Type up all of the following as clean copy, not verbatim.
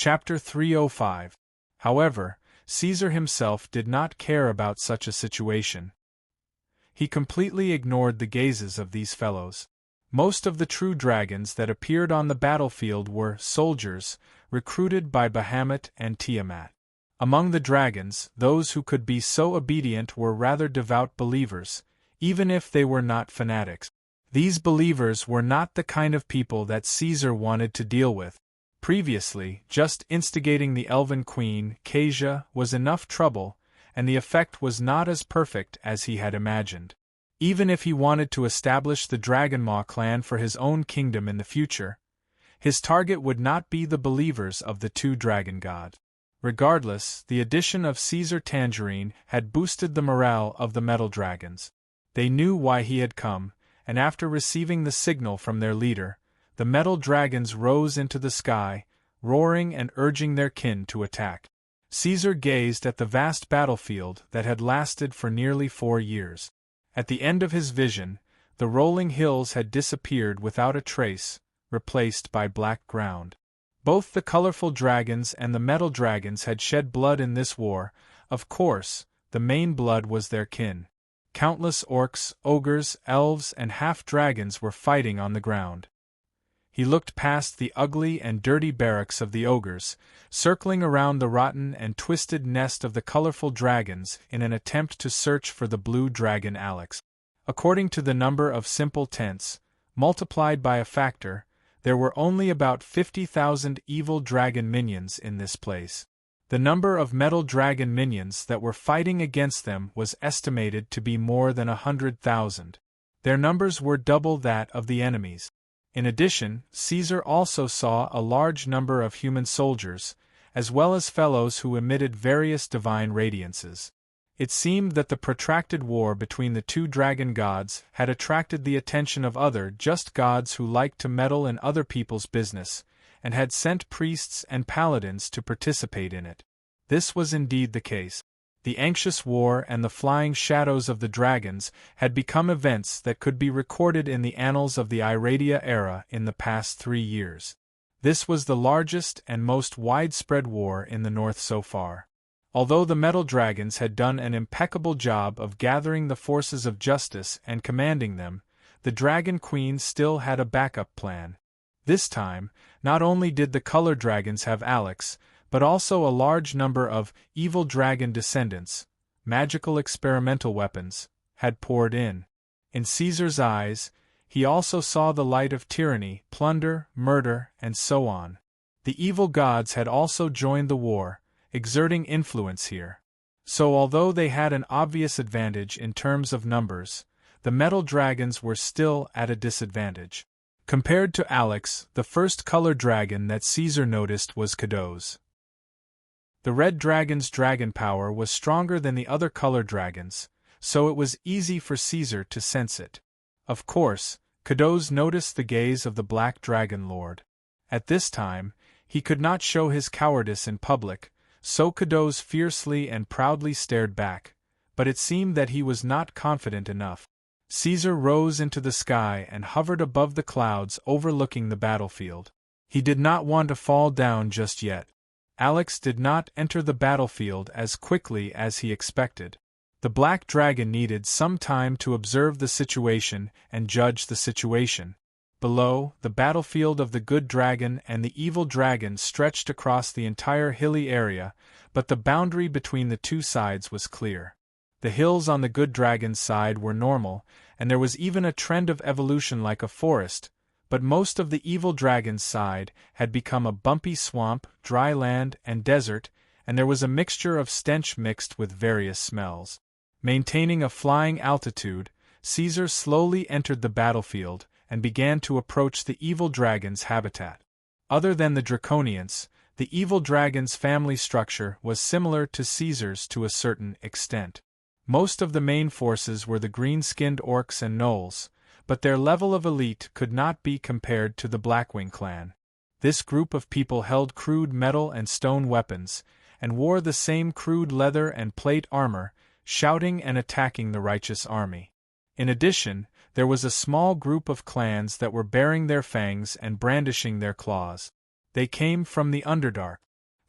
Chapter 305. However, Caesar himself did not care about such a situation. He completely ignored the gazes of these fellows. Most of the true dragons that appeared on the battlefield were soldiers, recruited by Bahamut and Tiamat. Among the dragons, those who could be so obedient were rather devout believers, even if they were not fanatics. These believers were not the kind of people that Caesar wanted to deal with. Previously, just instigating the elven queen, Casia, was enough trouble, and the effect was not as perfect as he had imagined. Even if he wanted to establish the Dragonmaw clan for his own kingdom in the future, his target would not be the believers of the two dragon gods. Regardless, the addition of Caesar Tangerine had boosted the morale of the metal dragons. They knew why he had come, and after receiving the signal from their leader, the metal dragons rose into the sky, roaring and urging their kin to attack. Caesar gazed at the vast battlefield that had lasted for nearly 4 years. At the end of his vision, the rolling hills had disappeared without a trace, replaced by black ground. Both the colorful dragons and the metal dragons had shed blood in this war. Of course, the main blood was their kin. Countless orcs, ogres, elves, and half-dragons were fighting on the ground. He looked past the ugly and dirty barracks of the ogres, circling around the rotten and twisted nest of the colorful dragons in an attempt to search for the blue dragon Alex. According to the number of simple tents, multiplied by a factor, there were only about 50,000 evil dragon minions in this place. The number of metal dragon minions that were fighting against them was estimated to be more than 100,000. Their numbers were double that of the enemies. In addition, Caesar also saw a large number of human soldiers, as well as fellows who emitted various divine radiances. It seemed that the protracted war between the two dragon gods had attracted the attention of other just gods who liked to meddle in other people's business, and had sent priests and paladins to participate in it. This was indeed the case. The anxious war and the flying shadows of the dragons had become events that could be recorded in the annals of the Iradia era in the past 3 years. This was the largest and most widespread war in the north so far. Although the metal dragons had done an impeccable job of gathering the forces of justice and commanding them, the Dragon Queen still had a backup plan. This time, not only did the color dragons have Alex, but also a large number of evil dragon descendants, magical experimental weapons, had poured in. In Caesar's eyes, he also saw the light of tyranny, plunder, murder, and so on. The evil gods had also joined the war, exerting influence here. So although they had an obvious advantage in terms of numbers, the metal dragons were still at a disadvantage. Compared to Alex, the first color dragon that Caesar noticed was Cado's. The red dragon's dragon power was stronger than the other color dragons, so it was easy for Caesar to sense it. Of course, Cado's noticed the gaze of the black dragon lord. At this time, he could not show his cowardice in public, so Cado's fiercely and proudly stared back, but it seemed that he was not confident enough. Caesar rose into the sky and hovered above the clouds overlooking the battlefield. He did not want to fall down just yet. Alex did not enter the battlefield as quickly as he expected. The black dragon needed some time to observe the situation and judge the situation. Below, the battlefield of the good dragon and the evil dragon stretched across the entire hilly area, but the boundary between the two sides was clear. The hills on the good dragon's side were normal, and there was even a trend of evolution like a forest, but most of the evil dragon's side had become a bumpy swamp, dry land, and desert, and there was a mixture of stench mixed with various smells. Maintaining a flying altitude, Caesar slowly entered the battlefield and began to approach the evil dragon's habitat. Other than the Draconians, the evil dragon's family structure was similar to Caesar's to a certain extent. Most of the main forces were the green-skinned orcs and gnolls, but their level of elite could not be compared to the Blackwing clan. This group of people held crude metal and stone weapons, and wore the same crude leather and plate armor, shouting and attacking the righteous army. In addition, there was a small group of clans that were baring their fangs and brandishing their claws. They came from the Underdark.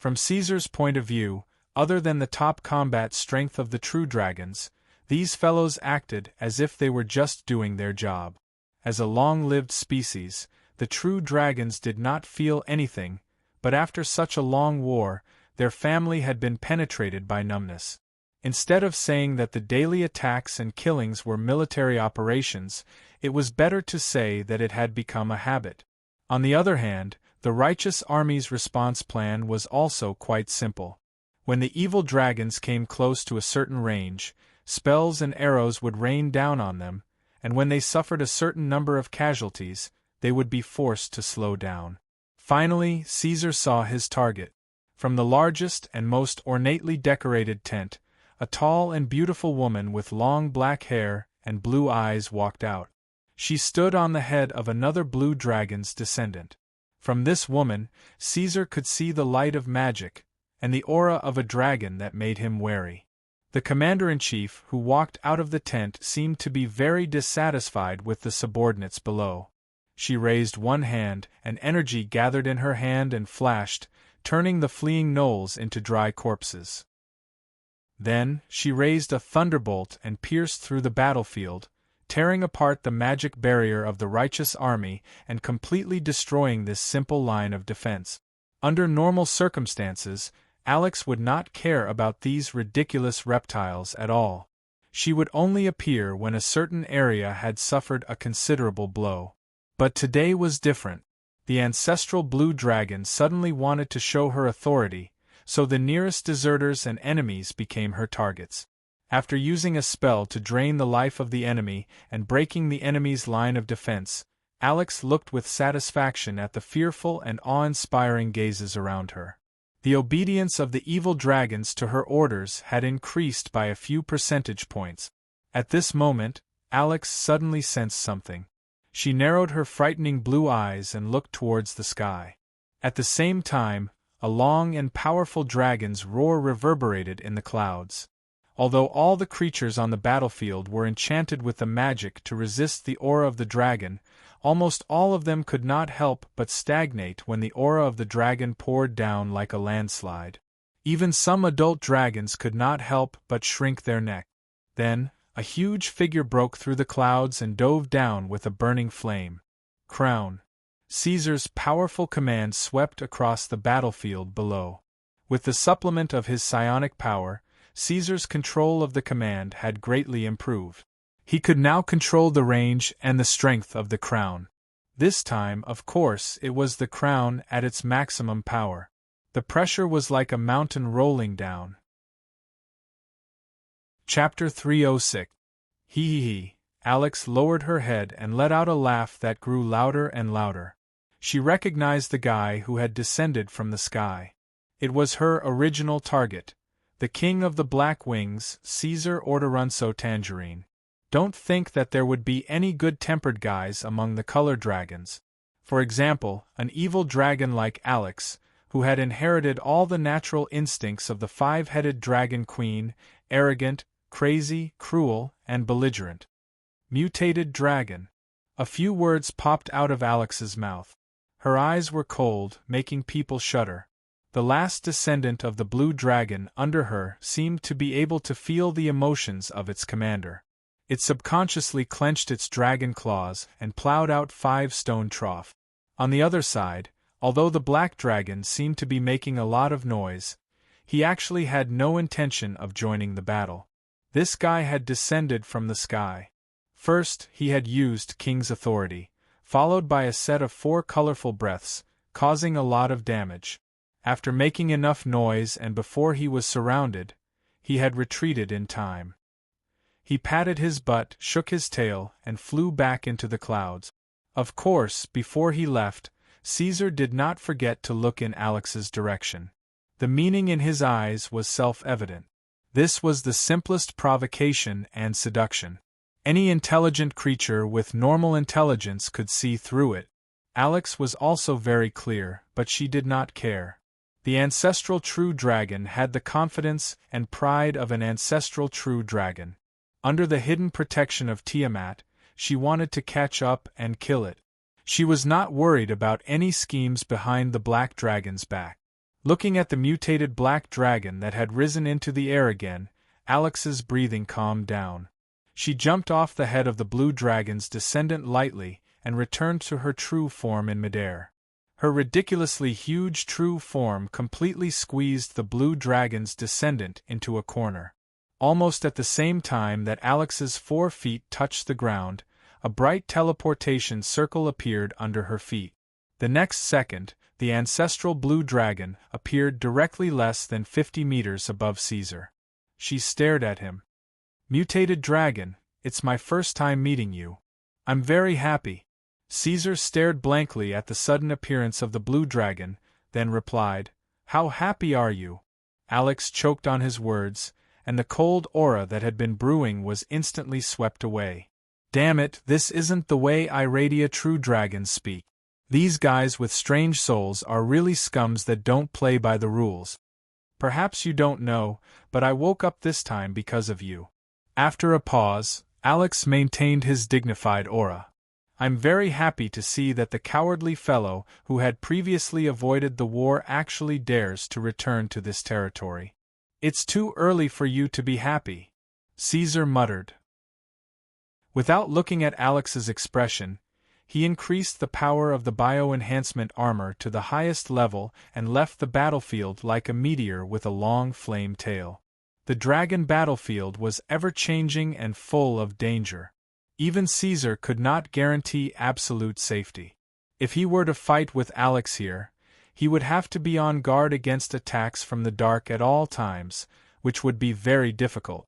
From Caesar's point of view, other than the top combat strength of the true dragons, these fellows acted as if they were just doing their job. As a long-lived species, the true dragons did not feel anything, but after such a long war, their family had been penetrated by numbness. Instead of saying that the daily attacks and killings were military operations, it was better to say that it had become a habit. On the other hand, the righteous army's response plan was also quite simple. When the evil dragons came close to a certain range, spells and arrows would rain down on them, and when they suffered a certain number of casualties, they would be forced to slow down. Finally, Caesar saw his target. From the largest and most ornately decorated tent, a tall and beautiful woman with long black hair and blue eyes walked out. She stood on the head of another blue dragon's descendant. From this woman, Caesar could see the light of magic, and the aura of a dragon that made him wary. The commander-in-chief who walked out of the tent seemed to be very dissatisfied with the subordinates below. She raised one hand, and energy gathered in her hand and flashed, turning the fleeing gnolls into dry corpses. Then, she raised a thunderbolt and pierced through the battlefield, tearing apart the magic barrier of the righteous army and completely destroying this simple line of defense. Under normal circumstances, Alex would not care about these ridiculous reptiles at all. She would only appear when a certain area had suffered a considerable blow. But today was different. The ancestral blue dragon suddenly wanted to show her authority, so the nearest deserters and enemies became her targets. After using a spell to drain the life of the enemy and breaking the enemy's line of defense, Alex looked with satisfaction at the fearful and awe-inspiring gazes around her. The obedience of the evil dragons to her orders had increased by a few percentage points. At this moment, Alex suddenly sensed something. She narrowed her frightening blue eyes and looked towards the sky. At the same time, a long and powerful dragon's roar reverberated in the clouds. Although all the creatures on the battlefield were enchanted with the magic to resist the aura of the dragon, almost all of them could not help but stagnate when the aura of the dragon poured down like a landslide. Even some adult dragons could not help but shrink their neck. Then, a huge figure broke through the clouds and dove down with a burning flame. Crown. Caesar's powerful command swept across the battlefield below. With the supplement of his psionic power, Caesar's control of the command had greatly improved. He could now control the range and the strength of the crown. This time, of course, it was the crown at its maximum power. The pressure was like a mountain rolling down. Chapter 306. Hee. Alex lowered her head and let out a laugh that grew louder and louder. She recognized the guy who had descended from the sky. It was her original target, the king of the Black Wings, Caesar Ordorunso Tangerine. Don't think that there would be any good-tempered guys among the color dragons. For example, an evil dragon like Alex, who had inherited all the natural instincts of the five-headed dragon queen, arrogant, crazy, cruel, and belligerent. Mutated dragon. A few words popped out of Alex's mouth. Her eyes were cold, making people shudder. The last descendant of the blue dragon under her seemed to be able to feel the emotions of its commander. It subconsciously clenched its dragon claws and plowed out 5-stone trough. On the other side, although the black dragon seemed to be making a lot of noise, he actually had no intention of joining the battle. This guy had descended from the sky. First, he had used King's authority, followed by a set of 4 colorful breaths, causing a lot of damage. After making enough noise and before he was surrounded, he had retreated in time. He patted his butt, shook his tail, and flew back into the clouds. Of course, before he left, Caesar did not forget to look in Alex's direction. The meaning in his eyes was self-evident. This was the simplest provocation and seduction. Any intelligent creature with normal intelligence could see through it. Alex was also very clear, but she did not care. The ancestral true dragon had the confidence and pride of an ancestral true dragon. Under the hidden protection of Tiamat, she wanted to catch up and kill it. She was not worried about any schemes behind the black dragon's back. Looking at the mutated black dragon that had risen into the air again, Alex's breathing calmed down. She jumped off the head of the blue dragon's descendant lightly and returned to her true form in midair. Her ridiculously huge true form completely squeezed the blue dragon's descendant into a corner. Almost at the same time that Alex's 4 feet touched the ground, a bright teleportation circle appeared under her feet. The next second, the ancestral blue dragon appeared directly less than 50 meters above Caesar. She stared at him. "Mutated dragon, it's my first time meeting you. I'm very happy." Caesar stared blankly at the sudden appearance of the blue dragon, then replied, "How happy are you?" Alex choked on his words, and the cold aura that had been brewing was instantly swept away. Damn it, this isn't the way Iradia true dragons speak. These guys with strange souls are really scums that don't play by the rules. Perhaps you don't know, but I woke up this time because of you. After a pause, Alex maintained his dignified aura. I'm very happy to see that the cowardly fellow who had previously avoided the war actually dares to return to this territory. It's too early for you to be happy, Caesar muttered. Without looking at Alex's expression, he increased the power of the bio-enhancement armor to the highest level and left the battlefield like a meteor with a long flame tail. The dragon battlefield was ever-changing and full of danger. Even Caesar could not guarantee absolute safety. If he were to fight with Alex here, he would have to be on guard against attacks from the dark at all times, which would be very difficult.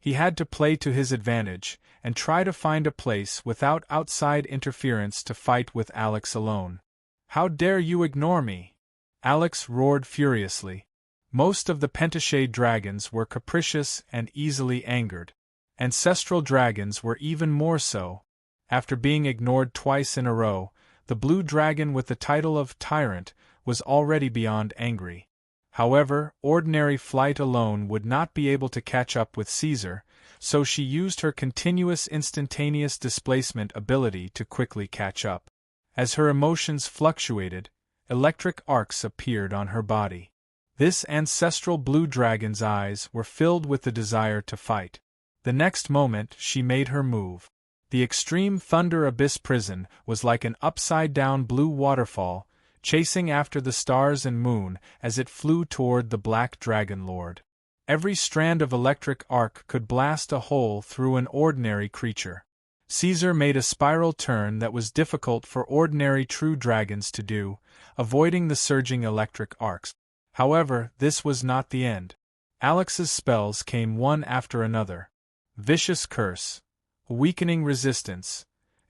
He had to play to his advantage, and try to find a place without outside interference to fight with Alex alone. "How dare you ignore me?" Alex roared furiously. Most of the pentashade dragons were capricious and easily angered. Ancestral dragons were even more so. After being ignored twice in a row, the blue dragon with the title of Tyrant was already beyond angry. However, ordinary flight alone would not be able to catch up with Caesar, so she used her continuous instantaneous displacement ability to quickly catch up. As her emotions fluctuated, electric arcs appeared on her body. This ancestral blue dragon's eyes were filled with the desire to fight. The next moment she made her move. The extreme Thunder Abyss prison was like an upside-down blue waterfall, chasing after the stars and moon as it flew toward the Black Dragon Lord. Every strand of electric arc could blast a hole through an ordinary creature. Caesar made a spiral turn that was difficult for ordinary true dragons to do, avoiding the surging electric arcs. However, this was not the end. Alex's spells came one after another. Vicious Curse, Weakening Resistance,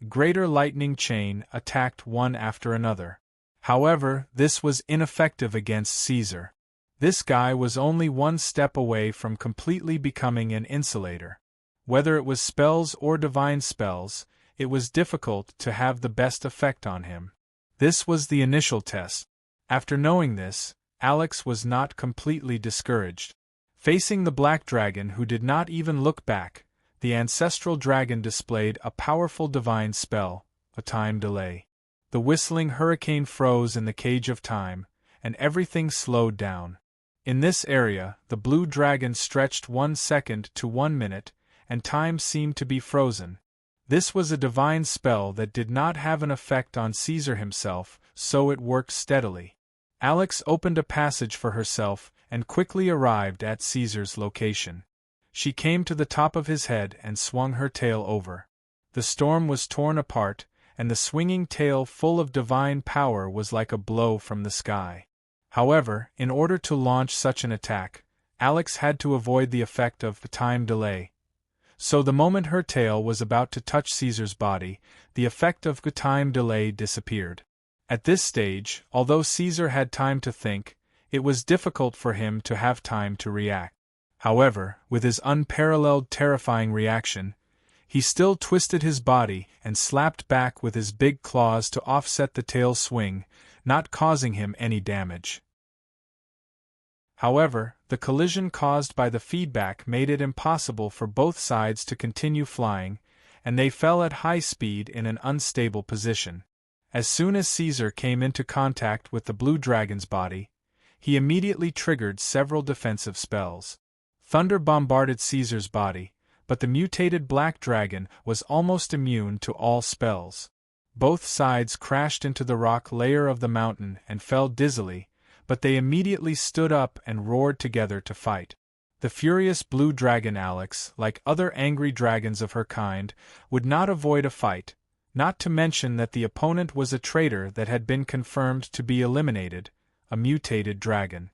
Greater Lightning Chain attacked one after another. However, this was ineffective against Caesar. This guy was only one step away from completely becoming an insulator. Whether it was spells or divine spells, it was difficult to have the best effect on him. This was the initial test. After knowing this, Alex was not completely discouraged. Facing the black dragon who did not even look back, the ancestral dragon displayed a powerful divine spell, a time delay. The whistling hurricane froze in the cage of time, and everything slowed down. In this area, the blue dragon stretched 1 second to 1 minute, and time seemed to be frozen. This was a divine spell that did not have an effect on Caesar himself, so it worked steadily. Alex opened a passage for herself and quickly arrived at Caesar's location. She came to the top of his head and swung her tail over. The storm was torn apart, and the swinging tail full of divine power was like a blow from the sky. However, in order to launch such an attack, Alex had to avoid the effect of the time delay. So the moment her tail was about to touch Caesar's body, the effect of the time delay disappeared. At this stage, although Caesar had time to think, it was difficult for him to have time to react. However, with his unparalleled terrifying reaction, he still twisted his body and slapped back with his big claws to offset the tail swing, not causing him any damage. However, the collision caused by the feedback made it impossible for both sides to continue flying, and they fell at high speed in an unstable position. As soon as Caesar came into contact with the blue dragon's body, he immediately triggered several defensive spells. Thunder bombarded Caesar's body, but the mutated black dragon was almost immune to all spells. Both sides crashed into the rock layer of the mountain and fell dizzily, but they immediately stood up and roared together to fight. The furious blue dragon Alex, like other angry dragons of her kind, would not avoid a fight, not to mention that the opponent was a traitor that had been confirmed to be eliminated, a mutated dragon.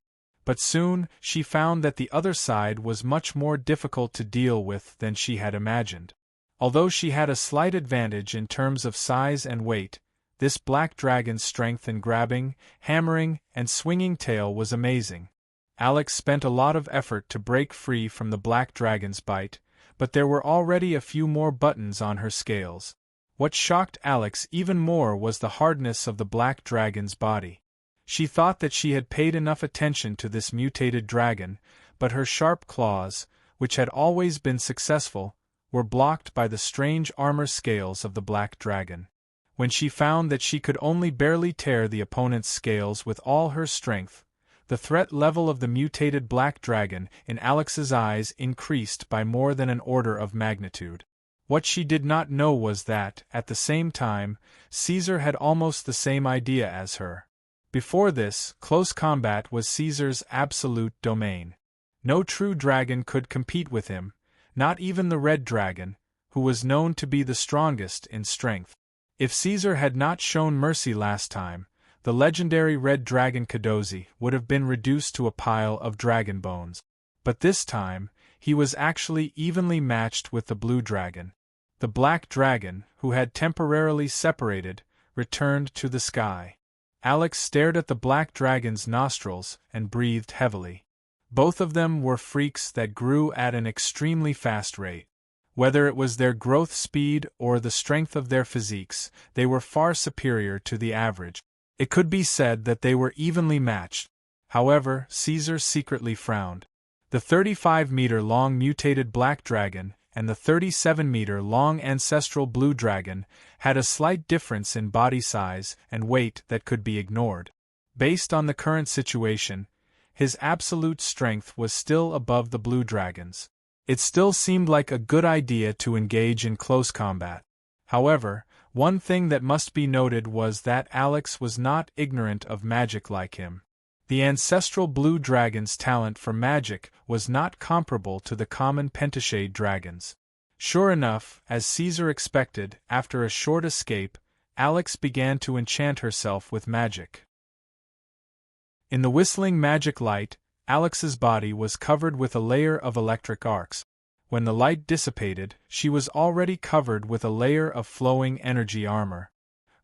But soon she found that the other side was much more difficult to deal with than she had imagined. Although she had a slight advantage in terms of size and weight, this black dragon's strength in grabbing, hammering, and swinging tail was amazing. Alex spent a lot of effort to break free from the black dragon's bite, but there were already a few more buttons on her scales. What shocked Alex even more was the hardness of the black dragon's body. She thought that she had paid enough attention to this mutated dragon, but her sharp claws, which had always been successful, were blocked by the strange armor scales of the black dragon. When she found that she could only barely tear the opponent's scales with all her strength, the threat level of the mutated black dragon in Alex's eyes increased by more than an order of magnitude. What she did not know was that, at the same time, Caesar had almost the same idea as her. Before this, close combat was Caesar's absolute domain. No true dragon could compete with him, not even the red dragon, who was known to be the strongest in strength. If Caesar had not shown mercy last time, the legendary red dragon Kadozi would have been reduced to a pile of dragon bones. But this time, he was actually evenly matched with the blue dragon. The black dragon, who had temporarily separated, returned to the sky. Alex stared at the black dragon's nostrils and breathed heavily. Both of them were freaks that grew at an extremely fast rate. Whether it was their growth speed or the strength of their physiques, they were far superior to the average. It could be said that they were evenly matched. However, Caesar secretly frowned. The 35-meter-long mutated black dragon and the 37-meter-long ancestral blue dragon had a slight difference in body size and weight that could be ignored. Based on the current situation, his absolute strength was still above the blue dragon's. It still seemed like a good idea to engage in close combat. However, one thing that must be noted was that Alex was not ignorant of magic like him. The ancestral blue dragon's talent for magic was not comparable to the common pentashade dragons. Sure enough, as Caesar expected, after a short escape, Alex began to enchant herself with magic. In the whistling magic light, Alex's body was covered with a layer of electric arcs. When the light dissipated, she was already covered with a layer of flowing energy armor.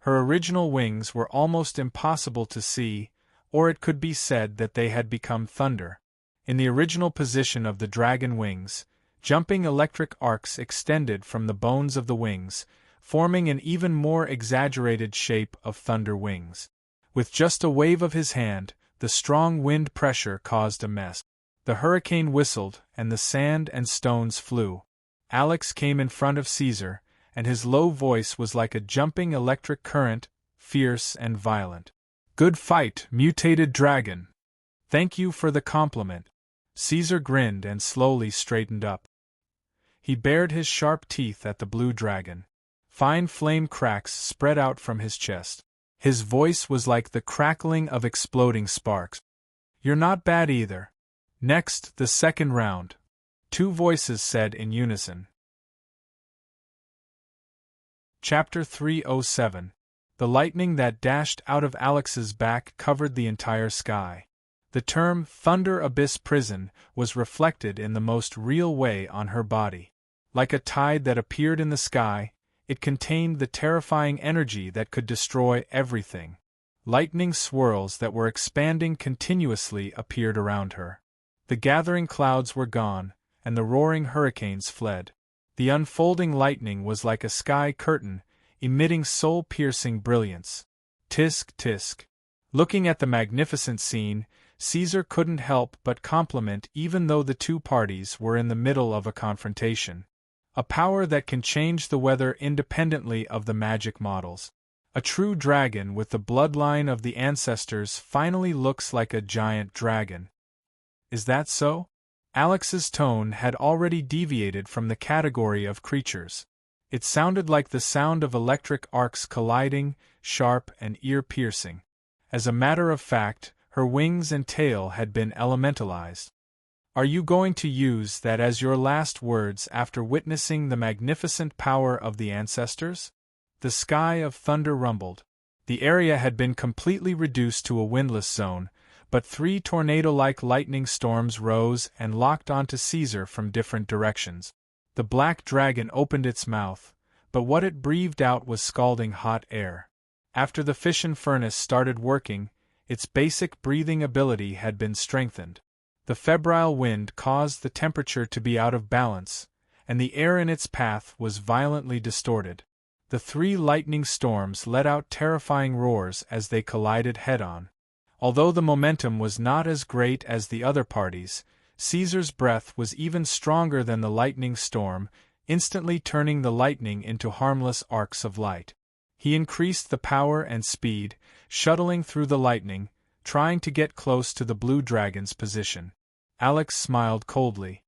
Her original wings were almost impossible to see, or it could be said that they had become thunder. In the original position of the dragon wings, jumping electric arcs extended from the bones of the wings, forming an even more exaggerated shape of thunder wings. With just a wave of his hand, the strong wind pressure caused a mess. The hurricane whistled, and the sand and stones flew. Alex came in front of Caesar, and his low voice was like a jumping electric current, fierce and violent. "Good fight, mutated dragon. Thank you for the compliment." Caesar grinned and slowly straightened up. He bared his sharp teeth at the blue dragon. Fine flame cracks spread out from his chest. His voice was like the crackling of exploding sparks. "You're not bad either. Next, the second round," two voices said in unison. Chapter 307. The lightning that dashed out of Alex's back covered the entire sky. The term Thunder Abyss Prison was reflected in the most real way on her body. Like a tide that appeared in the sky, it contained the terrifying energy that could destroy everything. Lightning swirls that were expanding continuously appeared around her. The gathering clouds were gone, and the roaring hurricanes fled. The unfolding lightning was like a sky curtain, emitting soul-piercing brilliance. Tisk, tisk. Looking at the magnificent scene, Caesar couldn't help but compliment even though the two parties were in the middle of a confrontation. A power that can change the weather independently of the magic models. A true dragon with the bloodline of the ancestors finally looks like a giant dragon. Is that so? Alex's tone had already deviated from the category of creatures. It sounded like the sound of electric arcs colliding, sharp and ear-piercing. As a matter of fact, her wings and tail had been elementalized. Are you going to use that as your last words after witnessing the magnificent power of the ancestors? The sky of thunder rumbled. The area had been completely reduced to a windless zone, but 3 tornado-like lightning storms rose and locked onto Caesar from different directions. The black dragon opened its mouth, but what it breathed out was scalding hot air. After the fission furnace started working, its basic breathing ability had been strengthened. The febrile wind caused the temperature to be out of balance, and the air in its path was violently distorted. The 3 lightning storms let out terrifying roars as they collided head-on. Although the momentum was not as great as the other parties, Caesar's breath was even stronger than the lightning storm, instantly turning the lightning into harmless arcs of light. He increased the power and speed, shuttling through the lightning, trying to get close to the blue dragon's position. Alex smiled coldly.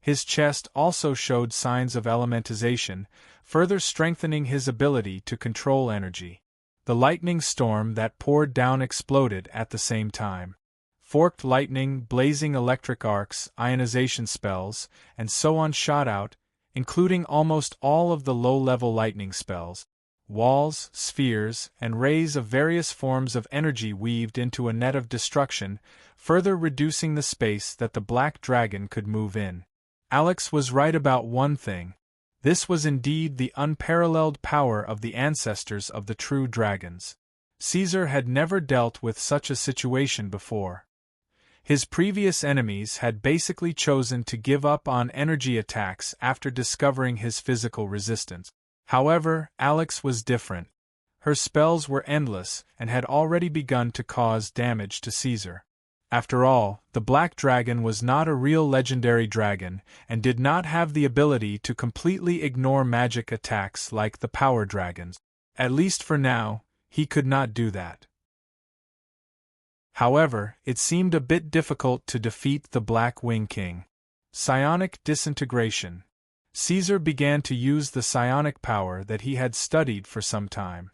His chest also showed signs of elementization, further strengthening his ability to control energy. The lightning storm that poured down exploded at the same time. Forked lightning, blazing electric arcs, ionization spells, and so on shot out, including almost all of the low-level lightning spells. Walls, spheres, and rays of various forms of energy weaved into a net of destruction, further reducing the space that the black dragon could move in. Alex was right about one thing. This was indeed the unparalleled power of the ancestors of the true dragons. Caesar had never dealt with such a situation before. His previous enemies had basically chosen to give up on energy attacks after discovering his physical resistance. However, Alex was different. Her spells were endless and had already begun to cause damage to Caesar. After all, the Black Dragon was not a real legendary dragon and did not have the ability to completely ignore magic attacks like the power dragons. At least for now, he could not do that. However, it seemed a bit difficult to defeat the Black Wing King. Psionic disintegration. Caesar began to use the psionic power that he had studied for some time.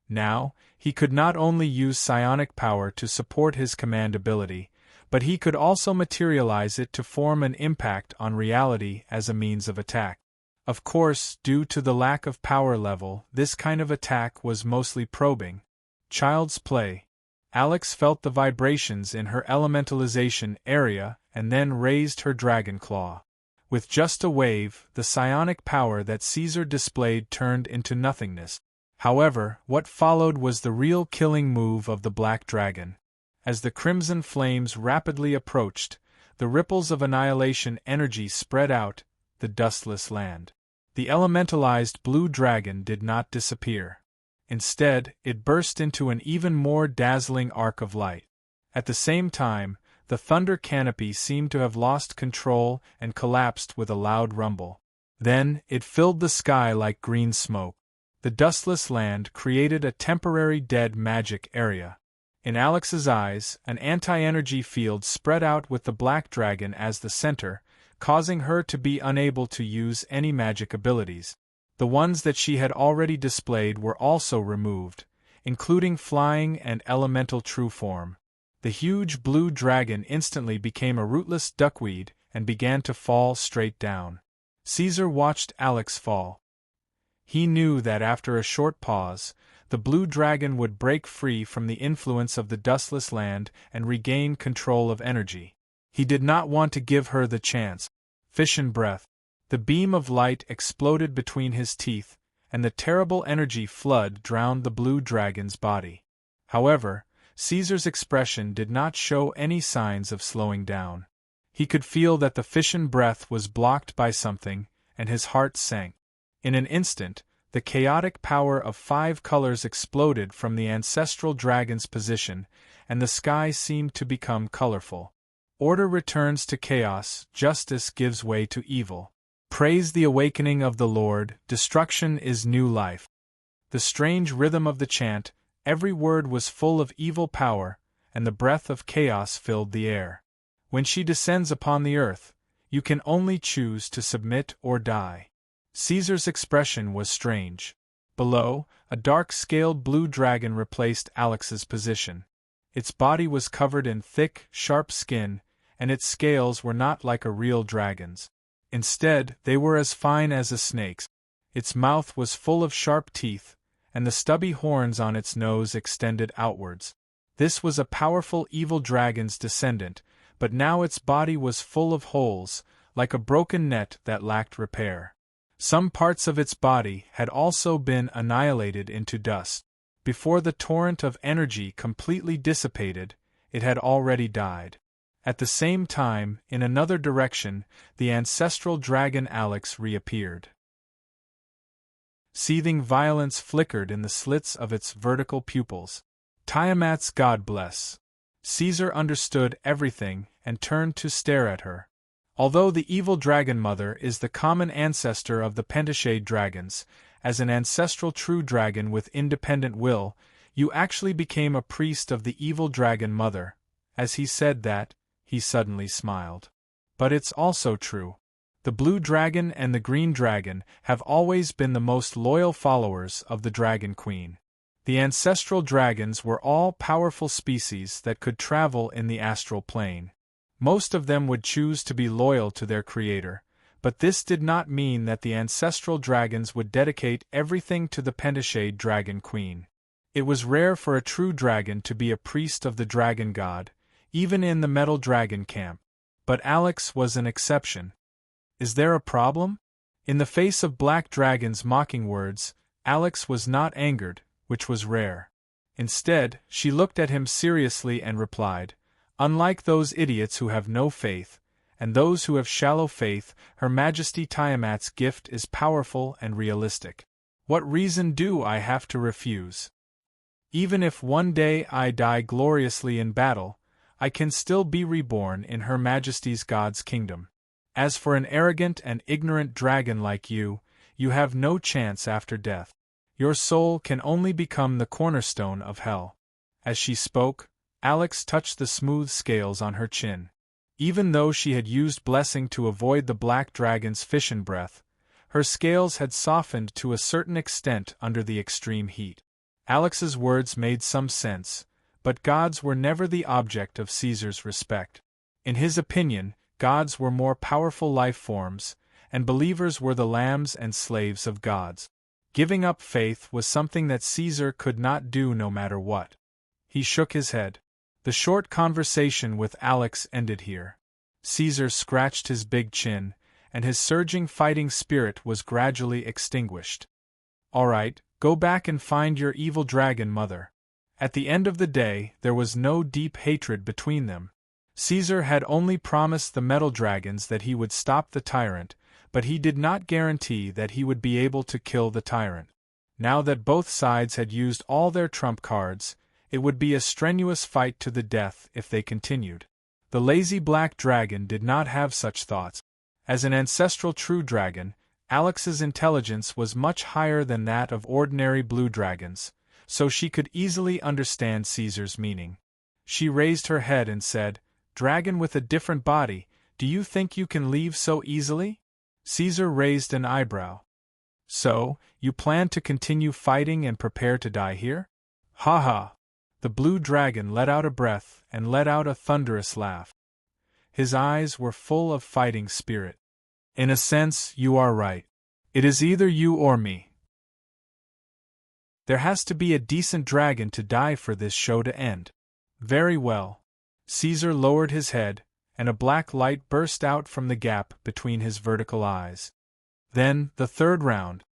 Now, he could not only use psionic power to support his command ability, but he could also materialize it to form an impact on reality as a means of attack. Of course, due to the lack of power level, this kind of attack was mostly probing. Child's play. Alex felt the vibrations in her elementalization area and then raised her dragon claw. With just a wave, the psionic power that Caesar displayed turned into nothingness. However, what followed was the real killing move of the Black Dragon. As the crimson flames rapidly approached, the ripples of annihilation energy spread out, the dustless land. The elementalized blue dragon did not disappear. Instead, it burst into an even more dazzling arc of light. At the same time, the thunder canopy seemed to have lost control and collapsed with a loud rumble. Then, it filled the sky like green smoke. The dustless land created a temporary dead magic area. In Alex's eyes, an anti-energy field spread out with the Black Dragon as the center, causing her to be unable to use any magic abilities. The ones that she had already displayed were also removed, including flying and elemental true form. The huge blue dragon instantly became a rootless duckweed and began to fall straight down. Caesar watched Alex fall. He knew that after a short pause, the blue dragon would break free from the influence of the dustless land and regain control of energy. He did not want to give her the chance. Fission breath. The beam of light exploded between his teeth, and the terrible energy flood drowned the blue dragon's body. However, Caesar's expression did not show any signs of slowing down. He could feel that the fission breath was blocked by something, and his heart sank. In an instant, the chaotic power of 5 colors exploded from the ancestral dragon's position, and the sky seemed to become colorful. Order returns to chaos, justice gives way to evil. Praise the awakening of the Lord, destruction is new life. The strange rhythm of the chant, every word was full of evil power, and the breath of chaos filled the air. When she descends upon the earth, you can only choose to submit or die. Caesar's expression was strange. Below, a dark-scaled blue dragon replaced Alex's position. Its body was covered in thick, sharp skin, and its scales were not like a real dragon's. Instead, they were as fine as a snake's. Its mouth was full of sharp teeth, and the stubby horns on its nose extended outwards. This was a powerful evil dragon's descendant, but now its body was full of holes, like a broken net that lacked repair. Some parts of its body had also been annihilated into dust. Before the torrent of energy completely dissipated, it had already died. At the same time, in another direction, the ancestral dragon Alex reappeared. Seething violence flickered in the slits of its vertical pupils. Tiamat's God bless. Caesar understood everything and turned to stare at her. Although the evil dragon mother is the common ancestor of the pentashade dragons, as an ancestral true dragon with independent will, you actually became a priest of the evil dragon mother. As he said that, he suddenly smiled. But it's also true. The blue dragon and the green dragon have always been the most loyal followers of the Dragon Queen. The ancestral dragons were all powerful species that could travel in the astral plane. Most of them would choose to be loyal to their creator, but this did not mean that the ancestral dragons would dedicate everything to the pentashade Dragon Queen. It was rare for a true dragon to be a priest of the dragon god, even in the metal dragon camp. But Alex was an exception. Is there a problem? In the face of Black Dragon's mocking words, Alex was not angered, which was rare. Instead, she looked at him seriously and replied, "Unlike those idiots who have no faith, and those who have shallow faith, Her Majesty Tiamat's gift is powerful and realistic. What reason do I have to refuse? Even if one day I die gloriously in battle, I can still be reborn in Her Majesty's God's kingdom. As for an arrogant and ignorant dragon like you, you have no chance after death. Your soul can only become the cornerstone of hell." As she spoke, Alex touched the smooth scales on her chin. Even though she had used blessing to avoid the black dragon's fission breath, her scales had softened to a certain extent under the extreme heat. Alex's words made some sense, but gods were never the object of Caesar's respect. In his opinion, gods were more powerful life forms, and believers were the lambs and slaves of gods. Giving up faith was something that Caesar could not do no matter what. He shook his head. The short conversation with Alex ended here. Caesar scratched his big chin, and his surging fighting spirit was gradually extinguished. "All right, go back and find your evil dragon mother." At the end of the day, there was no deep hatred between them. Caesar had only promised the metal dragons that he would stop the tyrant, but he did not guarantee that he would be able to kill the tyrant. Now that both sides had used all their trump cards, it would be a strenuous fight to the death if they continued. The lazy black dragon did not have such thoughts. As an ancestral true dragon, Alex's intelligence was much higher than that of ordinary blue dragons, so she could easily understand Caesar's meaning. She raised her head and said, "Dragon with a different body, do you think you can leave so easily?" Caesar raised an eyebrow. "So, you plan to continue fighting and prepare to die here?" "Ha ha!" The blue dragon let out a breath and let out a thunderous laugh. His eyes were full of fighting spirit. "In a sense, you are right. It is either you or me. There has to be a decent dragon to die for this show to end." "Very well." Caesar lowered his head, and a black light burst out from the gap between his vertical eyes. Then, the third round.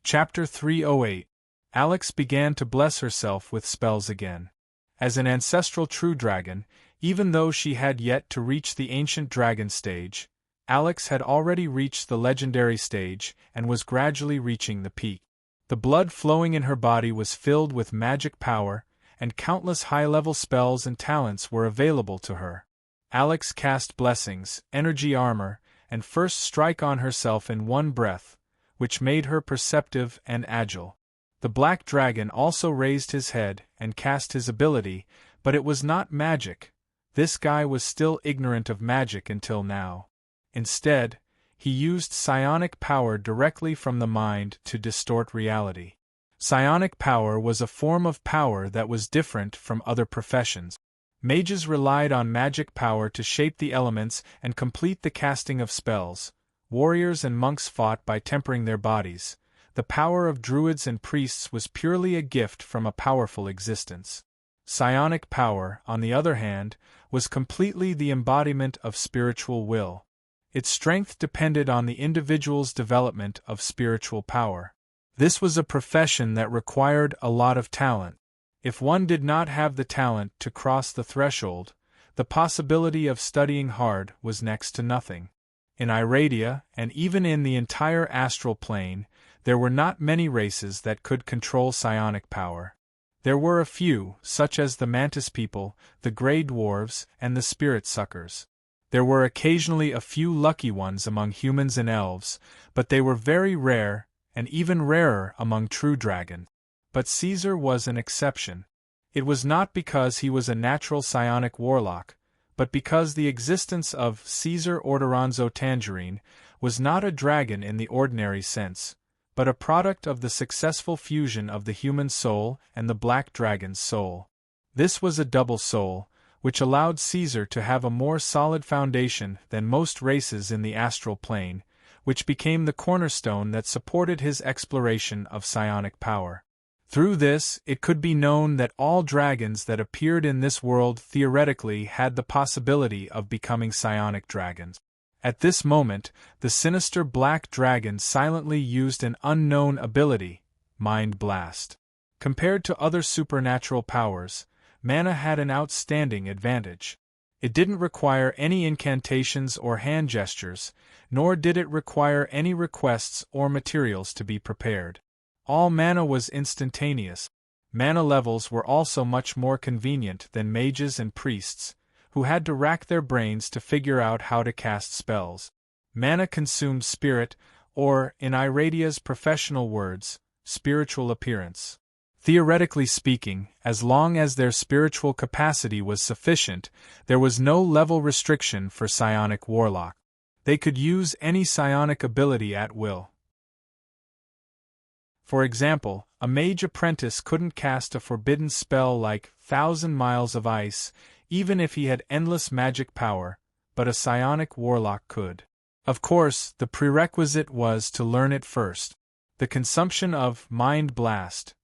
Chapter 308. Alex began to bless herself with spells again. As an ancestral true dragon, even though she had yet to reach the ancient dragon stage, Alex had already reached the legendary stage and was gradually reaching the peak. The blood flowing in her body was filled with magic power, and countless high-level spells and talents were available to her. Alex cast blessings, energy armor, and first strike on herself in one breath, which made her perceptive and agile. The black dragon also raised his head and cast his ability, but it was not magic. This guy was still ignorant of magic until now. Instead, he used psionic power directly from the mind to distort reality. Psionic power was a form of power that was different from other professions. Mages relied on magic power to shape the elements and complete the casting of spells. Warriors and monks fought by tempering their bodies. The power of druids and priests was purely a gift from a powerful existence. Psionic power, on the other hand, was completely the embodiment of spiritual will. Its strength depended on the individual's development of spiritual power. This was a profession that required a lot of talent. If one did not have the talent to cross the threshold, the possibility of studying hard was next to nothing. In Iradia, and even in the entire astral plane, there were not many races that could control psionic power. There were a few, such as the Mantis people, the Grey Dwarves, and the Spirit Suckers. There were occasionally a few lucky ones among humans and elves, but they were very rare, and even rarer among true dragons. But Caesar was an exception. It was not because he was a natural psionic warlock, but because the existence of Caesar Ordoronzo Tangerine was not a dragon in the ordinary sense, but a product of the successful fusion of the human soul and the black dragon's soul. This was a double soul, which allowed Caesar to have a more solid foundation than most races in the astral plane, which became the cornerstone that supported his exploration of psionic power. Through this, it could be known that all dragons that appeared in this world theoretically had the possibility of becoming psionic dragons. At this moment, the sinister black dragon silently used an unknown ability, Mind Blast. Compared to other supernatural powers, mana had an outstanding advantage. It didn't require any incantations or hand gestures, nor did it require any requests or materials to be prepared. All mana was instantaneous. Mana levels were also much more convenient than mages and priests, who had to rack their brains to figure out how to cast spells. Mana consumed spirit, or, in Iradia's professional words, spiritual appearance. Theoretically speaking, as long as their spiritual capacity was sufficient, there was no level restriction for psionic warlock. They could use any psionic ability at will. For example, a mage apprentice couldn't cast a forbidden spell like 1,000 Miles of Ice, even if he had endless magic power, but a psionic warlock could. Of course, the prerequisite was to learn it first. The consumption of Mind Blast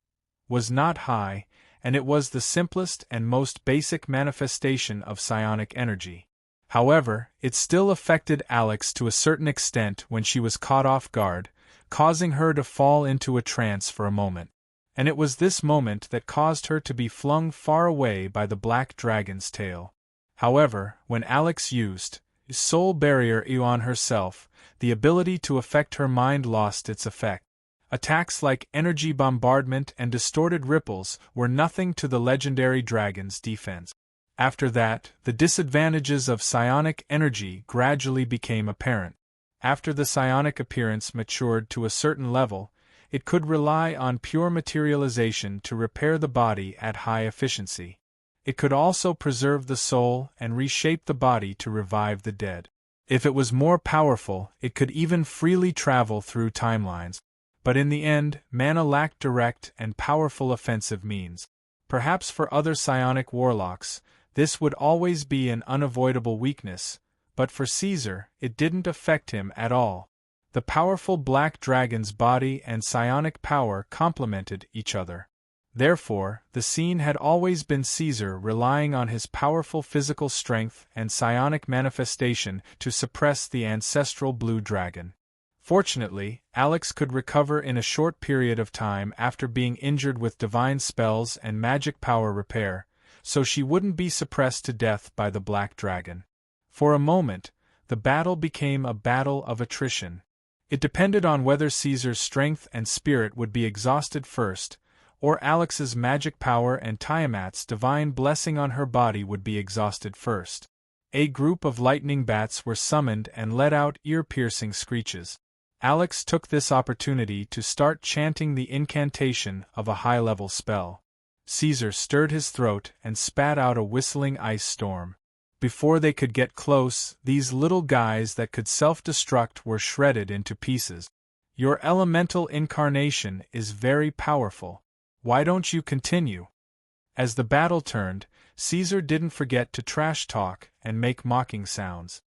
was not high, and it was the simplest and most basic manifestation of psionic energy. However, it still affected Alex to a certain extent when she was caught off guard, causing her to fall into a trance for a moment. And it was this moment that caused her to be flung far away by the black dragon's tail. However, when Alex used Soul Barrier on herself, the ability to affect her mind lost its effect. Attacks like energy bombardment and distorted ripples were nothing to the legendary dragon's defense. After that, the disadvantages of psionic energy gradually became apparent. After the psionic appearance matured to a certain level, it could rely on pure materialization to repair the body at high efficiency. It could also preserve the soul and reshape the body to revive the dead. If it was more powerful, it could even freely travel through timelines. But in the end, mana lacked direct and powerful offensive means. Perhaps for other psionic warlocks, this would always be an unavoidable weakness, but for Caesar, it didn't affect him at all. The powerful black dragon's body and psionic power complemented each other. Therefore, the scene had always been Caesar relying on his powerful physical strength and psionic manifestation to suppress the ancestral blue dragon. Fortunately, Alex could recover in a short period of time after being injured with divine spells and magic power repair, so she wouldn't be suppressed to death by the black dragon. For a moment, the battle became a battle of attrition. It depended on whether Caesar's strength and spirit would be exhausted first, or Alex's magic power and Tiamat's divine blessing on her body would be exhausted first. A group of lightning bats were summoned and let out ear-piercing screeches. Alex took this opportunity to start chanting the incantation of a high-level spell. Caesar stirred his throat and spat out a whistling ice storm. Before they could get close, these little guys that could self-destruct were shredded into pieces. Your elemental incarnation is very powerful. Why don't you continue? As the battle turned, Caesar didn't forget to trash talk and make mocking sounds.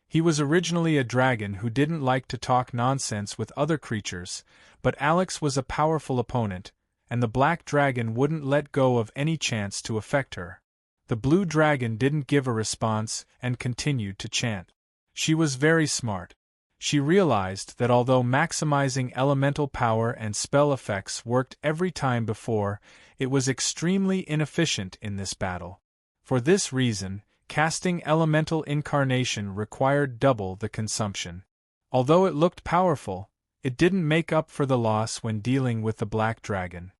He was originally a dragon who didn't like to talk nonsense with other creatures, but Alex was a powerful opponent, and the black dragon wouldn't let go of any chance to affect her. The blue dragon didn't give a response and continued to chant. She was very smart. She realized that although maximizing elemental power and spell effects worked every time before, it was extremely inefficient in this battle. For this reason, casting elemental incarnation required double the consumption. Although it looked powerful, it didn't make up for the loss when dealing with the black dragon.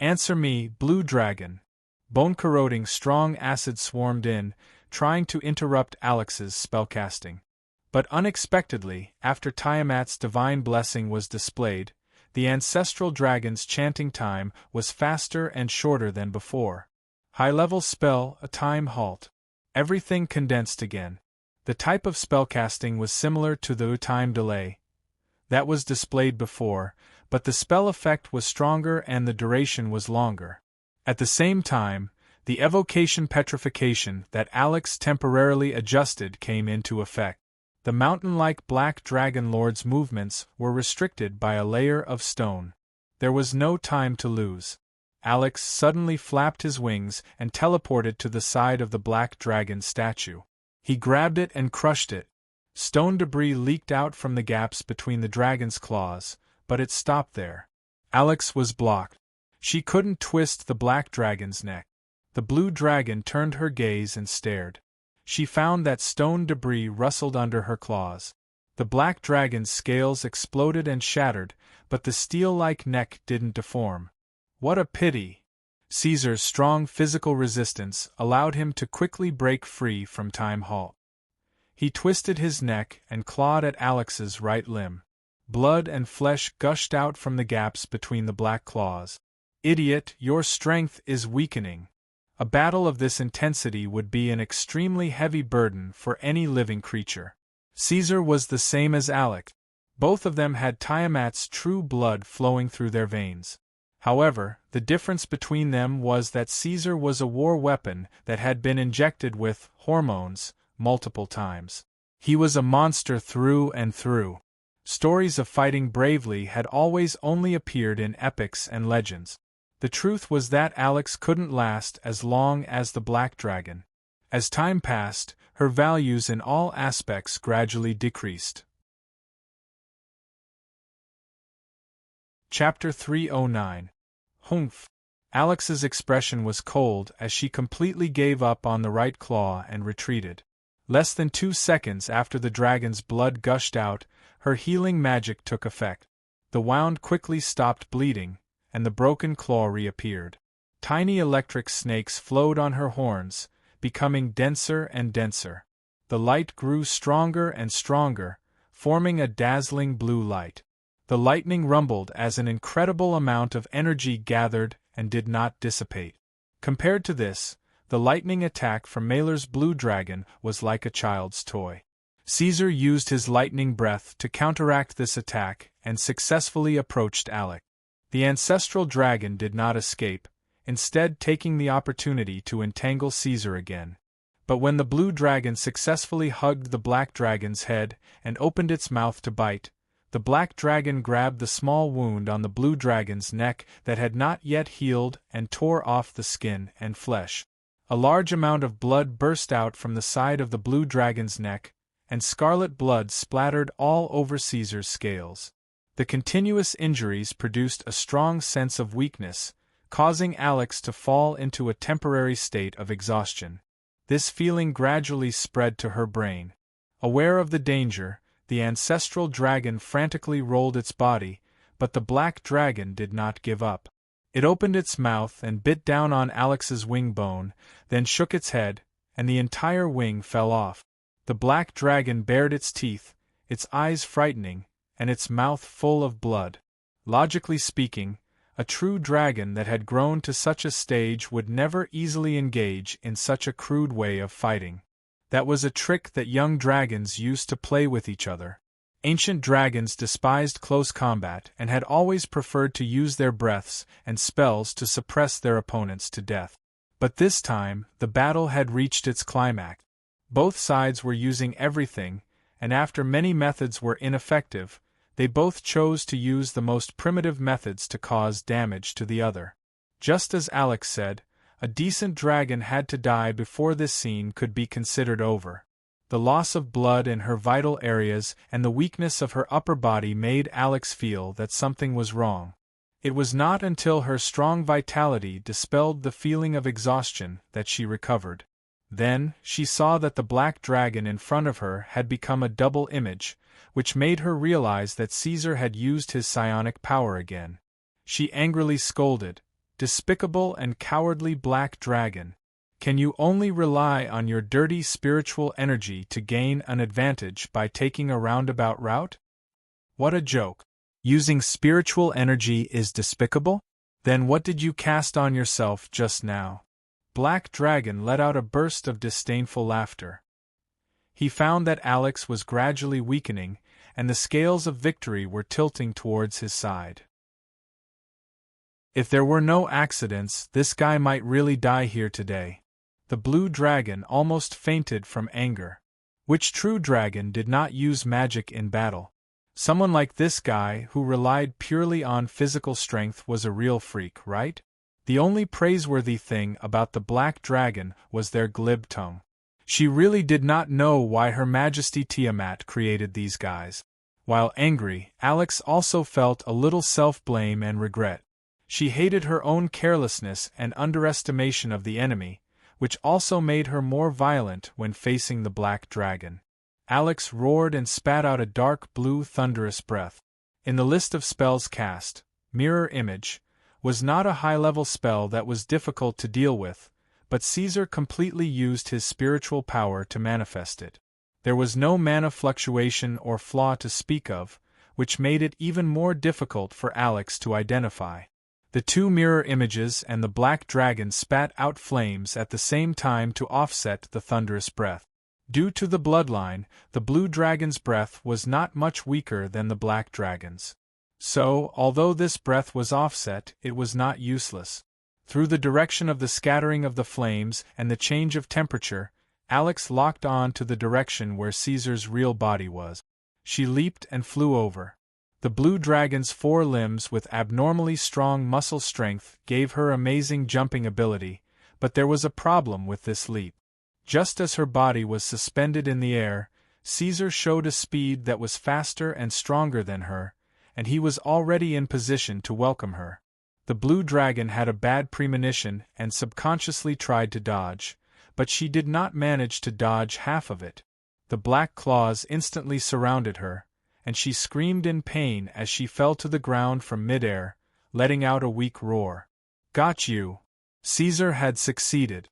Answer me, blue dragon. Bone-corroding strong acid swarmed in, trying to interrupt Alex's spellcasting. But unexpectedly, after Tiamat's divine blessing was displayed, the ancestral dragon's chanting time was faster and shorter than before. High-level spell, a time halt. Everything condensed again. The type of spellcasting was similar to the time delay that was displayed before, but the spell effect was stronger and the duration was longer. At the same time, the evocation petrification that Alex temporarily adjusted came into effect. The mountain-like black dragon lord's movements were restricted by a layer of stone. There was no time to lose. Alex suddenly flapped his wings and teleported to the side of the black dragon statue. He grabbed it and crushed it. Stone debris leaked out from the gaps between the dragon's claws, but it stopped there. Alex was blocked. She couldn't twist the black dragon's neck. The blue dragon turned her gaze and stared. She found that stone debris rustled under her claws. The black dragon's scales exploded and shattered, but the steel-like neck didn't deform. What a pity! Caesar's strong physical resistance allowed him to quickly break free from time halt. He twisted his neck and clawed at Alex's right limb. Blood and flesh gushed out from the gaps between the black claws. Idiot, your strength is weakening. A battle of this intensity would be an extremely heavy burden for any living creature. Caesar was the same as Alex. Both of them had Tiamat's true blood flowing through their veins. However, the difference between them was that Caesar was a war weapon that had been injected with hormones multiple times. He was a monster through and through. Stories of fighting bravely had always only appeared in epics and legends. The truth was that Alex couldn't last as long as the black dragon. As time passed, her values in all aspects gradually decreased. Chapter 309. Humph. Alex's expression was cold as she completely gave up on the right claw and retreated. Less than 2 seconds after the dragon's blood gushed out, her healing magic took effect. The wound quickly stopped bleeding, and the broken claw reappeared. Tiny electric snakes flowed on her horns, becoming denser and denser. The light grew stronger and stronger, forming a dazzling blue light. The lightning rumbled as an incredible amount of energy gathered and did not dissipate. Compared to this, the lightning attack from Mailer's blue dragon was like a child's toy. Caesar used his lightning breath to counteract this attack and successfully approached Alex. The ancestral dragon did not escape, instead taking the opportunity to entangle Caesar again. But when the blue dragon successfully hugged the black dragon's head and opened its mouth to bite, the black dragon grabbed the small wound on the blue dragon's neck that had not yet healed and tore off the skin and flesh. A large amount of blood burst out from the side of the blue dragon's neck, and scarlet blood splattered all over Caesar's scales. The continuous injuries produced a strong sense of weakness, causing Alex to fall into a temporary state of exhaustion. This feeling gradually spread to her brain. Aware of the danger, the ancestral dragon frantically rolled its body, but the black dragon did not give up. It opened its mouth and bit down on Alex's wing bone, then shook its head, and the entire wing fell off. The black dragon bared its teeth, its eyes frightening, and its mouth full of blood. Logically speaking, a true dragon that had grown to such a stage would never easily engage in such a crude way of fighting. That was a trick that young dragons used to play with each other. Ancient dragons despised close combat and had always preferred to use their breaths and spells to suppress their opponents to death. But this time, the battle had reached its climax. Both sides were using everything, and after many methods were ineffective, they both chose to use the most primitive methods to cause damage to the other. Just as Alex said, a decent dragon had to die before this scene could be considered over. The loss of blood in her vital areas and the weakness of her upper body made Alex feel that something was wrong. It was not until her strong vitality dispelled the feeling of exhaustion that she recovered. Then, she saw that the black dragon in front of her had become a double image, which made her realize that Caesar had used his psionic power again. She angrily scolded, "Despicable and cowardly black dragon! Can you only rely on your dirty spiritual energy to gain an advantage by taking a roundabout route? What a joke! Using spiritual energy is despicable? Then what did you cast on yourself just now?" Black Dragon let out a burst of disdainful laughter. He found that Alex was gradually weakening, and the scales of victory were tilting towards his side. If there were no accidents, this guy might really die here today. The blue dragon almost fainted from anger. Which true dragon did not use magic in battle? Someone like this guy who relied purely on physical strength was a real freak, right? The only praiseworthy thing about the black dragon was their glib tongue. She really did not know why Her Majesty Tiamat created these guys. While angry, Alex also felt a little self-blame and regret. She hated her own carelessness and underestimation of the enemy, which also made her more violent when facing the black dragon. Alex roared and spat out a dark blue thunderous breath. In the list of spells cast, Mirror Image was not a high-level spell that was difficult to deal with, but Caesar completely used his spiritual power to manifest it. There was no mana fluctuation or flaw to speak of, which made it even more difficult for Alex to identify. The two mirror images and the black dragon spat out flames at the same time to offset the thunderous breath. Due to the bloodline, the blue dragon's breath was not much weaker than the black dragon's. So, although this breath was offset, it was not useless. Through the direction of the scattering of the flames and the change of temperature, Alex locked on to the direction where Caesar's real body was. She leaped and flew over. The blue dragon's 4 limbs with abnormally strong muscle strength gave her amazing jumping ability, but there was a problem with this leap. Just as her body was suspended in the air, Caesar showed a speed that was faster and stronger than her, and he was already in position to welcome her. The blue dragon had a bad premonition and subconsciously tried to dodge, but she did not manage to dodge half of it. The black claws instantly surrounded her, and she screamed in pain as she fell to the ground from midair, letting out a weak roar. "Got you!" Caesar had succeeded.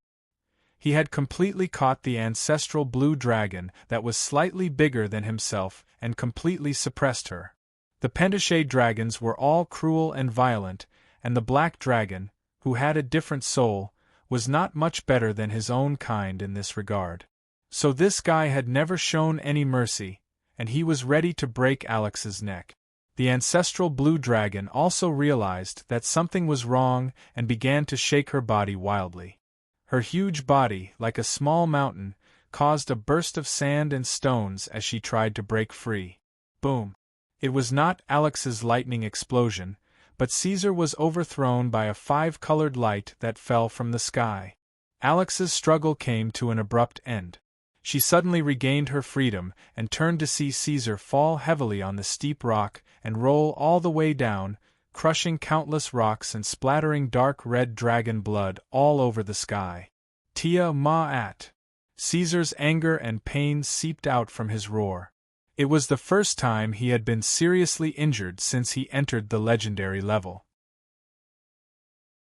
He had completely caught the ancestral blue dragon that was slightly bigger than himself and completely suppressed her. The Pentachet dragons were all cruel and violent, and the black dragon, who had a different soul, was not much better than his own kind in this regard. So this guy had never shown any mercy, and he was ready to break Alex's neck. The ancestral blue dragon also realized that something was wrong and began to shake her body wildly. Her huge body, like a small mountain, caused a burst of sand and stones as she tried to break free. Boom! It was not Alex's lightning explosion, but Caesar was overthrown by a 5-colored light that fell from the sky. Alex's struggle came to an abrupt end. She suddenly regained her freedom and turned to see Caesar fall heavily on the steep rock and roll all the way down, crushing countless rocks and splattering dark red dragon blood all over the sky. Tiamat! Caesar's anger and pain seeped out from his roar. It was the first time he had been seriously injured since he entered the legendary level.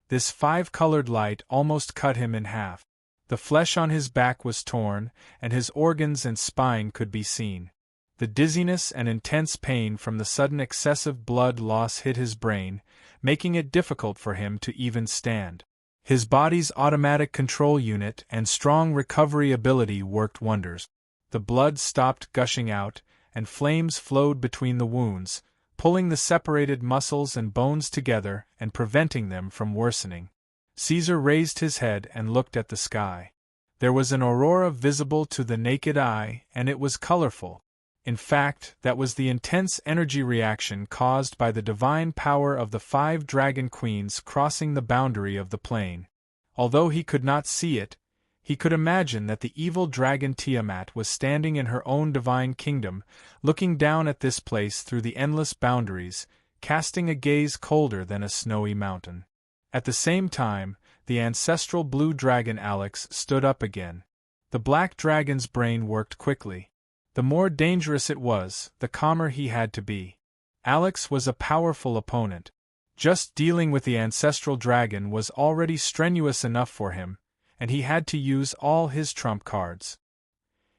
This 5-colored light almost cut him in half. The flesh on his back was torn, and his organs and spine could be seen. The dizziness and intense pain from the sudden excessive blood loss hit his brain, making it difficult for him to even stand. His body's automatic control unit and strong recovery ability worked wonders. The blood stopped gushing out, and flames flowed between the wounds, pulling the separated muscles and bones together and preventing them from worsening. Caesar raised his head and looked at the sky. There was an aurora visible to the naked eye, and it was colorful. In fact, that was the intense energy reaction caused by the divine power of the 5 dragon queens crossing the boundary of the plane. Although he could not see it, he could imagine that the evil dragon Tiamat was standing in her own divine kingdom, looking down at this place through the endless boundaries, casting a gaze colder than a snowy mountain. At the same time, the ancestral blue dragon Alex stood up again. The black dragon's brain worked quickly. The more dangerous it was, the calmer he had to be. Alex was a powerful opponent. Just dealing with the ancestral dragon was already strenuous enough for him, and he had to use all his trump cards.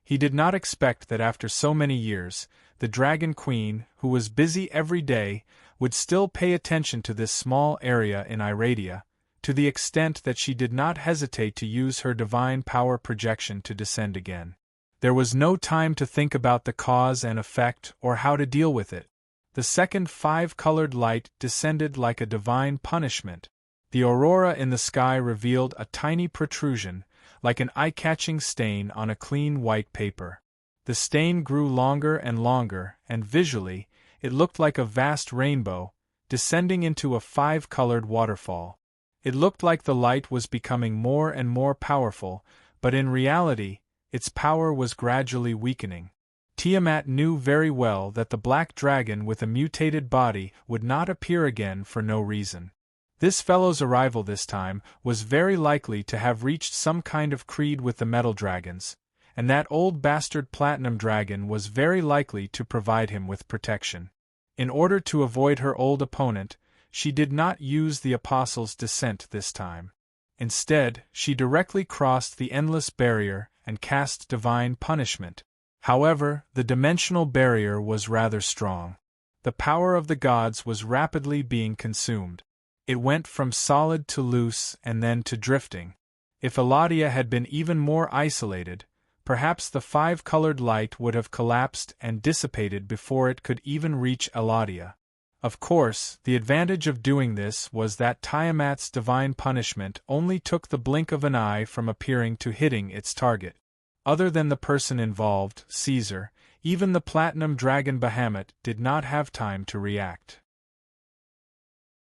He did not expect that after so many years, the Dragon Queen, who was busy every day, would still pay attention to this small area in Iradia, to the extent that she did not hesitate to use her divine power projection to descend again. There was no time to think about the cause and effect or how to deal with it. The second 5-colored light descended like a divine punishment. The aurora in the sky revealed a tiny protrusion, like an eye-catching stain on a clean white paper. The stain grew longer and longer, and visually, it looked like a vast rainbow, descending into a 5-colored waterfall. It looked like the light was becoming more and more powerful, but in reality, its power was gradually weakening. Tiamat knew very well that the black dragon with a mutated body would not appear again for no reason. This fellow's arrival this time was very likely to have reached some kind of creed with the metal dragons, and that old bastard platinum dragon was very likely to provide him with protection. In order to avoid her old opponent, she did not use the Apostle's Descent this time. Instead, she directly crossed the endless barrier and cast divine punishment. However, the dimensional barrier was rather strong. The power of the gods was rapidly being consumed. It went from solid to loose and then to drifting. If Eladia had been even more isolated, perhaps the 5-colored light would have collapsed and dissipated before it could even reach Eladia. Of course, the advantage of doing this was that Tiamat's divine punishment only took the blink of an eye from appearing to hitting its target. Other than the person involved, Caesar, even the platinum dragon Bahamut did not have time to react.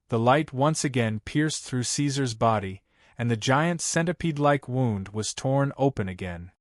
The light once again pierced through Caesar's body, and the giant centipede-like wound was torn open again.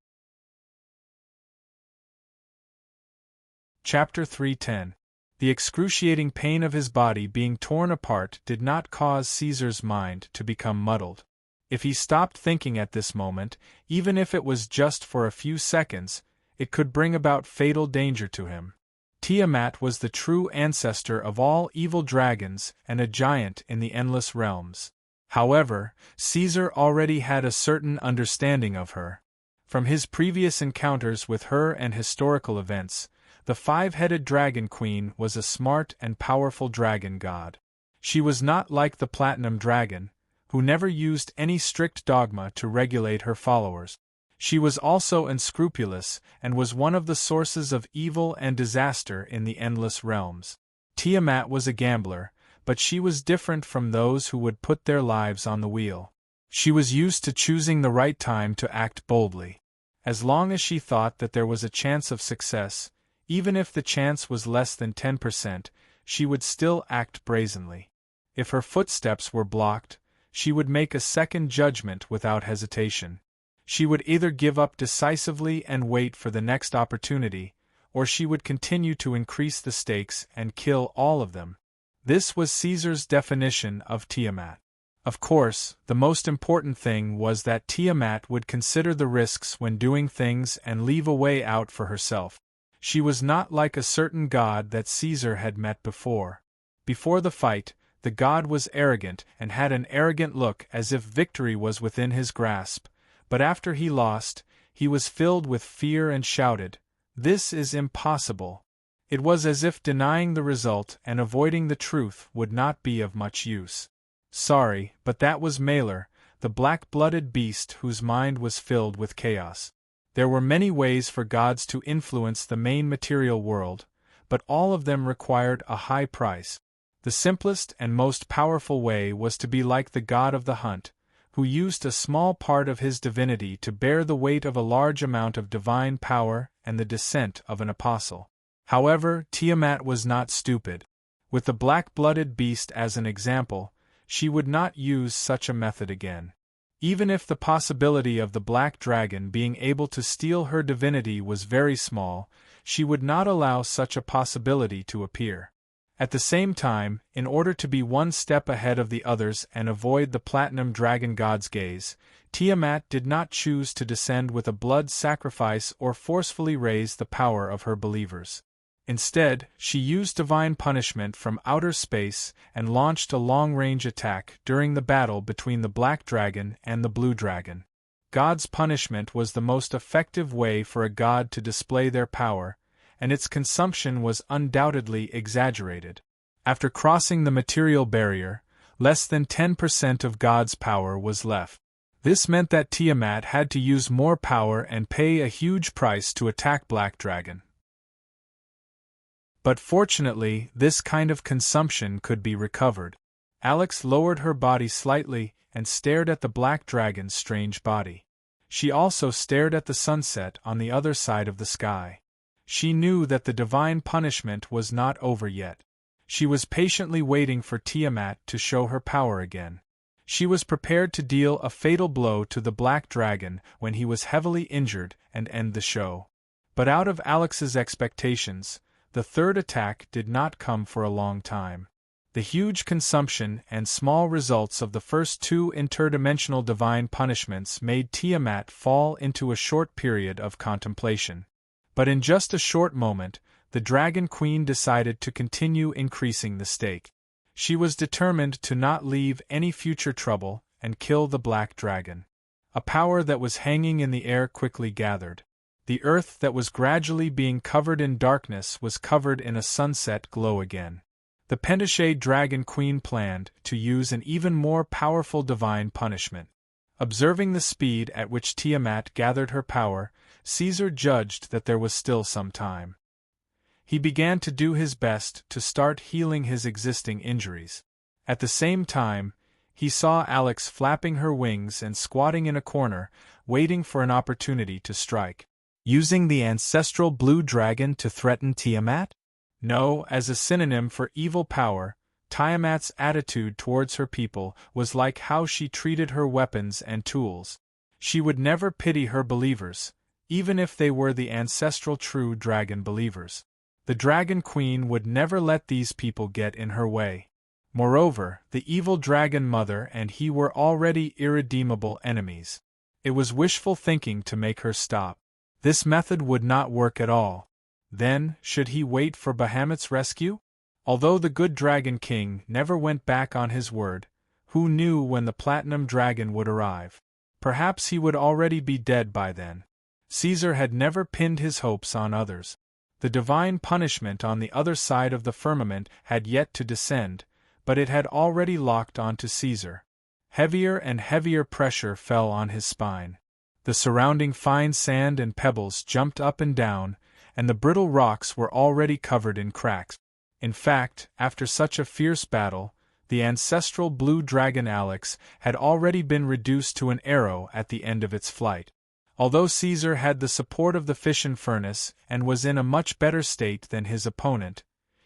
Chapter 3:10. The excruciating pain of his body being torn apart did not cause Caesar's mind to become muddled. If he stopped thinking at this moment, even if it was just for a few seconds, it could bring about fatal danger to him. Tiamat was the true ancestor of all evil dragons and a giant in the endless realms. However, Caesar already had a certain understanding of her. From his previous encounters with her and historical events, the 5-headed Dragon Queen was a smart and powerful dragon god. She was not like the Platinum Dragon, who never used any strict dogma to regulate her followers. She was also unscrupulous and was one of the sources of evil and disaster in the endless realms. Tiamat was a gambler, but she was different from those who would put their lives on the wheel. She was used to choosing the right time to act boldly. As long as she thought that there was a chance of success, even if the chance was less than 10%, she would still act brazenly. If her footsteps were blocked, she would make a second judgment without hesitation. She would either give up decisively and wait for the next opportunity, or she would continue to increase the stakes and kill all of them. This was Caesar's definition of Tiamat. Of course, the most important thing was that Tiamat would consider the risks when doing things and leave a way out for herself. She was not like a certain god that Caesar had met before. Before the fight, the god was arrogant and had an arrogant look as if victory was within his grasp, but after he lost, he was filled with fear and shouted, This is impossible. It was as if denying the result and avoiding the truth would not be of much use. Sorry, but that was Malor, the black-blooded beast whose mind was filled with chaos. There were many ways for gods to influence the main material world, but all of them required a high price. The simplest and most powerful way was to be like the god of the hunt, who used a small part of his divinity to bear the weight of a large amount of divine power and the descent of an apostle. However, Tiamat was not stupid. With the black-blooded beast as an example, she would not use such a method again. Even if the possibility of the black dragon being able to steal her divinity was very small, she would not allow such a possibility to appear. At the same time, in order to be one step ahead of the others and avoid the platinum dragon god's gaze, Tiamat did not choose to descend with a blood sacrifice or forcefully raise the power of her believers. Instead, she used divine punishment from outer space and launched a long-range attack during the battle between the black dragon and the blue dragon. God's punishment was the most effective way for a god to display their power, and its consumption was undoubtedly exaggerated. After crossing the material barrier, less than 10% of God's power was left. This meant that Tiamat had to use more power and pay a huge price to attack Black Dragon. But fortunately, this kind of consumption could be recovered. Alex lowered her body slightly and stared at the Black Dragon's strange body. She also stared at the sunset on the other side of the sky. She knew that the divine punishment was not over yet. She was patiently waiting for Tiamat to show her power again. She was prepared to deal a fatal blow to the Black Dragon when he was heavily injured and end the show. But out of Alex's expectations, the third attack did not come for a long time. The huge consumption and small results of the first two interdimensional divine punishments made Tiamat fall into a short period of contemplation. But in just a short moment, the Dragon Queen decided to continue increasing the stake. She was determined to not leave any future trouble and kill the Black Dragon. A power that was hanging in the air quickly gathered. The earth that was gradually being covered in darkness was covered in a sunset glow again. The Pentashade Dragon Queen planned to use an even more powerful divine punishment. Observing the speed at which Tiamat gathered her power, Caesar judged that there was still some time. He began to do his best to start healing his existing injuries. At the same time, he saw Alex flapping her wings and squatting in a corner, waiting for an opportunity to strike. Using the ancestral blue dragon to threaten Tiamat? No, as a synonym for evil power, Tiamat's attitude towards her people was like how she treated her weapons and tools. She would never pity her believers, even if they were the ancestral true dragon believers. The Dragon Queen would never let these people get in her way. Moreover, the evil Dragon Mother and he were already irredeemable enemies. It was wishful thinking to make her stop. This method would not work at all. Then, should he wait for Bahamut's rescue? Although the good Dragon King never went back on his word, who knew when the Platinum Dragon would arrive? Perhaps he would already be dead by then. Caesar had never pinned his hopes on others. The divine punishment on the other side of the firmament had yet to descend, but it had already locked onto Caesar. Heavier and heavier pressure fell on his spine. The surrounding fine sand and pebbles jumped up and down, and the brittle rocks were already covered in cracks. In fact, after such a fierce battle, the ancestral blue dragon Alex had already been reduced to an arrow at the end of its flight. Although Caesar had the support of the fission furnace and was in a much better state than his opponent,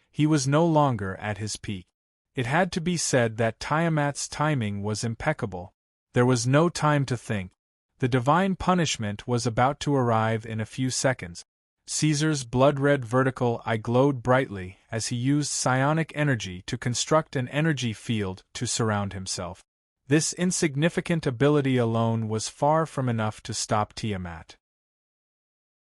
he was no longer at his peak. It had to be said that Tiamat's timing was impeccable. There was no time to think. The divine punishment was about to arrive in a few seconds. Caesar's blood-red vertical eye glowed brightly as he used psionic energy to construct an energy field to surround himself. This insignificant ability alone was far from enough to stop Tiamat.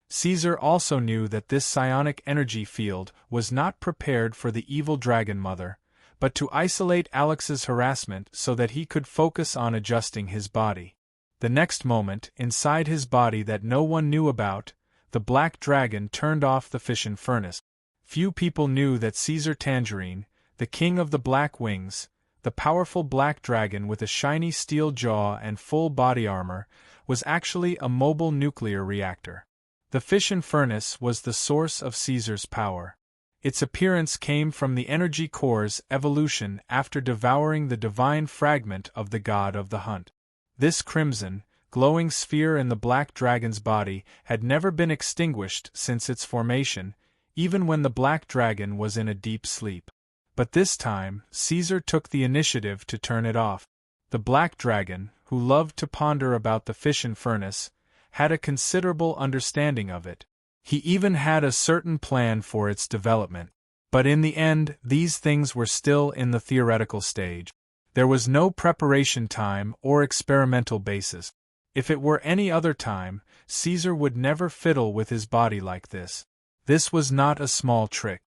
Caesar also knew that this psionic energy field was not prepared for the evil Dragon Mother, but to isolate Alex's harassment so that he could focus on adjusting his body. The next moment, inside his body that no one knew about, the black dragon turned off the fission furnace. Few people knew that Caesar Tangerine, the king of the Black Wings, the powerful black dragon with a shiny steel jaw and full body armor, was actually a mobile nuclear reactor. The fission furnace was the source of Caesar's power. Its appearance came from the energy core's evolution after devouring the divine fragment of the god of the hunt. This crimson, glowing sphere in the black dragon's body had never been extinguished since its formation, even when the black dragon was in a deep sleep. But this time, Caesar took the initiative to turn it off. The black dragon, who loved to ponder about the fission furnace, had a considerable understanding of it. He even had a certain plan for its development. But in the end, these things were still in the theoretical stage. There was no preparation time or experimental basis. If it were any other time, Caesar would never fiddle with his body like this. This was not a small trick.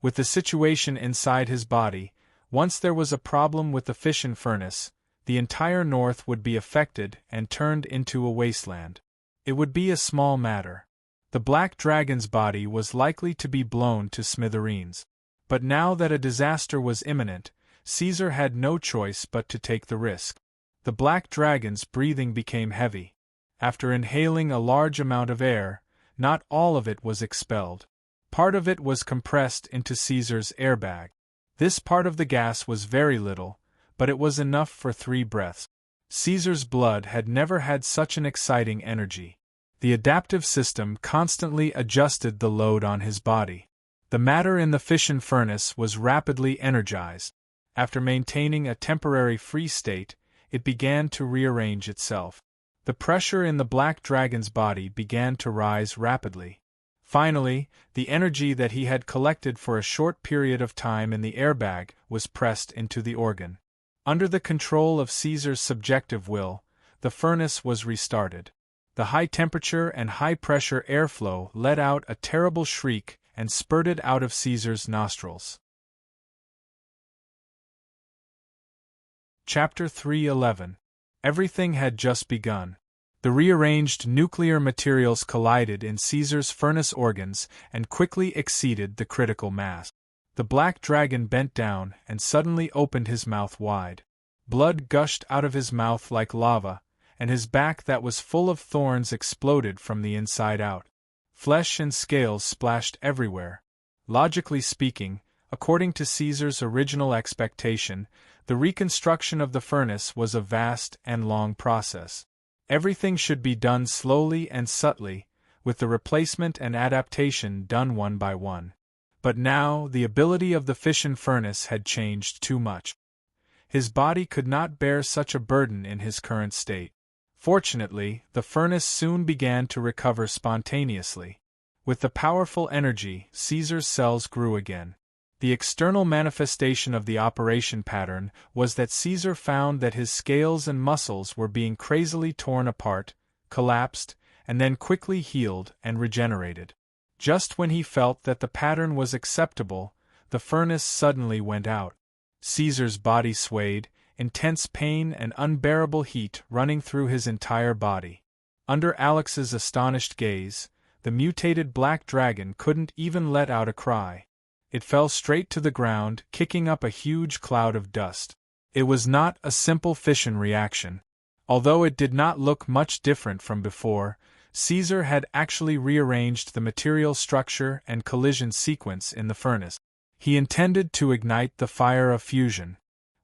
With the situation inside his body, once there was a problem with the fission furnace, the entire North would be affected and turned into a wasteland. It would be a small matter. The black dragon's body was likely to be blown to smithereens. But now that a disaster was imminent, Caesar had no choice but to take the risk. The black dragon's breathing became heavy. After inhaling a large amount of air, not all of it was expelled. Part of it was compressed into Caesar's airbag. This part of the gas was very little, but it was enough for 3 breaths. Caesar's blood had never had such an exciting energy. The adaptive system constantly adjusted the load on his body. The matter in the fission furnace was rapidly energized. After maintaining a temporary free state, it began to rearrange itself. The pressure in the black dragon's body began to rise rapidly. Finally, the energy that he had collected for a short period of time in the airbag was pressed into the organ. Under the control of Caesar's subjective will, the furnace was restarted. The high-temperature and high-pressure airflow let out a terrible shriek and spurted out of Caesar's nostrils. Chapter 3:11. Everything had just begun. The rearranged nuclear materials collided in Caesar's furnace organs and quickly exceeded the critical mass. The black dragon bent down and suddenly opened his mouth wide. Blood gushed out of his mouth like lava, and his back that was full of thorns exploded from the inside out. Flesh and scales splashed everywhere. Logically speaking, according to Caesar's original expectation, the reconstruction of the furnace was a vast and long process. Everything should be done slowly and subtly, with the replacement and adaptation done one by one. But now the ability of the fission furnace had changed too much. His body could not bear such a burden in his current state. Fortunately, the furnace soon began to recover spontaneously. With the powerful energy, Caesar's cells grew again. The external manifestation of the operation pattern was that Caesar found that his scales and muscles were being crazily torn apart, collapsed, and then quickly healed and regenerated. Just when he felt that the pattern was acceptable, the furnace suddenly went out. Caesar's body swayed, intense pain and unbearable heat running through his entire body. Under Alex's astonished gaze, the mutated black dragon couldn't even let out a cry. It fell straight to the ground, kicking up a huge cloud of dust. It was not a simple fission reaction. Although it did not look much different from before, Caesar had actually rearranged the material structure and collision sequence in the furnace. He intended to ignite the fire of fusion.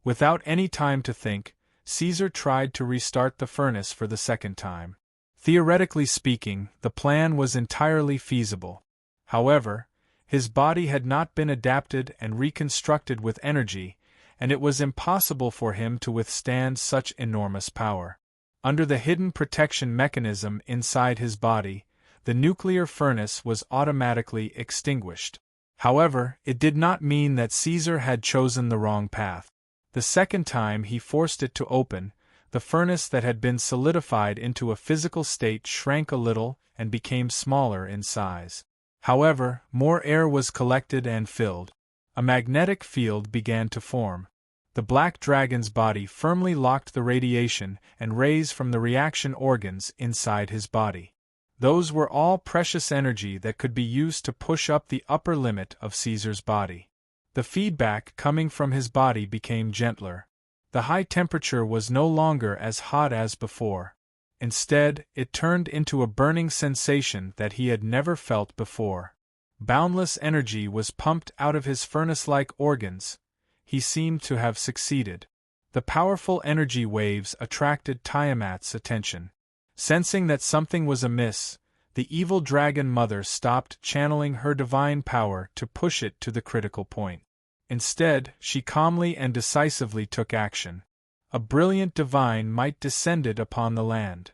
Without any time to think, Caesar tried to restart the furnace for the second time. Theoretically speaking, the plan was entirely feasible. However, his body had not been adapted and reconstructed with energy, and it was impossible for him to withstand such enormous power. Under the hidden protection mechanism inside his body, the nuclear furnace was automatically extinguished. However, it did not mean that Caesar had chosen the wrong path. The second time he forced it to open, the furnace that had been solidified into a physical state shrank a little and became smaller in size. However, more air was collected and filled. A magnetic field began to form. The black dragon's body firmly locked the radiation and rays from the reaction organs inside his body. Those were all precious energy that could be used to push up the upper limit of Caesar's body. The feedback coming from his body became gentler. The high temperature was no longer as hot as before. Instead, it turned into a burning sensation that he had never felt before. Boundless energy was pumped out of his furnace-like organs. He seemed to have succeeded. The powerful energy waves attracted Tiamat's attention. Sensing that something was amiss, the evil dragon mother stopped channeling her divine power to push it to the critical point. Instead, she calmly and decisively took action. A brilliant divine might descended upon the land.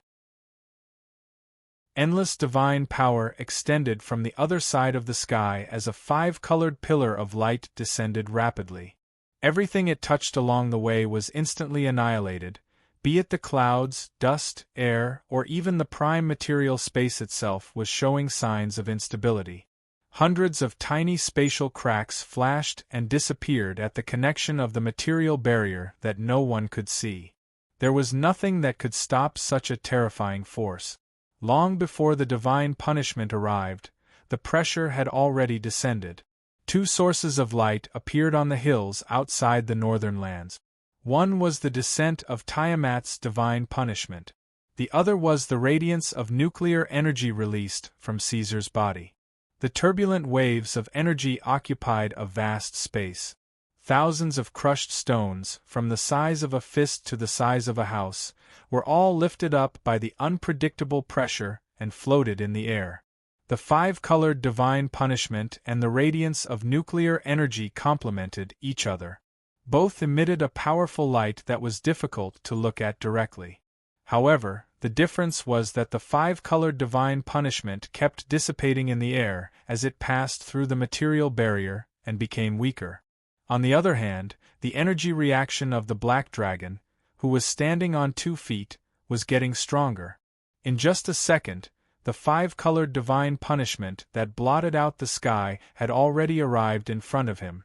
Endless divine power extended from the other side of the sky as a five-colored pillar of light descended rapidly. Everything it touched along the way was instantly annihilated, be it the clouds, dust, air, or even the prime material space itself was showing signs of instability. Hundreds of tiny spatial cracks flashed and disappeared at the connection of the material barrier that no one could see. There was nothing that could stop such a terrifying force. Long before the divine punishment arrived, the pressure had already descended. Two sources of light appeared on the hills outside the northern lands. One was the descent of Tiamat's divine punishment. The other was the radiance of nuclear energy released from Caesar's body. The turbulent waves of energy occupied a vast space. Thousands of crushed stones, from the size of a fist to the size of a house, were all lifted up by the unpredictable pressure and floated in the air. The five-colored divine punishment and the radiance of nuclear energy complemented each other. Both emitted a powerful light that was difficult to look at directly. However, the difference was that the five-colored divine punishment kept dissipating in the air as it passed through the material barrier and became weaker. On the other hand, the energy reaction of the black dragon, who was standing on 2 feet, was getting stronger. In just a second, the five-colored divine punishment that blotted out the sky had already arrived in front of him.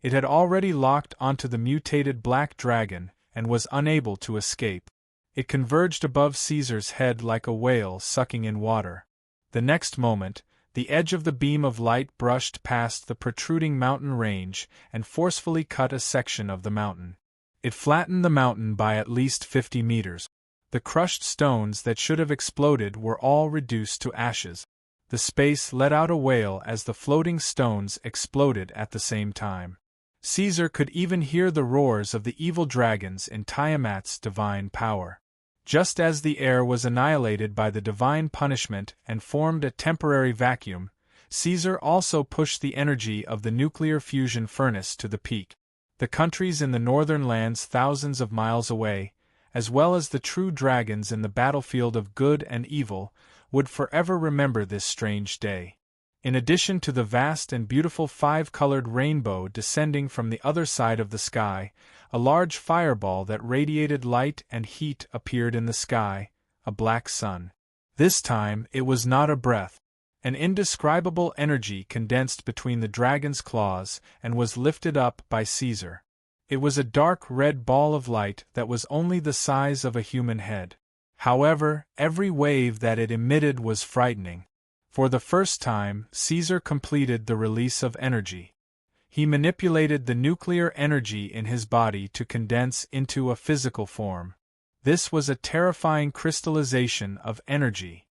It had already locked onto the mutated black dragon and was unable to escape. It converged above Caesar's head like a whale sucking in water. The next moment, the edge of the beam of light brushed past the protruding mountain range and forcefully cut a section of the mountain. It flattened the mountain by at least 50 meters. The crushed stones that should have exploded were all reduced to ashes. The space let out a wail as the floating stones exploded at the same time. Caesar could even hear the roars of the evil dragons in Tiamat's divine power. Just as the air was annihilated by the divine punishment and formed a temporary vacuum, Caesar also pushed the energy of the nuclear fusion furnace to the peak. The countries in the northern lands thousands of miles away, as well as the true dragons in the battlefield of good and evil, would forever remember this strange day. In addition to the vast and beautiful five-colored rainbow descending from the other side of the sky, a large fireball that radiated light and heat appeared in the sky, a black sun. This time it was not a breath. An indescribable energy condensed between the dragon's claws and was lifted up by Caesar. It was a dark red ball of light that was only the size of a human head. However, every wave that it emitted was frightening. For the first time, Caesar completed the release of energy. He manipulated the nuclear energy in his body to condense into a physical form. This was a terrifying crystallization of energy.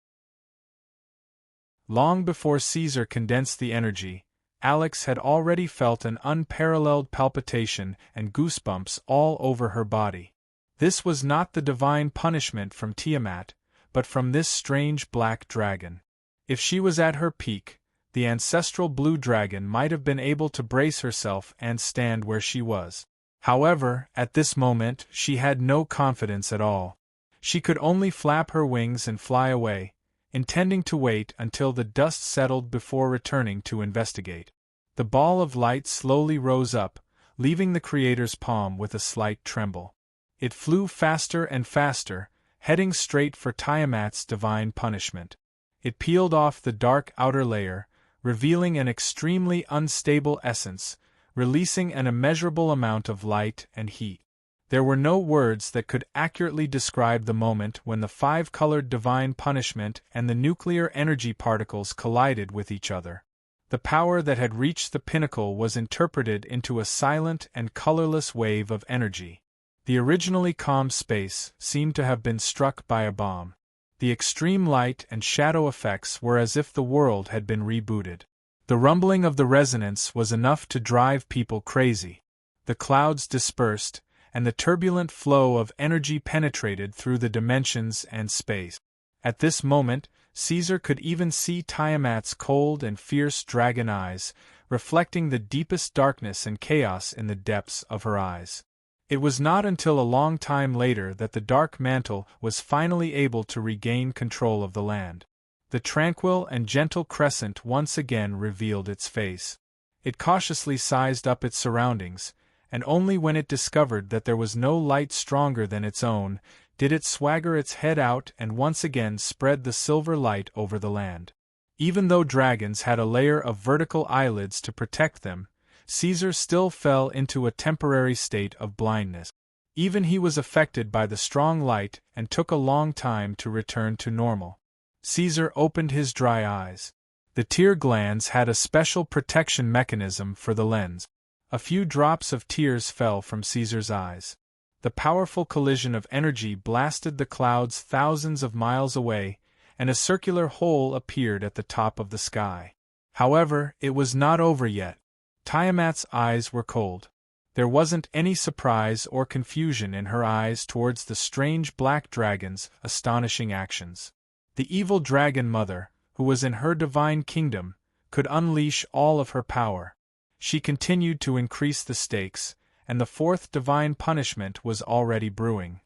Long before Caesar condensed the energy, Alex had already felt an unparalleled palpitation and goosebumps all over her body. This was not the divine punishment from Tiamat, but from this strange black dragon. If she was at her peak, the ancestral blue dragon might have been able to brace herself and stand where she was. However, at this moment, she had no confidence at all. She could only flap her wings and fly away, intending to wait until the dust settled before returning to investigate. The ball of light slowly rose up, leaving the Creator's palm with a slight tremble. It flew faster and faster, heading straight for Tiamat's divine punishment. It peeled off the dark outer layer, revealing an extremely unstable essence, releasing an immeasurable amount of light and heat. There were no words that could accurately describe the moment when the five-colored divine punishment and the nuclear energy particles collided with each other. The power that had reached the pinnacle was interpreted into a silent and colorless wave of energy. The originally calm space seemed to have been struck by a bomb. The extreme light and shadow effects were as if the world had been rebooted. The rumbling of the resonance was enough to drive people crazy. The clouds dispersed, and the turbulent flow of energy penetrated through the dimensions and space. At this moment, Caesar could even see Tiamat's cold and fierce dragon eyes, reflecting the deepest darkness and chaos in the depths of her eyes. It was not until a long time later that the dark mantle was finally able to regain control of the land. The tranquil and gentle crescent once again revealed its face. It cautiously sized up its surroundings, and only when it discovered that there was no light stronger than its own, did it swagger its head out and once again spread the silver light over the land. Even though dragons had a layer of vertical eyelids to protect them, Caesar still fell into a temporary state of blindness. Even he was affected by the strong light and took a long time to return to normal. Caesar opened his dry eyes. The tear glands had a special protection mechanism for the lens. A few drops of tears fell from Caesar's eyes. The powerful collision of energy blasted the clouds thousands of miles away, and a circular hole appeared at the top of the sky. However, it was not over yet. Tiamat's eyes were cold. There wasn't any surprise or confusion in her eyes towards the strange black dragon's astonishing actions. The evil dragon mother, who was in her divine kingdom, could unleash all of her power. She continued to increase the stakes, and the fourth divine punishment was already brewing.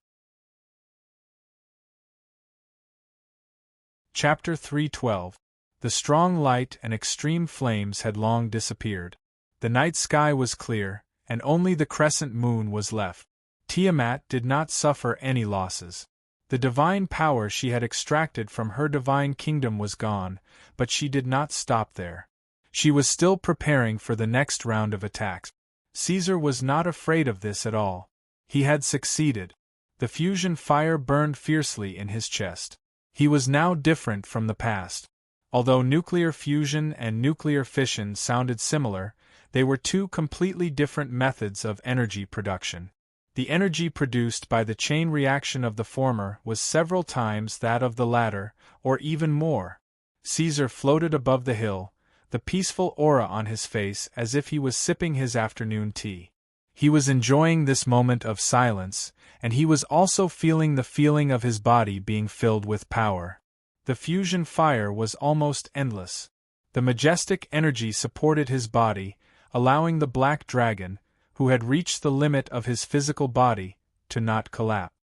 Chapter 3:12. The strong light and extreme flames had long disappeared. The night sky was clear, and only the crescent moon was left. Tiamat did not suffer any losses. The divine power she had extracted from her divine kingdom was gone, but she did not stop there. She was still preparing for the next round of attacks. Caesar was not afraid of this at all. He had succeeded. The fusion fire burned fiercely in his chest. He was now different from the past. Although nuclear fusion and nuclear fission sounded similar, they were two completely different methods of energy production. The energy produced by the chain reaction of the former was several times that of the latter, or even more. Caesar floated above the hill, the peaceful aura on his face as if he was sipping his afternoon tea. He was enjoying this moment of silence, and he was also feeling the feeling of his body being filled with power. The fusion fire was almost endless. The majestic energy supported his body, allowing the black dragon, who had reached the limit of his physical body, to not collapse.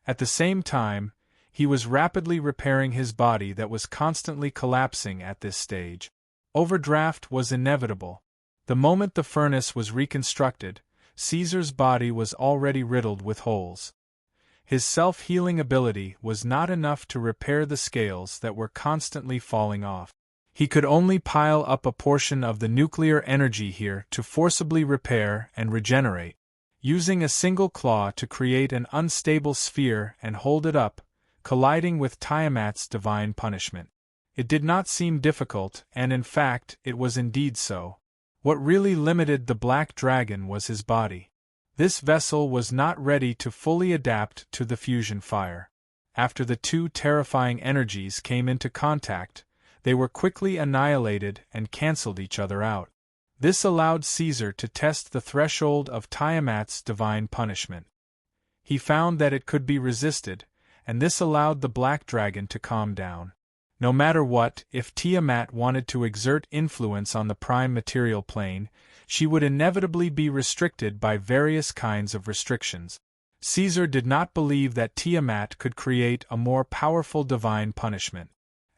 At the same time, he was rapidly repairing his body that was constantly collapsing at this stage. Overdraft was inevitable. The moment the furnace was reconstructed, Caesar's body was already riddled with holes. His self-healing ability was not enough to repair the scales that were constantly falling off. He could only pile up a portion of the nuclear energy here to forcibly repair and regenerate, using a single claw to create an unstable sphere and hold it up, colliding with Tiamat's divine punishment. It did not seem difficult, and in fact, it was indeed so. What really limited the black dragon was his body. This vessel was not ready to fully adapt to the fusion fire. After the two terrifying energies came into contact, they were quickly annihilated and cancelled each other out. This allowed Caesar to test the threshold of Tiamat's divine punishment. He found that it could be resisted, and this allowed the black dragon to calm down. No matter what, if Tiamat wanted to exert influence on the prime material plane, she would inevitably be restricted by various kinds of restrictions. Caesar did not believe that Tiamat could create a more powerful divine punishment.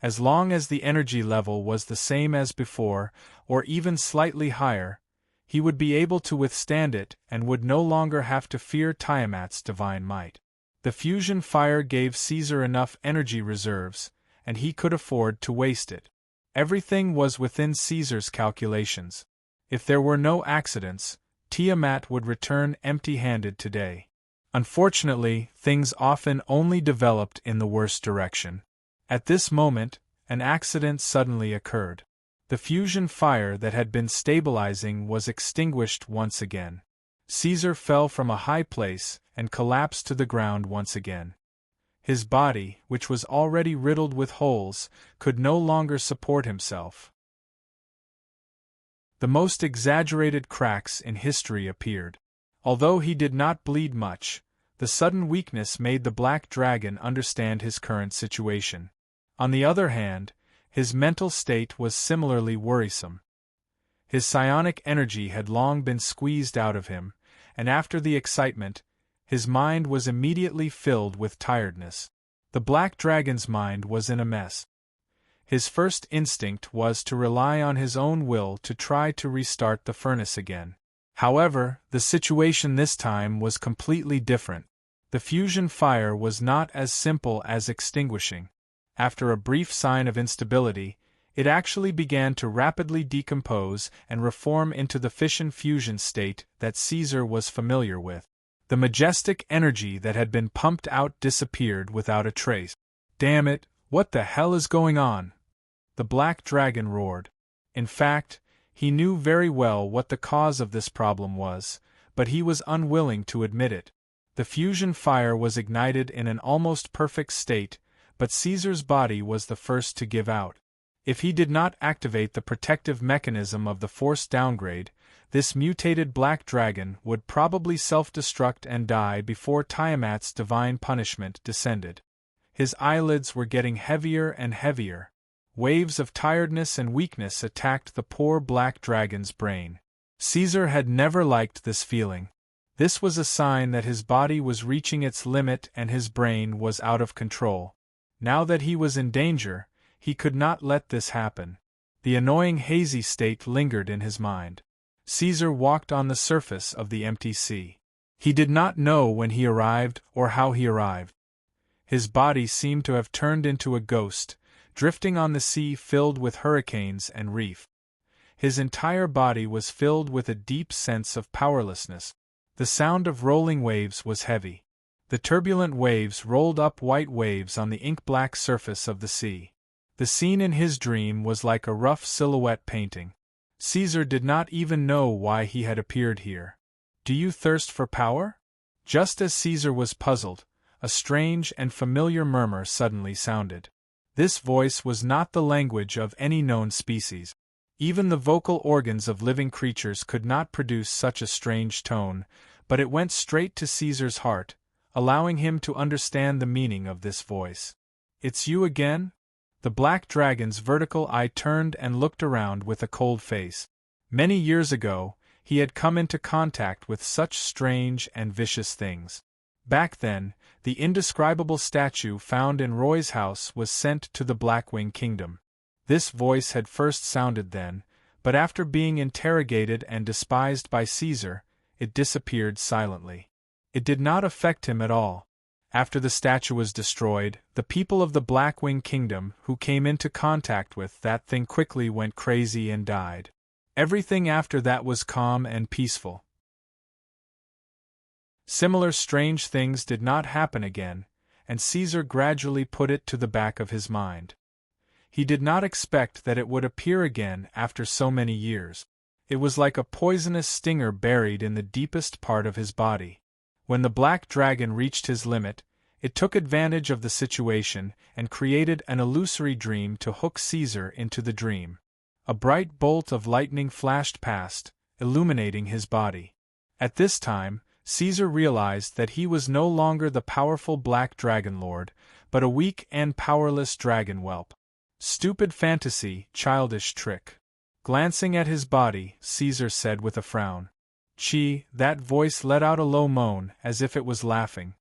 As long as the energy level was the same as before, or even slightly higher, he would be able to withstand it and would no longer have to fear Tiamat's divine might. The fusion fire gave Caesar enough energy reserves, and he could afford to waste it. Everything was within Caesar's calculations. If there were no accidents, Tiamat would return empty-handed today. Unfortunately, things often only developed in the worst direction. At this moment, an accident suddenly occurred. The fusion fire that had been stabilizing was extinguished once again. Caesar fell from a high place and collapsed to the ground once again. His body, which was already riddled with holes, could no longer support himself. The most exaggerated cracks in history appeared. Although he did not bleed much, the sudden weakness made the black dragon understand his current situation. On the other hand, his mental state was similarly worrisome. His psionic energy had long been squeezed out of him, and after the excitement, his mind was immediately filled with tiredness. The black dragon's mind was in a mess. His first instinct was to rely on his own will to try to restart the furnace again. However, the situation this time was completely different. The fusion fire was not as simple as extinguishing. After a brief sign of instability, it actually began to rapidly decompose and reform into the fission-fusion state that Caesar was familiar with. The majestic energy that had been pumped out disappeared without a trace. "Damn it, what the hell is going on?" the black dragon roared. In fact, he knew very well what the cause of this problem was, but he was unwilling to admit it. The fusion fire was ignited in an almost perfect state, but Caesar's body was the first to give out. If he did not activate the protective mechanism of the force downgrade, this mutated black dragon would probably self-destruct and die before Tiamat's divine punishment descended. His eyelids were getting heavier and heavier. Waves of tiredness and weakness attacked the poor black dragon's brain. Caesar had never liked this feeling. This was a sign that his body was reaching its limit and his brain was out of control. Now that he was in danger, he could not let this happen. The annoying hazy state lingered in his mind. Caesar walked on the surface of the empty sea. He did not know when he arrived or how he arrived. His body seemed to have turned into a ghost, drifting on the sea filled with hurricanes and reef. His entire body was filled with a deep sense of powerlessness. The sound of rolling waves was heavy. The turbulent waves rolled up white waves on the ink-black surface of the sea. The scene in his dream was like a rough silhouette painting. Caesar did not even know why he had appeared here. "Do you thirst for power?" Just as Caesar was puzzled, a strange and familiar murmur suddenly sounded. This voice was not the language of any known species. Even the vocal organs of living creatures could not produce such a strange tone, but it went straight to Caesar's heart, allowing him to understand the meaning of this voice. "It's you again?" The black dragon's vertical eye turned and looked around with a cold face. Many years ago, he had come into contact with such strange and vicious things. Back then, the indescribable statue found in Roy's house was sent to the Blackwing Kingdom. This voice had first sounded then, but after being interrogated and despised by Caesar, it disappeared silently. It did not affect him at all. After the statue was destroyed, the people of the Blackwing Kingdom who came into contact with that thing quickly went crazy and died. Everything after that was calm and peaceful. Similar strange things did not happen again, and Caesar gradually put it to the back of his mind. He did not expect that it would appear again after so many years. It was like a poisonous stinger buried in the deepest part of his body. When the black dragon reached his limit, it took advantage of the situation and created an illusory dream to hook Caesar into the dream. A bright bolt of lightning flashed past, illuminating his body. At this time, Caesar realized that he was no longer the powerful black dragon lord, but a weak and powerless dragon whelp. "Stupid fantasy, childish trick." Glancing at his body, Caesar said with a frown. "Chi," that voice let out a low moan, as if it was laughing.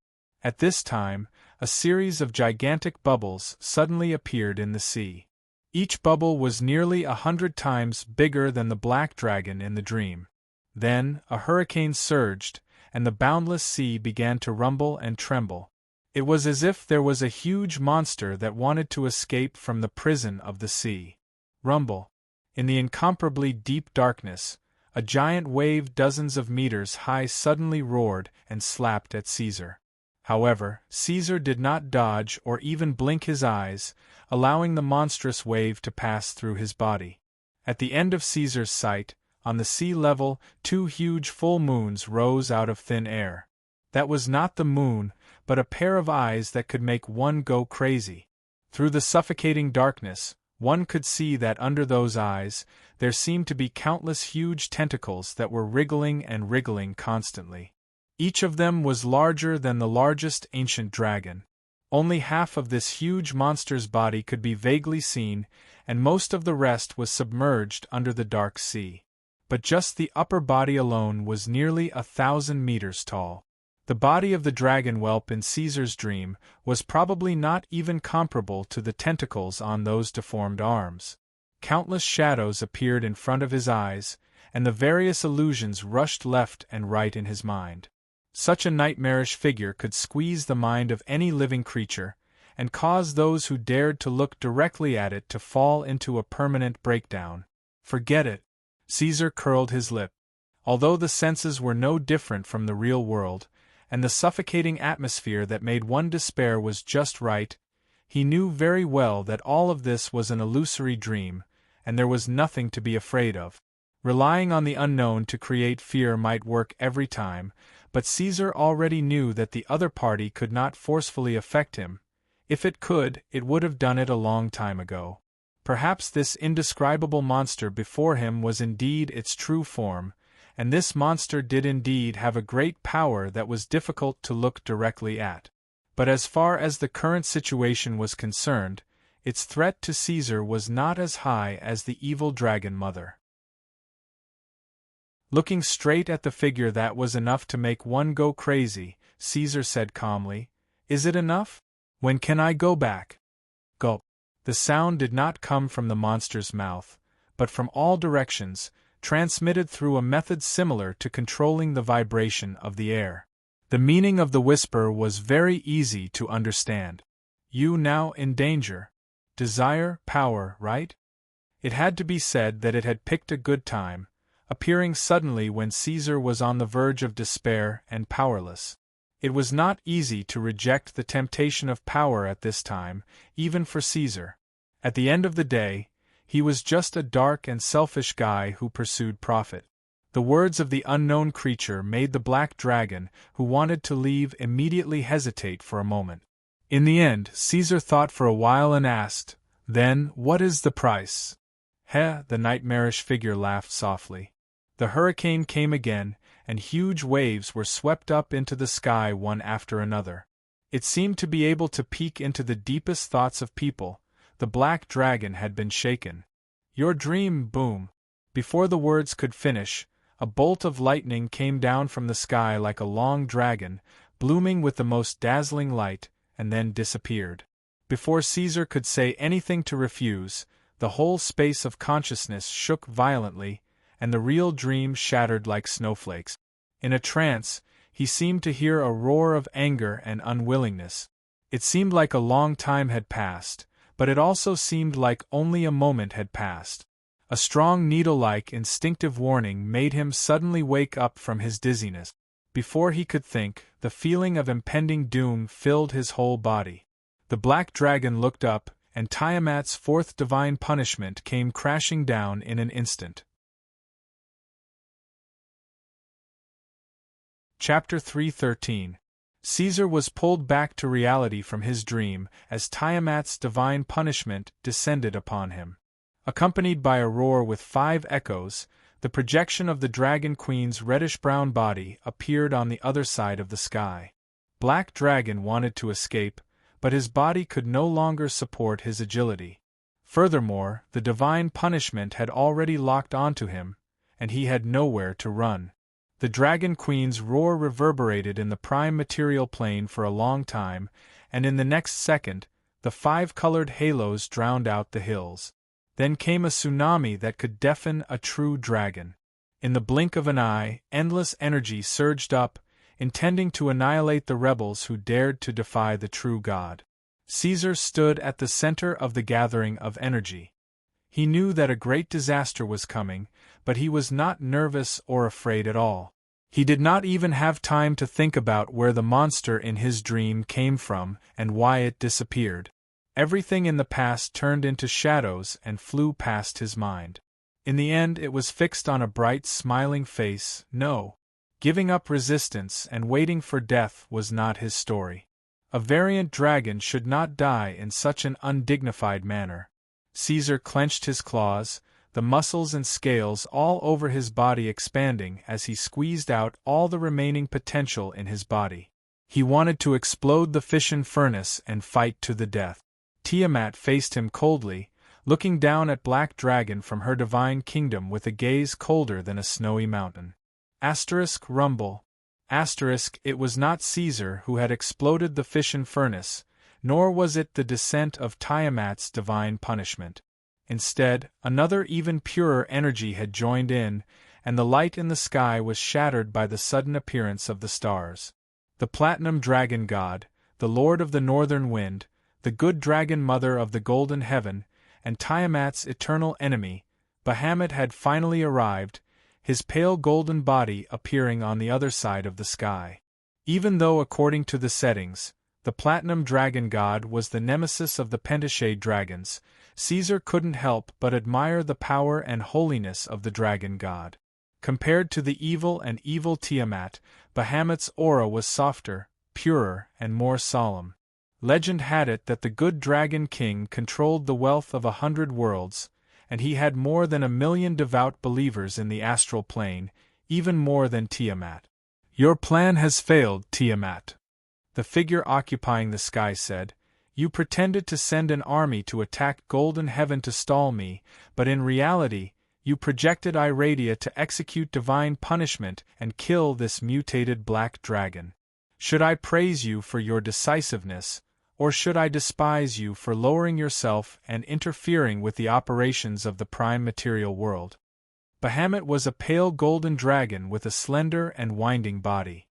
At this time, a series of gigantic bubbles suddenly appeared in the sea. Each bubble was nearly 100 times bigger than the black dragon in the dream. Then, a hurricane surged, and the boundless sea began to rumble and tremble. It was as if there was a huge monster that wanted to escape from the prison of the sea. Rumble. In the incomparably deep darkness, A giant wave dozens of meters high suddenly roared and slapped at Caesar. However, Caesar did not dodge or even blink his eyes, allowing the monstrous wave to pass through his body. At the end of Caesar's sight, on the sea level, 2 huge full moons rose out of thin air. That was not the moon, but a pair of eyes that could make one go crazy. Through the suffocating darkness, one could see that under those eyes, there seemed to be countless huge tentacles that were wriggling and wriggling constantly. Each of them was larger than the largest ancient dragon. Only half of this huge monster's body could be vaguely seen, and most of the rest was submerged under the dark sea. But just the upper body alone was nearly 1,000 meters tall. The body of the dragon whelp in Caesar's dream was probably not even comparable to the tentacles on those deformed arms. Countless shadows appeared in front of his eyes, and the various illusions rushed left and right in his mind. Such a nightmarish figure could squeeze the mind of any living creature, and cause those who dared to look directly at it to fall into a permanent breakdown. Forget it. Caesar curled his lip. Although the senses were no different from the real world, and the suffocating atmosphere that made one despair was just right, he knew very well that all of this was an illusory dream, and there was nothing to be afraid of. Relying on the unknown to create fear might work every time, but Caesar already knew that the other party could not forcefully affect him. If it could, it would have done it a long time ago. Perhaps this indescribable monster before him was indeed its true form, and this monster did indeed have a great power that was difficult to look directly at. But as far as the current situation was concerned, its threat to Caesar was not as high as the evil dragon mother. Looking straight at the figure that was enough to make one go crazy, Caesar said calmly, "Is it enough? When can I go back?" Gulp. The sound did not come from the monster's mouth, but from all directions, transmitted through a method similar to controlling the vibration of the air. The meaning of the whisper was very easy to understand. You now in danger. Desire, power, right? It had to be said that it had picked a good time, appearing suddenly when Caesar was on the verge of despair and powerless. It was not easy to reject the temptation of power at this time, even for Caesar. At the end of the day, he was just a dark and selfish guy who pursued profit. The words of the unknown creature made the black dragon, who wanted to leave, immediately hesitate for a moment. In the end, Caesar thought for a while and asked, "Then, what is the price?" "Heh," the nightmarish figure laughed softly. The hurricane came again, and huge waves were swept up into the sky one after another. It seemed to be able to peek into the deepest thoughts of people. The black dragon had been shaken. "Your dream, boom!" Before the words could finish, a bolt of lightning came down from the sky like a long dragon, blooming with the most dazzling light, and then disappeared. Before Caesar could say anything to refuse, the whole space of consciousness shook violently, and the real dream shattered like snowflakes. In a trance, he seemed to hear a roar of anger and unwillingness. It seemed like a long time had passed, but it also seemed like only a moment had passed. A strong needle-like instinctive warning made him suddenly wake up from his dizziness. Before he could think, the feeling of impending doom filled his whole body. The black dragon looked up, and Tiamat's fourth divine punishment came crashing down in an instant. Chapter 3:13. Caesar was pulled back to reality from his dream as Tiamat's divine punishment descended upon him. Accompanied by a roar with 5 echoes, the projection of the Dragon Queen's reddish-brown body appeared on the other side of the sky. Black Dragon wanted to escape, but his body could no longer support his agility. Furthermore, the divine punishment had already locked onto him, and he had nowhere to run. The Dragon Queen's roar reverberated in the prime material plane for a long time, and in the next second, the 5-colored halos drowned out the hills. Then came a tsunami that could deafen a true dragon. In the blink of an eye, endless energy surged up, intending to annihilate the rebels who dared to defy the true God. Caesar stood at the center of the gathering of energy. He knew that a great disaster was coming, but he was not nervous or afraid at all. He did not even have time to think about where the monster in his dream came from and why it disappeared. Everything in the past turned into shadows and flew past his mind. In the end, it was fixed on a bright, smiling face. No. Giving up resistance and waiting for death was not his story. A variant dragon should not die in such an undignified manner. Caesar clenched his claws, the muscles and scales all over his body expanding as he squeezed out all the remaining potential in his body. He wanted to explode the fission furnace and fight to the death. Tiamat faced him coldly, looking down at Black Dragon from her divine kingdom with a gaze colder than a snowy mountain. Rumble. It was not Caesar who had exploded the fission furnace, nor was it the descent of Tiamat's divine punishment. Instead, another even purer energy had joined in, and the light in the sky was shattered by the sudden appearance of the stars. The Platinum Dragon God, the Lord of the Northern Wind, the good dragon mother of the Golden Heaven, and Tiamat's eternal enemy, Bahamut had finally arrived, his pale golden body appearing on the other side of the sky. Even though according to the settings, the Platinum Dragon God was the nemesis of the Pentashade dragons, Caesar couldn't help but admire the power and holiness of the Dragon God. Compared to the evil and evil Tiamat, Bahamut's aura was softer, purer, and more solemn. Legend had it that the good Dragon King controlled the wealth of 100 worlds, and he had more than 1,000,000 devout believers in the astral plane, even more than Tiamat. "Your plan has failed, Tiamat," the figure occupying the sky said. "You pretended to send an army to attack Golden Heaven to stall me, but in reality, you projected Iradia to execute divine punishment and kill this mutated black dragon. Should I praise you for your decisiveness, or should I despise you for lowering yourself and interfering with the operations of the prime material world?" Bahamut was a pale golden dragon with a slender and winding body.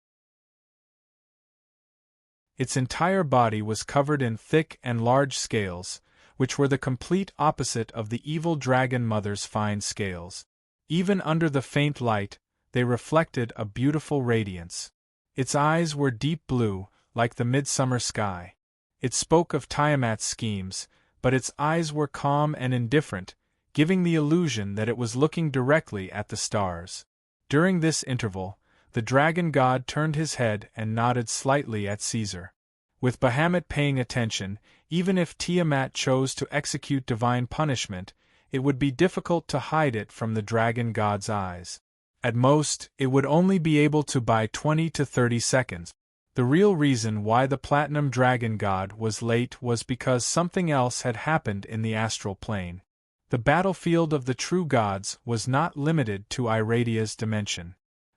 Its entire body was covered in thick and large scales, which were the complete opposite of the evil dragon mother's fine scales. Even under the faint light, they reflected a beautiful radiance. Its eyes were deep blue, like the midsummer sky. It spoke of Tiamat's schemes, but its eyes were calm and indifferent, giving the illusion that it was looking directly at the stars. During this interval, the dragon god turned his head and nodded slightly at Caesar. With Bahamut paying attention, even if Tiamat chose to execute divine punishment, it would be difficult to hide it from the dragon god's eyes. At most, it would only be able to buy 20 to 30 seconds. The real reason why the Platinum Dragon God was late was because something else had happened in the astral plane. The battlefield of the true gods was not limited to Iradia's dimension.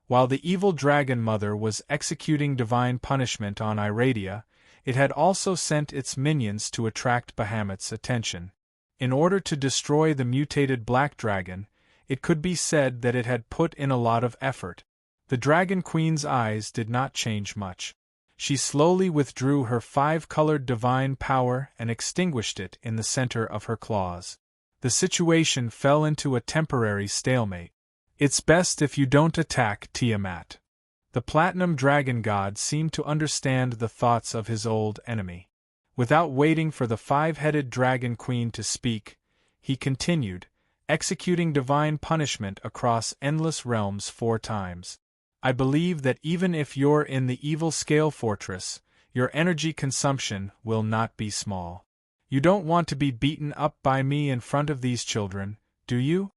While the evil Dragon Mother was executing divine punishment on Iradia, it had also sent its minions to attract Bahamut's attention. In order to destroy the mutated Black Dragon, it could be said that it had put in a lot of effort. The Dragon Queen's eyes did not change much. She slowly withdrew her 5-colored divine power and extinguished it in the center of her claws. The situation fell into a temporary stalemate. "It's best if you don't attack, Tiamat." The Platinum Dragon God seemed to understand the thoughts of his old enemy. Without waiting for the 5-headed Dragon Queen to speak, he continued, executing divine punishment across endless realms 4 times. "I believe that even if you're in the evil Scale Fortress, your energy consumption will not be small. You don't want to be beaten up by me in front of these children, do you?"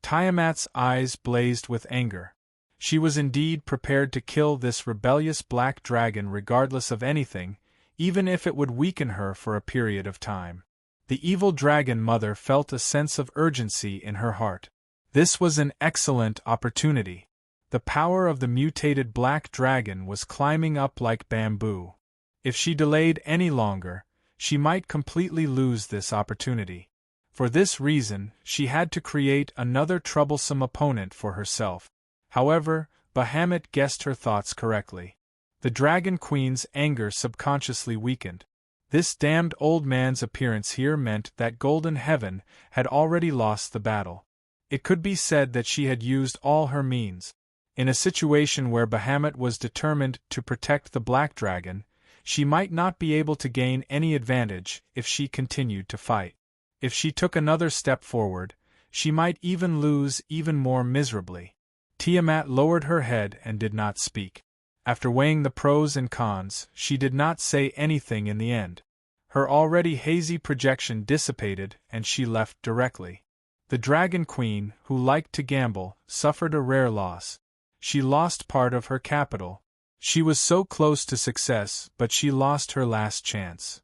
Tiamat's eyes blazed with anger. She was indeed prepared to kill this rebellious black dragon regardless of anything, even if it would weaken her for a period of time. The evil dragon mother felt a sense of urgency in her heart. This was an excellent opportunity. The power of the mutated black dragon was climbing up like bamboo. If she delayed any longer, she might completely lose this opportunity. For this reason, she had to create another troublesome opponent for herself. However, Bahamut guessed her thoughts correctly. The Dragon Queen's anger subconsciously weakened. This damned old man's appearance here meant that Golden Heaven had already lost the battle. It could be said that she had used all her means. In a situation where Bahamut was determined to protect the Black Dragon, she might not be able to gain any advantage if she continued to fight. If she took another step forward, she might even lose even more miserably. Tiamat lowered her head and did not speak. After weighing the pros and cons, she did not say anything in the end. Her already hazy projection dissipated and she left directly. The Dragon Queen, who liked to gamble, suffered a rare loss. She lost part of her capital. She was so close to success, but she lost her last chance.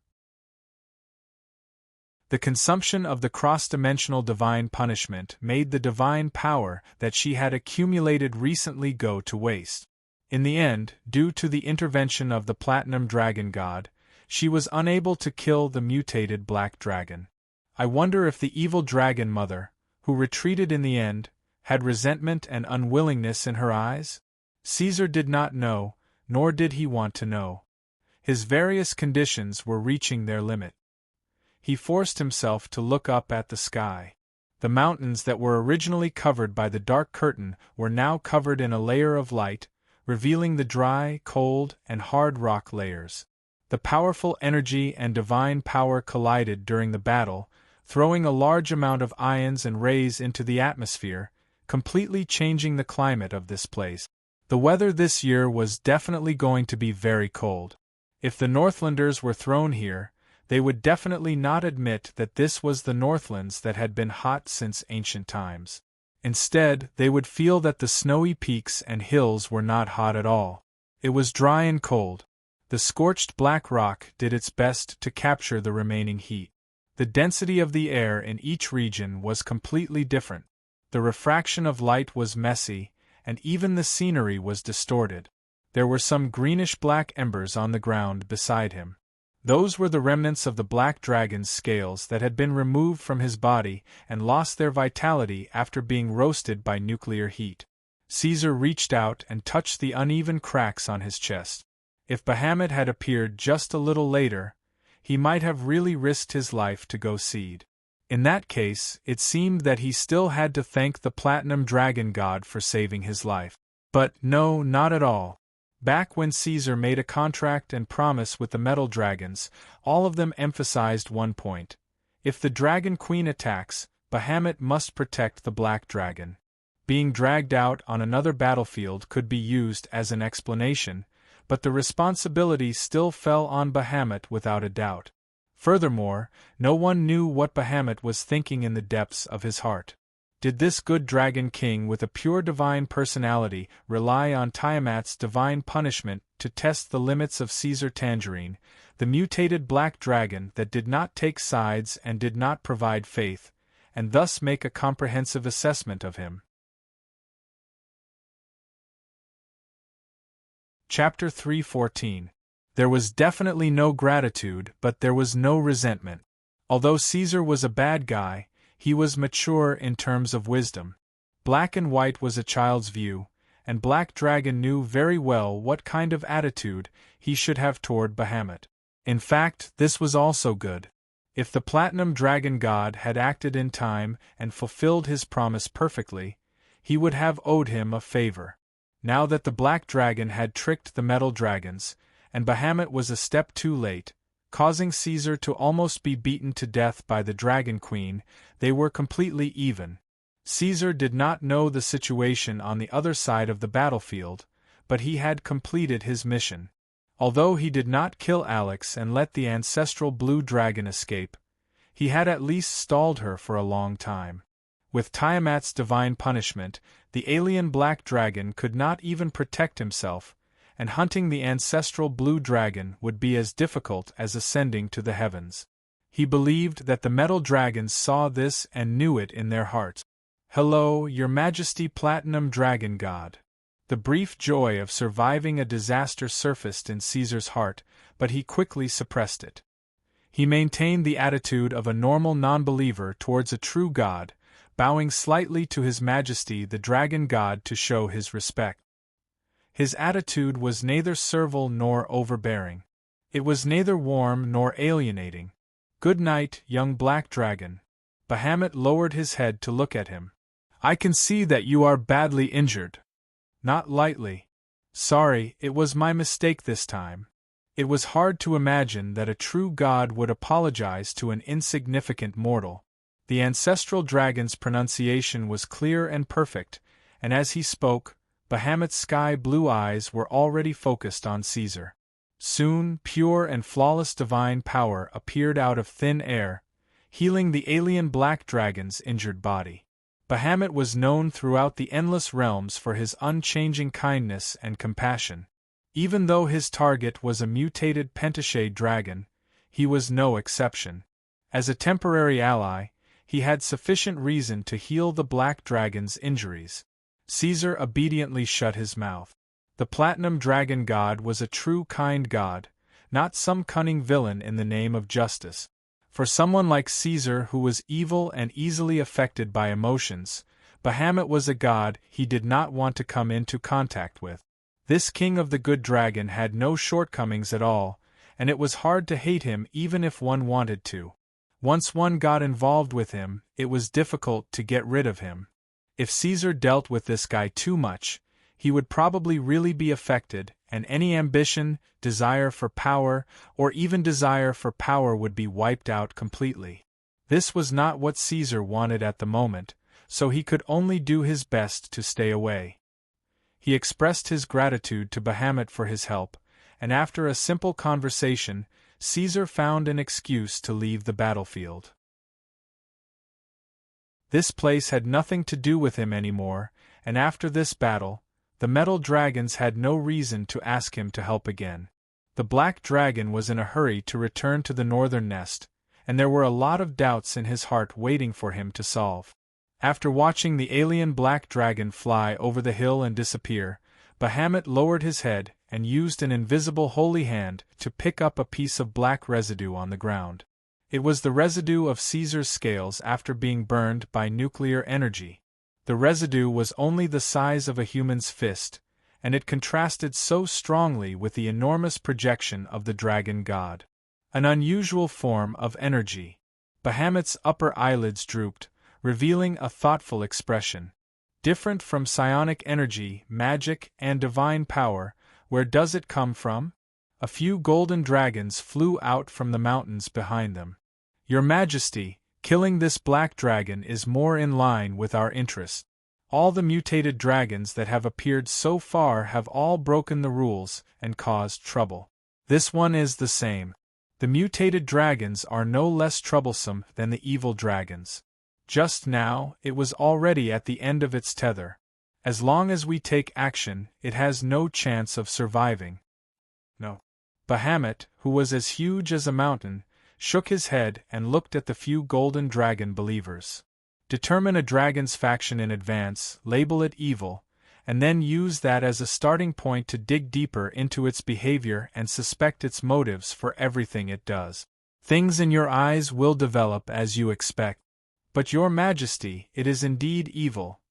The consumption of the cross-dimensional divine punishment made the divine power that she had accumulated recently go to waste. In the end, due to the intervention of the Platinum Dragon God, she was unable to kill the mutated Black Dragon. I wonder if the evil Dragon Mother, who retreated in the end, had resentment and unwillingness in her eyes? Caesar did not know, nor did he want to know. His various conditions were reaching their limit. He forced himself to look up at the sky. The mountains that were originally covered by the dark curtain were now covered in a layer of light, revealing the dry, cold, and hard rock layers. The powerful energy and divine power collided during the battle, throwing a large amount of ions and rays into the atmosphere, completely changing the climate of this place. The weather this year was definitely going to be very cold. If the Northlanders were thrown here, they would definitely not admit that this was the Northlands that had been hot since ancient times. Instead, they would feel that the snowy peaks and hills were not hot at all. It was dry and cold. The scorched black rock did its best to capture the remaining heat. The density of the air in each region was completely different. The refraction of light was messy, and even the scenery was distorted. There were some greenish-black embers on the ground beside him. Those were the remnants of the Black Dragon's scales that had been removed from his body and lost their vitality after being roasted by nuclear heat. Caesar reached out and touched the uneven cracks on his chest. If Bahamut had appeared just a little later, he might have really risked his life to go seed. In that case, it seemed that he still had to thank the Platinum Dragon God for saving his life. But no, not at all. Back when Caesar made a contract and promise with the Metal Dragons, all of them emphasized one point. If the Dragon Queen attacks, Bahamut must protect the Black Dragon. Being dragged out on another battlefield could be used as an explanation, but the responsibility still fell on Bahamut without a doubt. Furthermore, no one knew what Bahamut was thinking in the depths of his heart. Did this good Dragon King with a pure divine personality rely on Tiamat's divine punishment to test the limits of Caesar Tangerine, the mutated Black Dragon that did not take sides and did not provide faith, and thus make a comprehensive assessment of him? Chapter 3:14. There was definitely no gratitude, but there was no resentment. Although Caesar was a bad guy, he was mature in terms of wisdom. Black and white was a child's view, and Black Dragon knew very well what kind of attitude he should have toward Bahamut. In fact, this was also good. If the Platinum Dragon God had acted in time and fulfilled his promise perfectly, he would have owed him a favor. Now that the Black Dragon had tricked the Metal Dragons, and Bahamut was a step too late, causing Caesar to almost be beaten to death by the Dragon Queen, they were completely even. Caesar did not know the situation on the other side of the battlefield, but he had completed his mission. Although he did not kill Alex and let the ancestral blue dragon escape, he had at least stalled her for a long time. With Tiamat's divine punishment, the alien Black Dragon could not even protect himself, and hunting the ancestral blue dragon would be as difficult as ascending to the heavens. He believed that the Metal Dragons saw this and knew it in their hearts. "Hello, Your Majesty Platinum Dragon God." The brief joy of surviving a disaster surfaced in Caesar's heart, but he quickly suppressed it. He maintained the attitude of a normal non-believer towards a true god, bowing slightly to His Majesty the Dragon God to show his respect. His attitude was neither servile nor overbearing. It was neither warm nor alienating. "Good night, young black dragon." Bahamut lowered his head to look at him. "I can see that you are badly injured." "Not lightly. Sorry, it was my mistake this time." It was hard to imagine that a true god would apologize to an insignificant mortal. The ancestral dragon's pronunciation was clear and perfect, and as he spoke, Bahamut's sky-blue eyes were already focused on Caesar. Soon, pure and flawless divine power appeared out of thin air, healing the alien black dragon's injured body. Bahamut was known throughout the endless realms for his unchanging kindness and compassion. Even though his target was a mutated pentashade dragon, he was no exception. As a temporary ally, he had sufficient reason to heal the black dragon's injuries. Caesar obediently shut his mouth. The platinum dragon god was a true kind god, not some cunning villain in the name of justice. For someone like Caesar who was evil and easily affected by emotions, Bahamut was a god he did not want to come into contact with. This king of the good dragon had no shortcomings at all, and it was hard to hate him even if one wanted to. Once one got involved with him, it was difficult to get rid of him. If Caesar dealt with this guy too much, he would probably really be affected, and any ambition, desire for power, or even desire for power would be wiped out completely. This was not what Caesar wanted at the moment, so he could only do his best to stay away. He expressed his gratitude to Bahamut for his help, and after a simple conversation, Caesar found an excuse to leave the battlefield. This place had nothing to do with him anymore, and after this battle, the metal dragons had no reason to ask him to help again. The black dragon was in a hurry to return to the northern nest, and there were a lot of doubts in his heart waiting for him to solve. After watching the alien black dragon fly over the hill and disappear, Bahamut lowered his head and used an invisible holy hand to pick up a piece of black residue on the ground. It was the residue of Caesar's scales after being burned by nuclear energy. The residue was only the size of a human's fist, and it contrasted so strongly with the enormous projection of the dragon god. An unusual form of energy. Bahamut's upper eyelids drooped, revealing a thoughtful expression. Different from psionic energy, magic, and divine power, where does it come from? A few golden dragons flew out from the mountains behind them. Your Majesty, killing this black dragon is more in line with our interests. All the mutated dragons that have appeared so far have all broken the rules and caused trouble. This one is the same. The mutated dragons are no less troublesome than the evil dragons. Just now, it was already at the end of its tether. As long as we take action, it has no chance of surviving. No. Bahamut, who was as huge as a mountain, shook his head and looked at the few golden dragon believers. Determine a dragon's faction in advance, label it evil, and then use that as a starting point to dig deeper into its behavior and suspect its motives for everything it does. Things in your eyes will develop as you expect. But Your Majesty, it is indeed evil.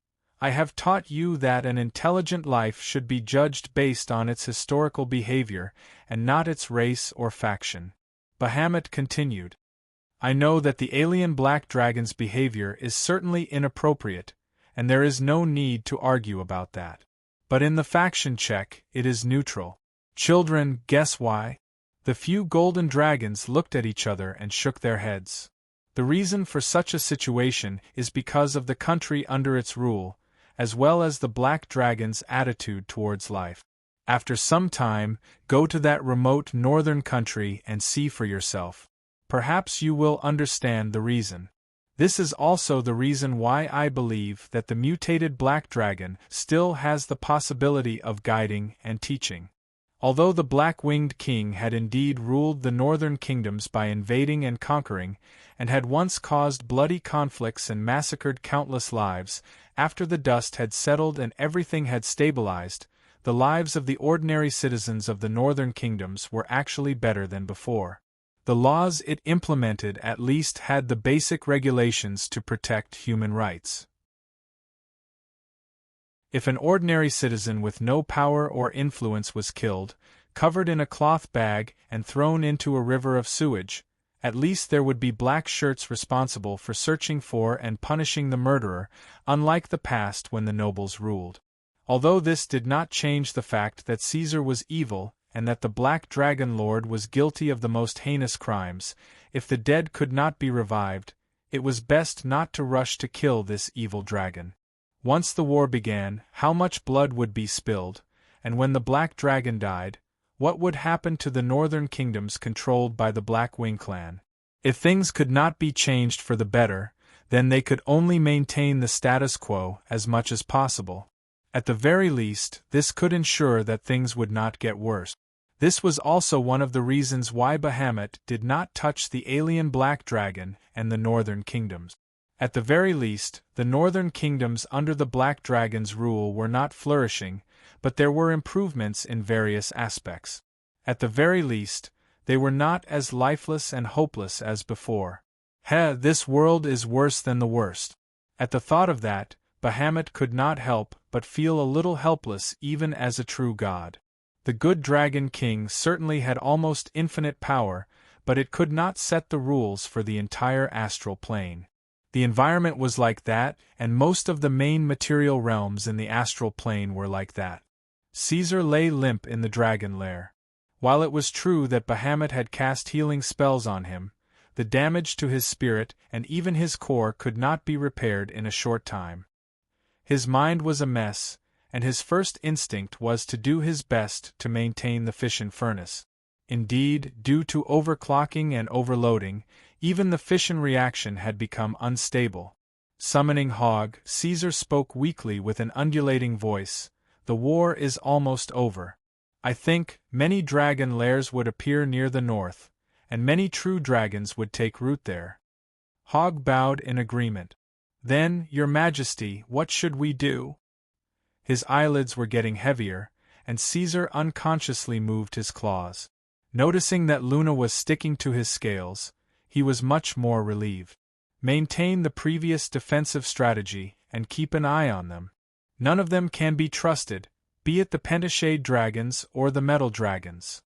I have taught you that an intelligent life should be judged based on its historical behavior and not its race or faction. Bahamut continued. I know that the alien black dragon's behavior is certainly inappropriate, and there is no need to argue about that. But in the faction check, it is neutral. Children, guess why? The few golden dragons looked at each other and shook their heads. The reason for such a situation is because of the country under its rule, as well as the black dragon's attitude towards life. After some time, go to that remote northern country and see for yourself. Perhaps you will understand the reason. This is also the reason why I believe that the mutated black dragon still has the possibility of guiding and teaching. Although the black-winged king had indeed ruled the northern kingdoms by invading and conquering, and had once caused bloody conflicts and massacred countless lives, after the dust had settled and everything had stabilized, the lives of the ordinary citizens of the northern kingdoms were actually better than before. The laws it implemented at least had the basic regulations to protect human rights. If an ordinary citizen with no power or influence was killed, covered in a cloth bag and thrown into a river of sewage. At least there would be black shirts responsible for searching for and punishing the murderer, unlike the past when the nobles ruled. Although this did not change the fact that Caesar was evil and that the Black Dragon Lord was guilty of the most heinous crimes, if the dead could not be revived, it was best not to rush to kill this evil dragon. Once the war began, how much blood would be spilled, and when the Black Dragon died, what would happen to the northern kingdoms controlled by the Blackwing clan? If things could not be changed for the better, then they could only maintain the status quo as much as possible. At the very least, this could ensure that things would not get worse. This was also one of the reasons why Bahamut did not touch the alien Black Dragon and the northern kingdoms. At the very least, the northern kingdoms under the Black Dragon's rule were not flourishing, but there were improvements in various aspects. At the very least, they were not as lifeless and hopeless as before. This world is worse than the worst. At the thought of that, Bahamut could not help but feel a little helpless even as a true god. The good Dragon King certainly had almost infinite power, but it could not set the rules for the entire astral plane. The environment was like that, and most of the main material realms in the astral plane were like that. Caesar lay limp in the dragon lair. While it was true that Bahamut had cast healing spells on him, the damage to his spirit and even his core could not be repaired in a short time. His mind was a mess, and his first instinct was to do his best to maintain the fission furnace. Indeed, due to overclocking and overloading, even the fission reaction had become unstable. Summoning Hog, Caesar spoke weakly with an undulating voice. The war is almost over. I think many dragon lairs would appear near the north, and many true dragons would take root there. Hog bowed in agreement. Then, Your Majesty, what should we do? His eyelids were getting heavier, and Caesar unconsciously moved his claws. Noticing that Luna was sticking to his scales, he was much more relieved. Maintain the previous defensive strategy, and keep an eye on them. None of them can be trusted, be it the Pentashade dragons or the metal dragons.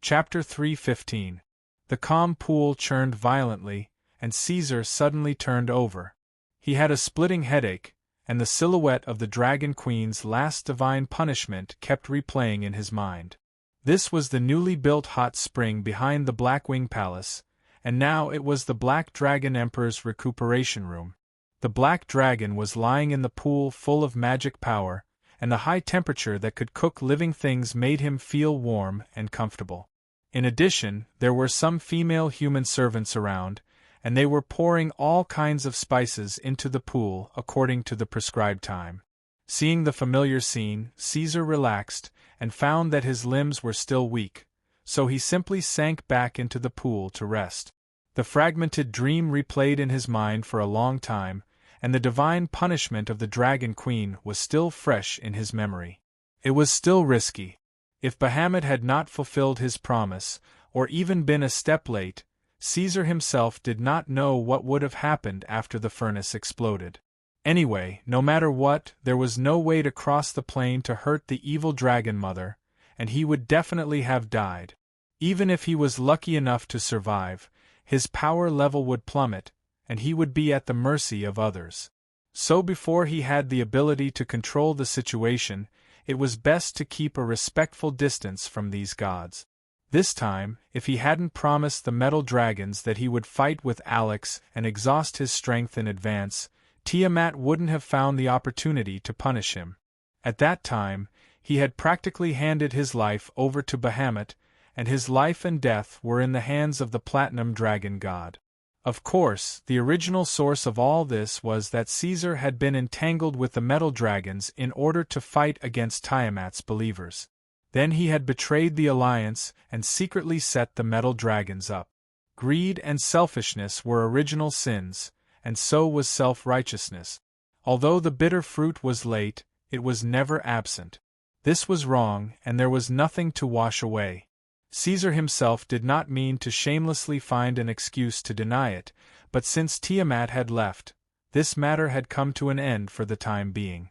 Chapter 3:15. The calm pool churned violently, and Caesar suddenly turned over. He had a splitting headache, and the silhouette of the Dragon Queen's last divine punishment kept replaying in his mind. This was the newly built hot spring behind the Blackwing Palace, and now it was the Black Dragon Emperor's recuperation room. The Black Dragon was lying in the pool full of magic power, and the high temperature that could cook living things made him feel warm and comfortable. In addition, there were some female human servants around, and they were pouring all kinds of spices into the pool according to the prescribed time. Seeing the familiar scene, Caesar relaxed, and found that his limbs were still weak, so he simply sank back into the pool to rest. The fragmented dream replayed in his mind for a long time, and the divine punishment of the Dragon Queen was still fresh in his memory. It was still risky. If Bahamut had not fulfilled his promise, or even been a step late, Caesar himself did not know what would have happened after the furnace exploded. Anyway, no matter what, there was no way to cross the plain to hurt the evil Dragon Mother, and he would definitely have died. Even if he was lucky enough to survive, his power level would plummet, and he would be at the mercy of others. So before he had the ability to control the situation, it was best to keep a respectful distance from these gods. This time, if he hadn't promised the metal dragons that he would fight with Alex and exhaust his strength in advance, Tiamat wouldn't have found the opportunity to punish him. At that time, he had practically handed his life over to Bahamut, and his life and death were in the hands of the Platinum Dragon God. Of course, the original source of all this was that Caesar had been entangled with the metal dragons in order to fight against Tiamat's believers. Then he had betrayed the alliance and secretly set the metal dragons up. Greed and selfishness were original sins, and so was self-righteousness. Although the bitter fruit was late, it was never absent. This was wrong, and there was nothing to wash away. Caesar himself did not mean to shamelessly find an excuse to deny it, but since Tiamat had left, this matter had come to an end for the time being.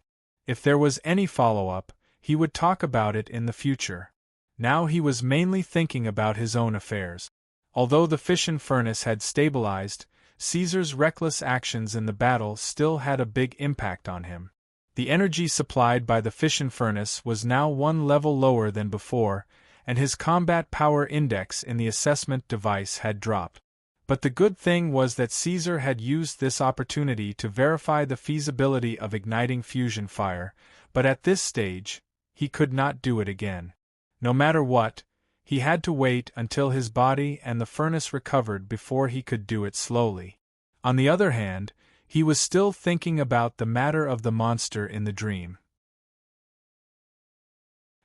If there was any follow-up, he would talk about it in the future. Now he was mainly thinking about his own affairs. Although the fission furnace had stabilized, Caesar's reckless actions in the battle still had a big impact on him. The energy supplied by the fission furnace was now one level lower than before, and his combat power index in the assessment device had dropped. But the good thing was that Caesar had used this opportunity to verify the feasibility of igniting fusion fire, but at this stage, he could not do it again. No matter what, he had to wait until his body and the furnace recovered before he could do it slowly. On the other hand, he was still thinking about the matter of the monster in the dream.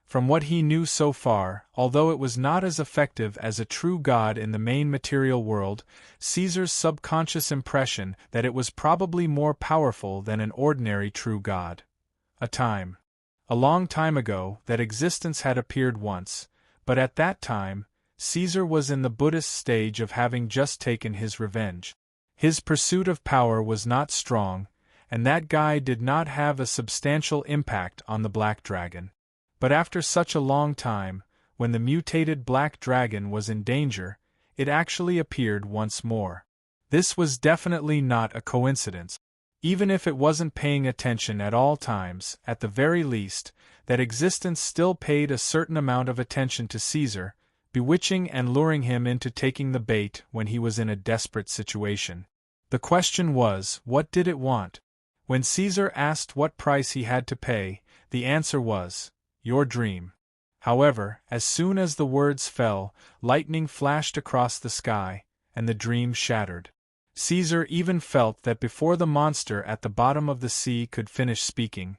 From what he knew so far, although it was not as effective as a true god in the main material world, Caesar's subconscious impression that it was probably more powerful than an ordinary true god. A long time ago, that existence had appeared once, but at that time, Caesar was in the Buddhist stage of having just taken his revenge. His pursuit of power was not strong, and that guy did not have a substantial impact on the Black Dragon. But after such a long time, when the mutated Black Dragon was in danger, it actually appeared once more. This was definitely not a coincidence. Even if it wasn't paying attention at all times, at the very least, that existence still paid a certain amount of attention to Caesar, bewitching and luring him into taking the bait when he was in a desperate situation. The question was, what did it want? When Caesar asked what price he had to pay, the answer was, your dream. However, as soon as the words fell, lightning flashed across the sky, and the dream shattered. Caesar even felt that before the monster at the bottom of the sea could finish speaking,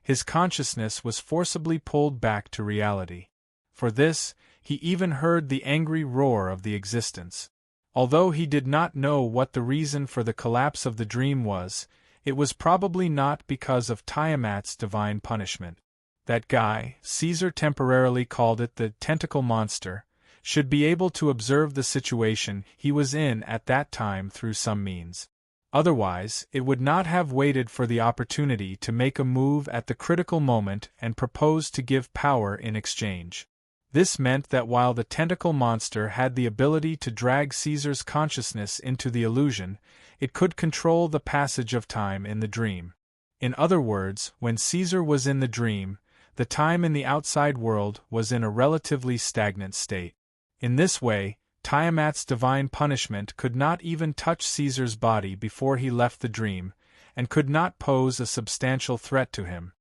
his consciousness was forcibly pulled back to reality. For this, he even heard the angry roar of the existence. Although he did not know what the reason for the collapse of the dream was, it was probably not because of Tiamat's divine punishment. That guy, Caesar temporarily called it the tentacle monster, should be able to observe the situation he was in at that time through some means. Otherwise, it would not have waited for the opportunity to make a move at the critical moment and propose to give power in exchange. This meant that while the tentacle monster had the ability to drag Caesar's consciousness into the illusion, it could control the passage of time in the dream. In other words, when Caesar was in the dream, the time in the outside world was in a relatively stagnant state. In this way, Tiamat's divine punishment could not even touch Caesar's body before he left the dream, and could not pose a substantial threat to him.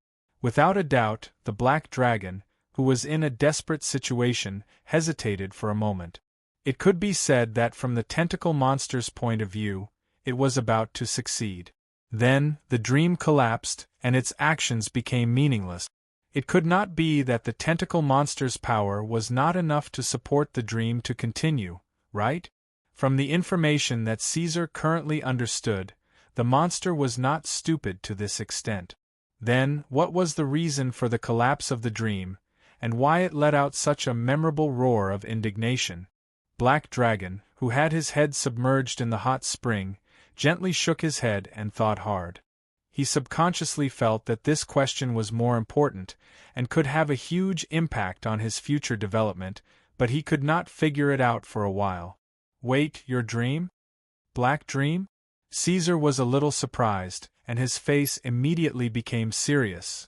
Without a doubt, the Black Dragon, who was in a desperate situation, hesitated for a moment. It could be said that from the tentacle monster's point of view, it was about to succeed. Then, the dream collapsed, and its actions became meaningless. It could not be that the tentacle monster's power was not enough to support the dream to continue, right? From the information that Caesar currently understood, the monster was not stupid to this extent. Then, what was the reason for the collapse of the dream, and why it let out such a memorable roar of indignation? Black Dragon, who had his head submerged in the hot spring, gently shook his head and thought hard. He subconsciously felt that this question was more important, and could have a huge impact on his future development, but he could not figure it out for a while. Wait, your dream? Black Dream? Caesar was a little surprised, and his face immediately became serious.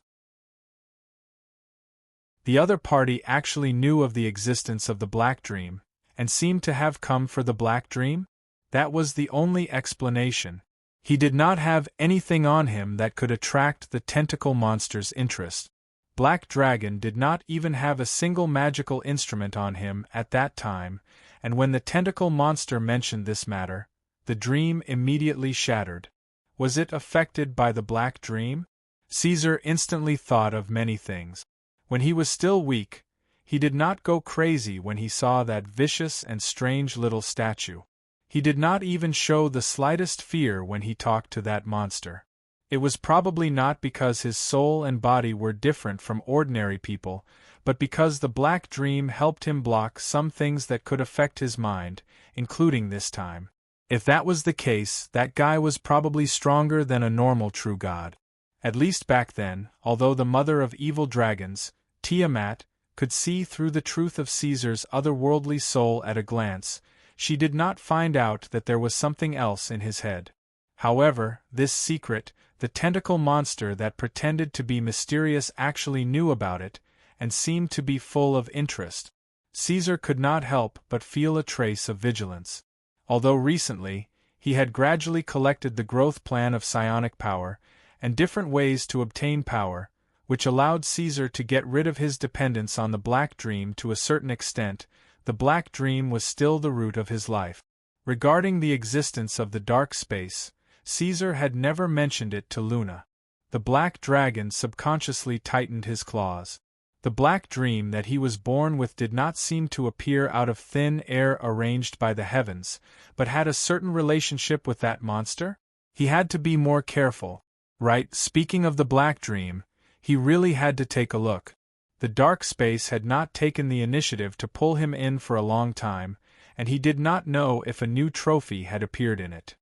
The other party actually knew of the existence of the Black Dream, and seemed to have come for the Black Dream? That was the only explanation. He did not have anything on him that could attract the tentacle monster's interest. Black Dragon did not even have a single magical instrument on him at that time, and when the tentacle monster mentioned this matter, the dream immediately shattered. Was it affected by the Black Dream? Caesar instantly thought of many things. When he was still weak, he did not go crazy when he saw that vicious and strange little statue. He did not even show the slightest fear when he talked to that monster. It was probably not because his soul and body were different from ordinary people, but because the Black Dream helped him block some things that could affect his mind, including this time. If that was the case, that guy was probably stronger than a normal true god. At least back then, although the mother of evil dragons, Tiamat, could see through the truth of Caesar's otherworldly soul at a glance, she did not find out that there was something else in his head. However, this secret, the tentacle monster that pretended to be mysterious actually knew about it, and seemed to be full of interest. Caesar could not help but feel a trace of vigilance. Although recently, he had gradually collected the growth plan of psionic power, and different ways to obtain power, which allowed Caesar to get rid of his dependence on the Black Dream to a certain extent, the Black Dream was still the root of his life. Regarding the existence of the dark space, Caesar had never mentioned it to Luna. The Black Dragon subconsciously tightened his claws. The Black Dream that he was born with did not seem to appear out of thin air arranged by the heavens, but had a certain relationship with that monster? He had to be more careful. Right, speaking of the Black Dream, he really had to take a look. The dark space had not taken the initiative to pull him in for a long time, and he did not know if a new trophy had appeared in it.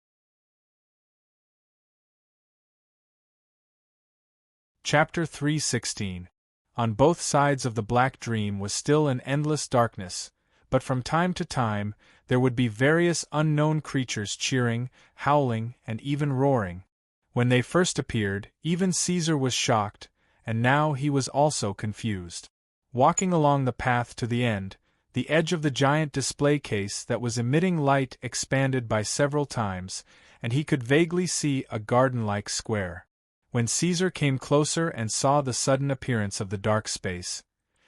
Chapter 3:16. On both sides of the Black Dream was still an endless darkness, but from time to time there would be various unknown creatures cheering, howling, and even roaring. When they first appeared, even Caesar was shocked, and now he was also confused. Walking along the path to the end, the edge of the giant display case that was emitting light expanded by several times, and he could vaguely see a garden-like square. When Caesar came closer and saw the sudden appearance of the dark space,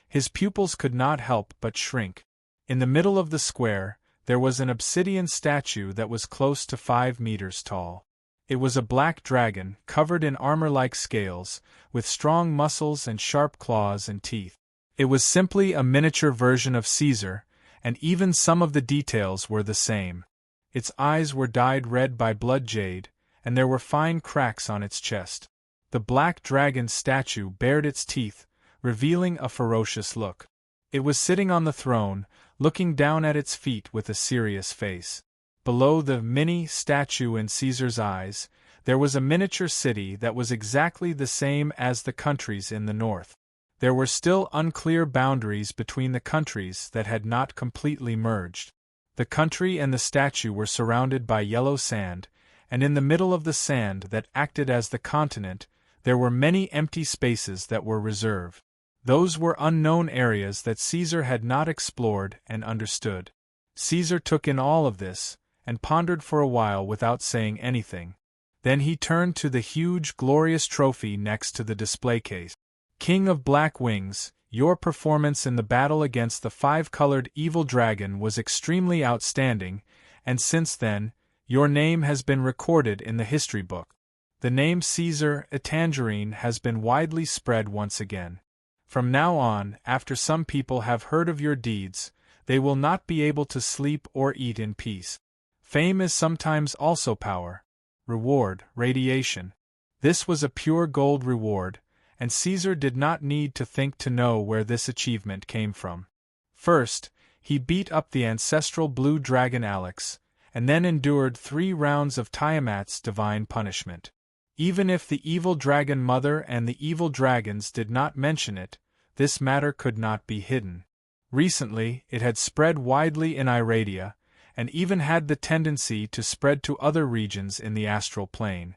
his pupils could not help but shrink. In the middle of the square, there was an obsidian statue that was close to 5 meters tall. It was a black dragon, covered in armor-like scales, with strong muscles and sharp claws and teeth. It was simply a miniature version of Caesar, and even some of the details were the same. Its eyes were dyed red by blood jade, and there were fine cracks on its chest. The black dragon statue bared its teeth, revealing a ferocious look. It was sitting on the throne, looking down at its feet with a serious face. Below the mini-statue in Caesar's eyes, there was a miniature city that was exactly the same as the countries in the north. There were still unclear boundaries between the countries that had not completely merged. The country and the statue were surrounded by yellow sand, and in the middle of the sand that acted as the continent, there were many empty spaces that were reserved. Those were unknown areas that Caesar had not explored and understood. Caesar took in all of this, and pondered for a while without saying anything. Then he turned to the huge, glorious trophy next to the display case. King of Black Wings, your performance in the battle against the 5-colored evil dragon was extremely outstanding, and since then, your name has been recorded in the history book. The name Caesar a Tangerine has been widely spread once again. From now on, after some people have heard of your deeds, they will not be able to sleep or eat in peace. Fame is sometimes also power. Reward, radiation. This was a pure gold reward, and Caesar did not need to think to know where this achievement came from. First, he beat up the ancestral blue dragon Alex, and then endured 3 rounds of Tiamat's divine punishment. Even if the evil dragon mother and the evil dragons did not mention it, this matter could not be hidden. Recently, it had spread widely in Iradia, and even had the tendency to spread to other regions in the astral plane.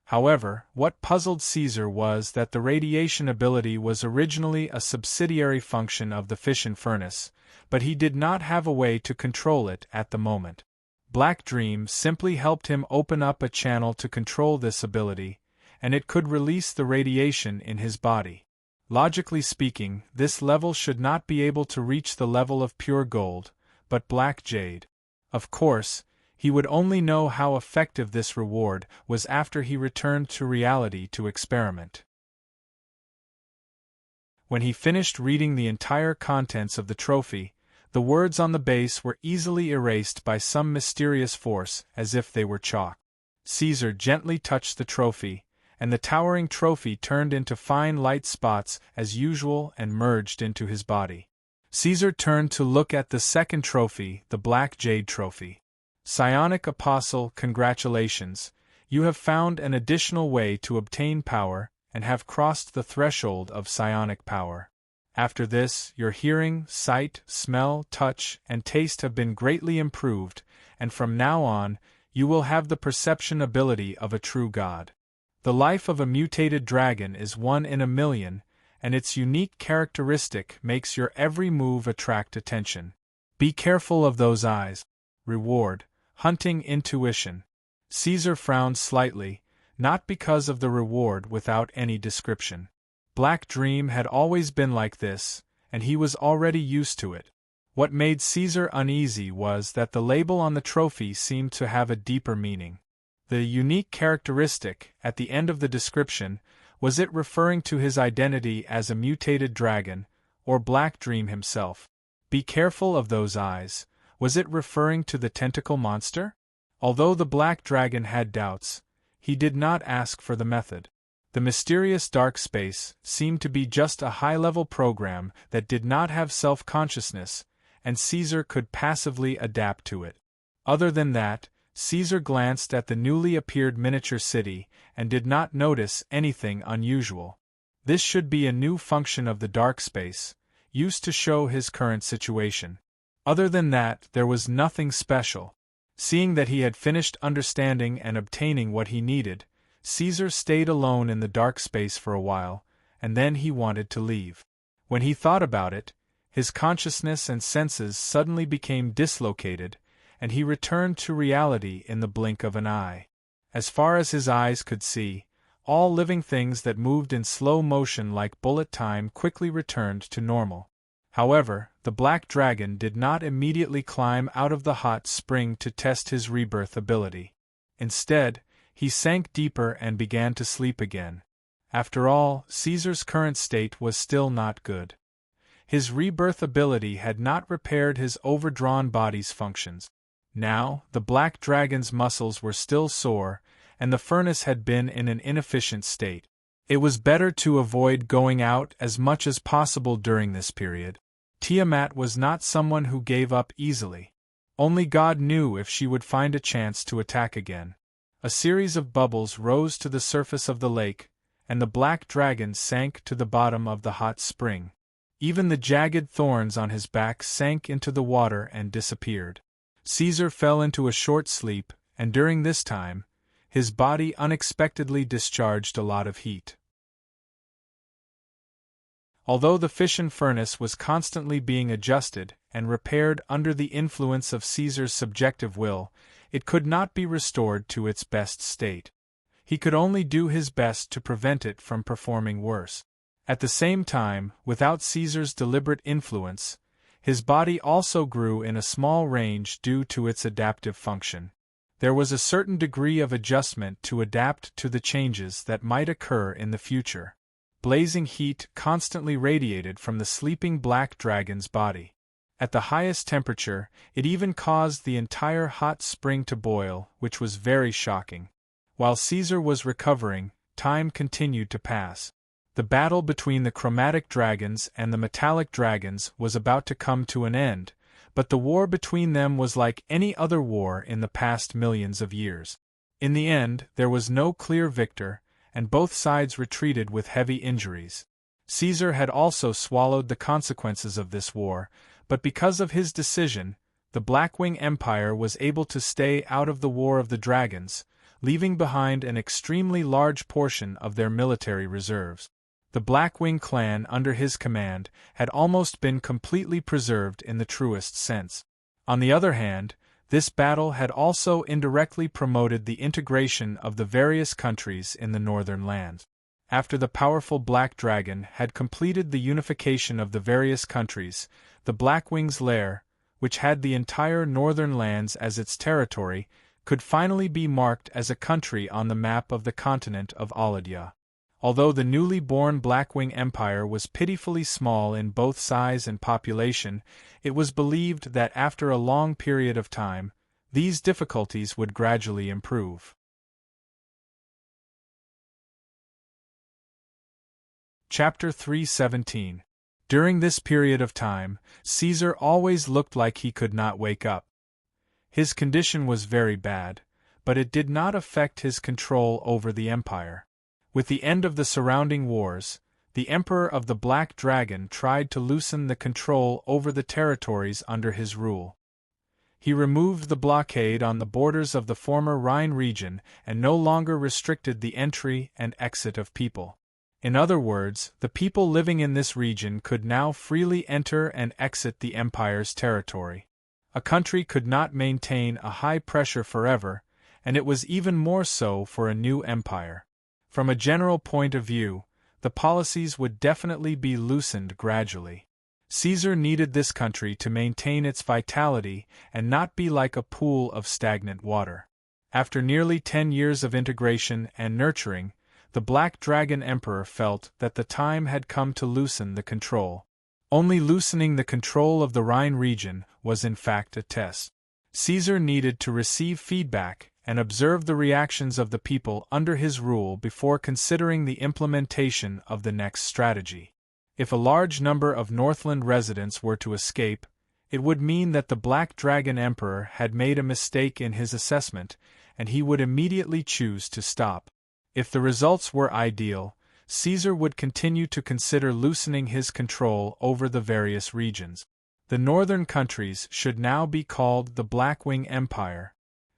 However, what puzzled Caesar was that the radiation ability was originally a subsidiary function of the fission furnace, but he did not have a way to control it at the moment. Black Dream simply helped him open up a channel to control this ability, and it could release the radiation in his body. Logically speaking, this level should not be able to reach the level of pure gold, but black jade. Of course, he would only know how effective this reward was after he returned to reality to experiment. When he finished reading the entire contents of the trophy, the words on the base were easily erased by some mysterious force, as if they were chalk. Caesar gently touched the trophy, and the towering trophy turned into fine light spots as usual and merged into his body. Caesar turned to look at the second trophy, the Black Jade Trophy. Psionic Apostle, congratulations, you have found an additional way to obtain power, and have crossed the threshold of psionic power. After this, your hearing, sight, smell, touch, and taste have been greatly improved, and from now on, you will have the perception ability of a true god. The life of a mutated dragon is 1 in a million, and its unique characteristic makes your every move attract attention. Be careful of those eyes. Reward: hunting intuition. Caesar frowned slightly, not because of the reward without any description. Black Dream had always been like this, and he was already used to it. What made Caesar uneasy was that the label on the trophy seemed to have a deeper meaning. The unique characteristic, at the end of the description, was it referring to his identity as a mutated dragon, or Black Dream himself? Be careful of those eyes. Was it referring to the tentacle monster? Although the black dragon had doubts, he did not ask for the method. The mysterious dark space seemed to be just a high-level program that did not have self-consciousness, and Caesar could passively adapt to it. Other than that, Caesar glanced at the newly appeared miniature city and did not notice anything unusual. This should be a new function of the dark space, used to show his current situation. Other than that, there was nothing special. Seeing that he had finished understanding and obtaining what he needed, Caesar stayed alone in the dark space for a while, and then he wanted to leave. When he thought about it, his consciousness and senses suddenly became dislocated, and he returned to reality in the blink of an eye. As far as his eyes could see, all living things that moved in slow motion like bullet time quickly returned to normal. However, the black dragon did not immediately climb out of the hot spring to test his rebirth ability. Instead, he sank deeper and began to sleep again. After all, Caesar's current state was still not good. His rebirth ability had not repaired his overdrawn body's functions. Now, the black dragon's muscles were still sore, and the furnace had been in an inefficient state. It was better to avoid going out as much as possible during this period. Tiamat was not someone who gave up easily. Only God knew if she would find a chance to attack again. A series of bubbles rose to the surface of the lake, and the black dragon sank to the bottom of the hot spring. Even the jagged thorns on his back sank into the water and disappeared. Caesar fell into a short sleep, and during this time, his body unexpectedly discharged a lot of heat. Although the fission furnace was constantly being adjusted and repaired under the influence of Caesar's subjective will, it could not be restored to its best state. He could only do his best to prevent it from performing worse. At the same time, without Caesar's deliberate influence, his body also grew in a small range due to its adaptive function. There was a certain degree of adjustment to adapt to the changes that might occur in the future. Blazing heat constantly radiated from the sleeping black dragon's body. At the highest temperature, it even caused the entire hot spring to boil, which was very shocking. While Caesar was recovering, time continued to pass. The battle between the chromatic dragons and the metallic dragons was about to come to an end, but the war between them was like any other war in the past millions of years. In the end, there was no clear victor, and both sides retreated with heavy injuries. Caesar had also swallowed the consequences of this war, but because of his decision, the Blackwing Empire was able to stay out of the War of the Dragons, leaving behind an extremely large portion of their military reserves. The Blackwing clan under his command had almost been completely preserved in the truest sense. On the other hand, this battle had also indirectly promoted the integration of the various countries in the northern lands. After the powerful Black Dragon had completed the unification of the various countries, the Blackwing's lair, which had the entire northern lands as its territory, could finally be marked as a country on the map of the continent of Aladia. Although the newly born Blackwing Empire was pitifully small in both size and population, it was believed that after a long period of time, these difficulties would gradually improve. Chapter 317. During this period of time, Caesar always looked like he could not wake up. His condition was very bad, but it did not affect his control over the empire. With the end of the surrounding wars, the Emperor of the Black Dragon tried to loosen the control over the territories under his rule. He removed the blockade on the borders of the former Rhine region and no longer restricted the entry and exit of people. In other words, the people living in this region could now freely enter and exit the empire's territory. A country could not maintain a high pressure forever, and it was even more so for a new empire. From a general point of view, the policies would definitely be loosened gradually. Caesar needed this country to maintain its vitality and not be like a pool of stagnant water. After nearly 10 years of integration and nurturing, the Black Dragon Emperor felt that the time had come to loosen the control. Only loosening the control of the Rhine region was in fact a test. Caesar needed to receive feedback and observe the reactions of the people under his rule before considering the implementation of the next strategy. If a large number of Northland residents were to escape, it would mean that the Black Dragon Emperor had made a mistake in his assessment, and he would immediately choose to stop. If the results were ideal, Caesar would continue to consider loosening his control over the various regions. The northern countries should now be called the Blackwing Empire.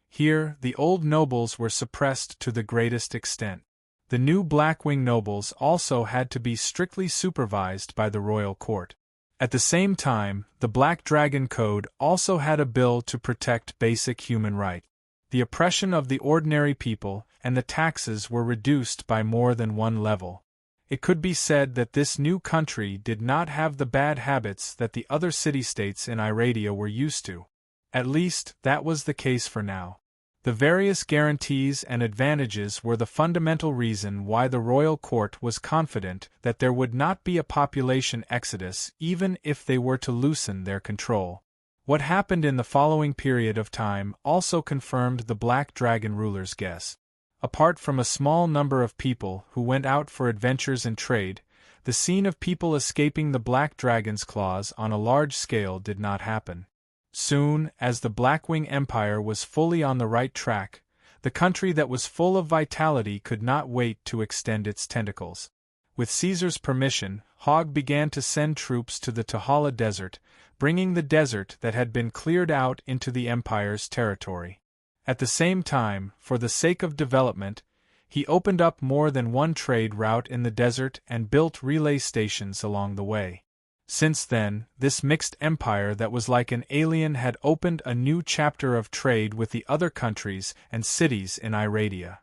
Here, the old nobles were suppressed to the greatest extent. The new Blackwing nobles also had to be strictly supervised by the royal court. At the same time, the Black Dragon Code also had a bill to protect basic human rights. The oppression of the ordinary people and the taxes were reduced by more than one level. It could be said that this new country did not have the bad habits that the other city-states in Iradia were used to. At least, that was the case for now. The various guarantees and advantages were the fundamental reason why the royal court was confident that there would not be a population exodus even if they were to loosen their control. What happened in the following period of time also confirmed the Black Dragon ruler's guess. Apart from a small number of people who went out for adventures and trade, the scene of people escaping the Black Dragon's claws on a large scale did not happen. Soon, as the Blackwing Empire was fully on the right track, the country that was full of vitality could not wait to extend its tentacles. With Caesar's permission, Hogg began to send troops to the Tahala Desert, bringing the desert that had been cleared out into the empire's territory. At the same time, for the sake of development, he opened up more than one trade route in the desert and built relay stations along the way. Since then, this mixed empire that was like an alien had opened a new chapter of trade with the other countries and cities in Iradia.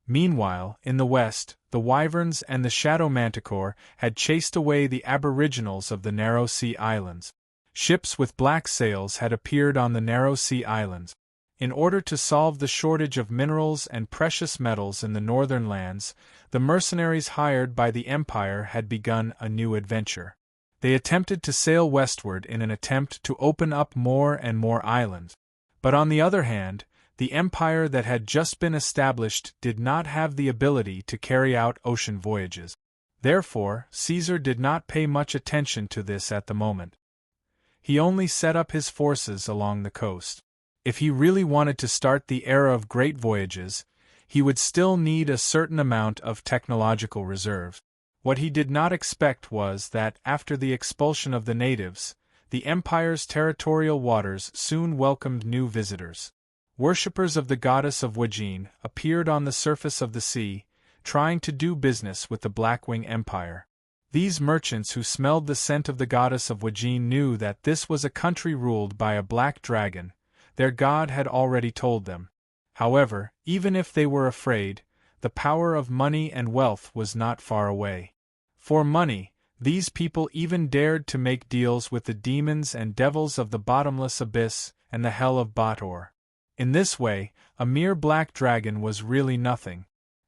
Meanwhile, in the west, the Wyverns and the Shadow Manticore had chased away the aboriginals of the Narrow Sea Islands. Ships with black sails had appeared on the Narrow Sea Islands. In order to solve the shortage of minerals and precious metals in the northern lands, the mercenaries hired by the Empire had begun a new adventure. They attempted to sail westward in an attempt to open up more and more islands. But on the other hand, the empire that had just been established did not have the ability to carry out ocean voyages. Therefore, Caesar did not pay much attention to this at the moment. He only set up his forces along the coast. If he really wanted to start the era of great voyages, he would still need a certain amount of technological reserve. What he did not expect was that, after the expulsion of the natives, the empire's territorial waters soon welcomed new visitors. Worshippers of the goddess of Wajin appeared on the surface of the sea, trying to do business with the Blackwing Empire. These merchants who smelled the scent of the goddess of Wajin knew that this was a country ruled by a black dragon. Their god had already told them. However, even if they were afraid, the power of money and wealth was not far away. For money, these people even dared to make deals with the demons and devils of the bottomless abyss and the hell of Bator. In this way, a mere black dragon was really nothing.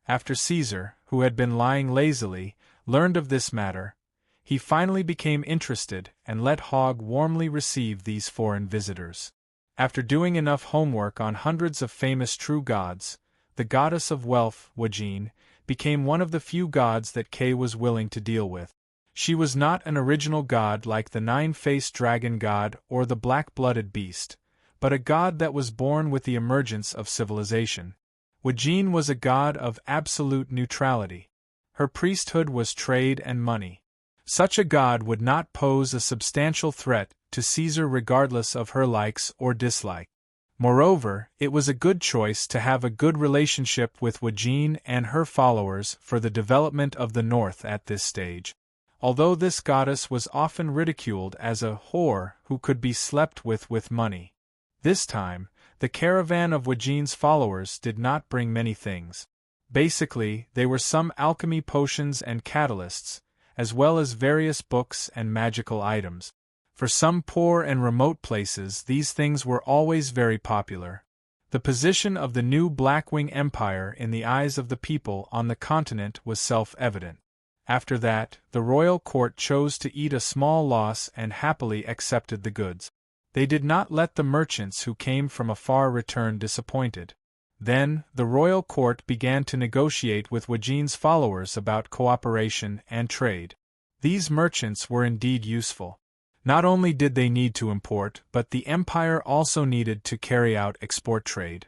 After Caesar, who had been lying lazily, learned of this matter, he finally became interested and let Hogg warmly receive these foreign visitors. After doing enough homework on hundreds of famous true gods, the goddess of wealth, Wajin, became one of the few gods that Kay was willing to deal with. She was not an original god like the nine-faced dragon god or the black-blooded beast, but a god that was born with the emergence of civilization. Wajin was a god of absolute neutrality. Her priesthood was trade and money. Such a god would not pose a substantial threat to Caesar regardless of her likes or dislikes. Moreover, it was a good choice to have a good relationship with Wajin and her followers for the development of the North at this stage. Although this goddess was often ridiculed as a whore who could be slept with money. This time, the caravan of Wajin's followers did not bring many things. Basically, they were some alchemy potions and catalysts, as well as various books and magical items. For some poor and remote places, these things were always very popular. The position of the new Blackwing Empire in the eyes of the people on the continent was self-evident. After that, the royal court chose to eat a small loss and happily accepted the goods. They did not let the merchants who came from afar return disappointed. Then, the royal court began to negotiate with Wajin's followers about cooperation and trade. These merchants were indeed useful. Not only did they need to import, but the empire also needed to carry out export trade.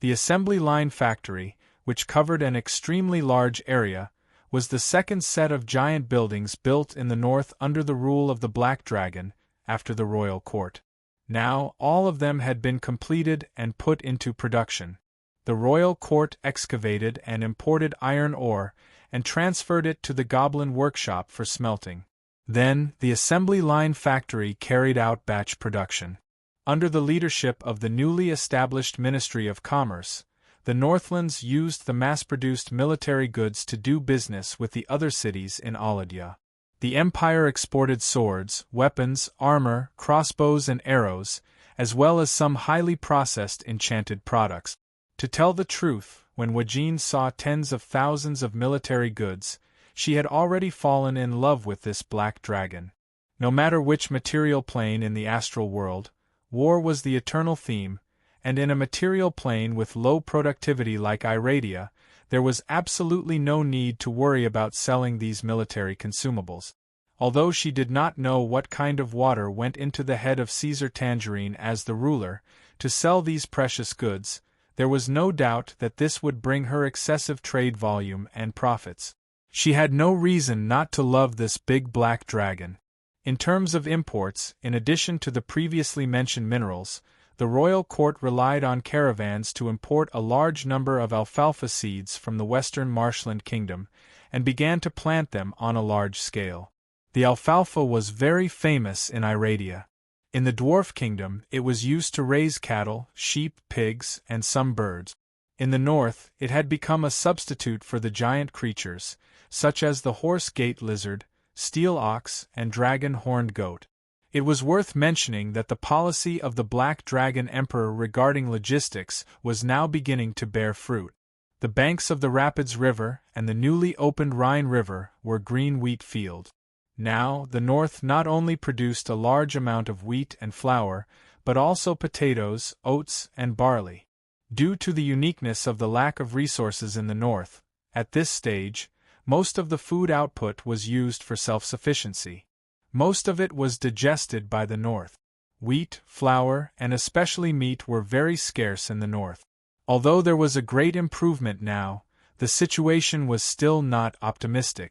The assembly line factory, which covered an extremely large area, was the second set of giant buildings built in the north under the rule of the Black Dragon, after the royal court. Now, all of them had been completed and put into production. The royal court excavated and imported iron ore, and transferred it to the Goblin workshop for smelting. Then, the assembly line factory carried out batch production. Under the leadership of the newly established Ministry of Commerce, the Northlands used the mass-produced military goods to do business with the other cities in Aladia. The empire exported swords, weapons, armor, crossbows and arrows, as well as some highly processed enchanted products. To tell the truth, when Wajin saw tens of thousands of military goods, she had already fallen in love with this black dragon. No matter which material plane in the astral world, war was the eternal theme, and in a material plane with low productivity like Iradia, there was absolutely no need to worry about selling these military consumables. Although she did not know what kind of water went into the head of Caesar Tangerine as the ruler, to sell these precious goods, there was no doubt that this would bring her excessive trade volume and profits. She had no reason not to love this big black dragon. In terms of imports, in addition to the previously mentioned minerals, the royal court relied on caravans to import a large number of alfalfa seeds from the western marshland kingdom, and began to plant them on a large scale. The alfalfa was very famous in Iradia. In the dwarf kingdom, it was used to raise cattle, sheep, pigs, and some birds. In the north, it had become a substitute for the giant creatures, such as the horse-gate lizard, steel ox, and dragon-horned goat. It was worth mentioning that the policy of the Black Dragon Emperor regarding logistics was now beginning to bear fruit. The banks of the Rapids River and the newly opened Rhine River were green wheat fields. Now, the north not only produced a large amount of wheat and flour, but also potatoes, oats, and barley. Due to the uniqueness of the lack of resources in the north, at this stage, most of the food output was used for self-sufficiency. Most of it was digested by the north. Wheat, flour, and especially meat were very scarce in the north. Although there was a great improvement now, the situation was still not optimistic.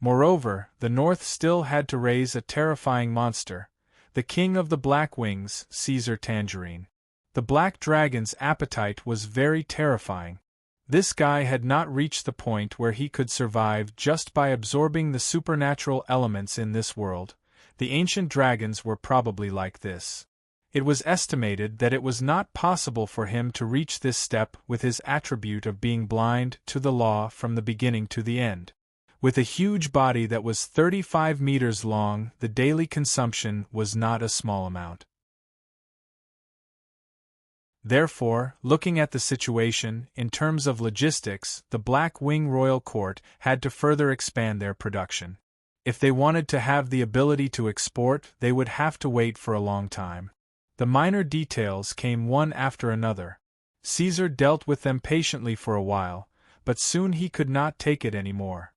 Moreover, the north still had to raise a terrifying monster, the king of the Black Wings, Caesar Tangerine. The black dragon's appetite was very terrifying. This guy had not reached the point where he could survive just by absorbing the supernatural elements in this world. The ancient dragons were probably like this. It was estimated that it was not possible for him to reach this step with his attribute of being blind to the law from the beginning to the end. With a huge body that was 35 meters long, the daily consumption was not a small amount. Therefore, looking at the situation, in terms of logistics, the Black Wing Royal Court had to further expand their production. If they wanted to have the ability to export, they would have to wait for a long time. The minor details came one after another. Caesar dealt with them patiently for a while, but soon he could not take it anymore.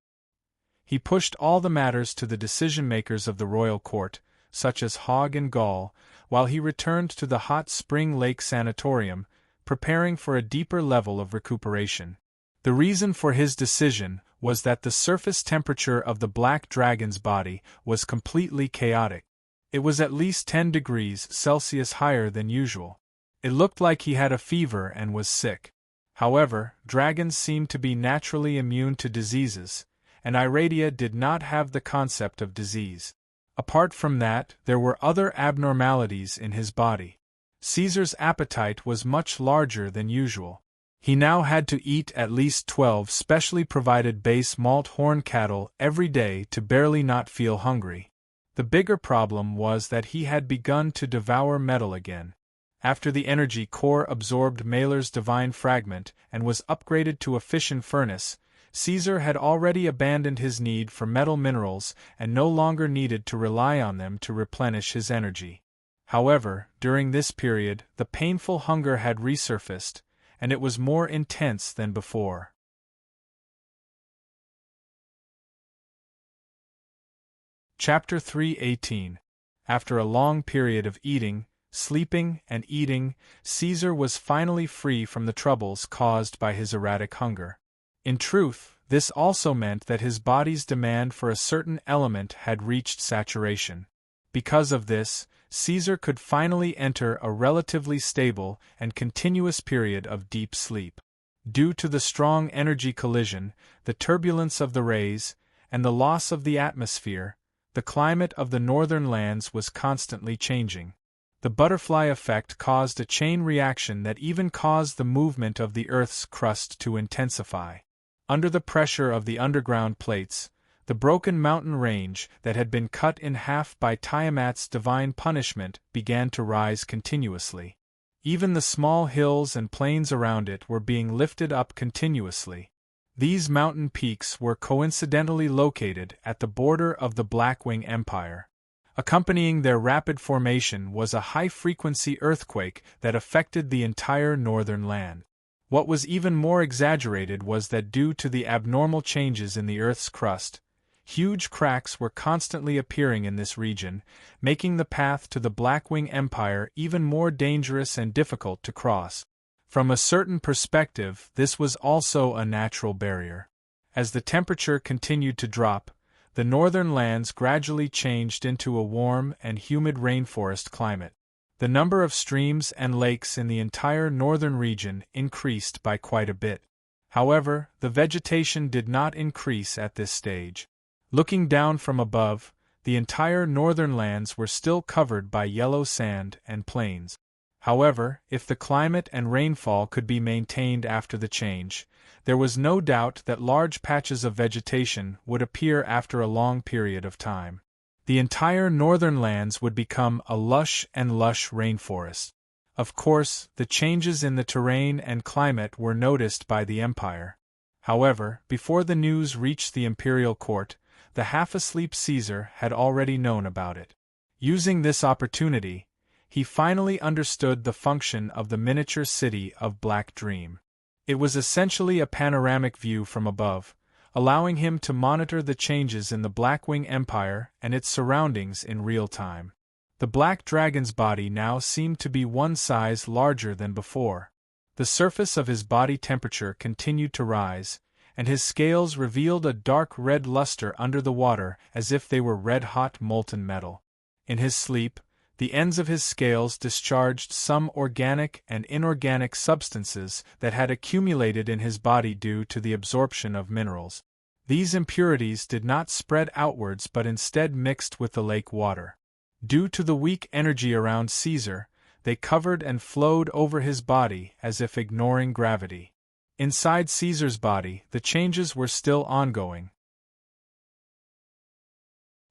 He pushed all the matters to the decision-makers of the royal court, such as Hogg and Gall, while he returned to the Hot Spring Lake Sanatorium, preparing for a deeper level of recuperation. The reason for his decision was that the surface temperature of the black dragon's body was completely chaotic. It was at least 10 degrees Celsius higher than usual. It looked like he had a fever and was sick. However, dragons seemed to be naturally immune to diseases, and Iradia did not have the concept of disease. Apart from that, there were other abnormalities in his body. Caesar's appetite was much larger than usual. He now had to eat at least 12 specially provided base malt horn cattle every day to barely not feel hungry. The bigger problem was that he had begun to devour metal again. After the energy core absorbed Mailer's divine fragment and was upgraded to a fission furnace, Caesar had already abandoned his need for metal minerals and no longer needed to rely on them to replenish his energy. However, during this period, the painful hunger had resurfaced, and it was more intense than before. Chapter 3:18. After a long period of eating, sleeping, and eating, Caesar was finally free from the troubles caused by his erratic hunger. In truth, this also meant that his body's demand for a certain element had reached saturation. Because of this, Caesar could finally enter a relatively stable and continuous period of deep sleep. Due to the strong energy collision, the turbulence of the rays, and the loss of the atmosphere, the climate of the northern lands was constantly changing. The butterfly effect caused a chain reaction that even caused the movement of the Earth's crust to intensify. Under the pressure of the underground plates, the broken mountain range that had been cut in half by Tiamat's divine punishment began to rise continuously. Even the small hills and plains around it were being lifted up continuously. These mountain peaks were coincidentally located at the border of the Blackwing Empire. Accompanying their rapid formation was a high-frequency earthquake that affected the entire northern land. What was even more exaggerated was that due to the abnormal changes in the Earth's crust, huge cracks were constantly appearing in this region, making the path to the Blackwing Empire even more dangerous and difficult to cross. From a certain perspective, this was also a natural barrier. As the temperature continued to drop, the northern lands gradually changed into a warm and humid rainforest climate. The number of streams and lakes in the entire northern region increased by quite a bit. However, the vegetation did not increase at this stage. Looking down from above, the entire northern lands were still covered by yellow sand and plains. However, if the climate and rainfall could be maintained after the change, there was no doubt that large patches of vegetation would appear after a long period of time. The entire northern lands would become a lush rainforest. Of course, the changes in the terrain and climate were noticed by the empire. However, before the news reached the imperial court, the half-asleep Caesar had already known about it. Using this opportunity, he finally understood the function of the miniature city of Black Dream. It was essentially a panoramic view from above, allowing him to monitor the changes in the Blackwing Empire and its surroundings in real time. The Black Dragon's body now seemed to be one size larger than before. The surface of his body temperature continued to rise, and his scales revealed a dark red luster under the water as if they were red-hot molten metal. In his sleep, the ends of his scales discharged some organic and inorganic substances that had accumulated in his body due to the absorption of minerals. These impurities did not spread outwards but instead mixed with the lake water. Due to the weak energy around Caesar, they covered and flowed over his body as if ignoring gravity. Inside Caesar's body, the changes were still ongoing.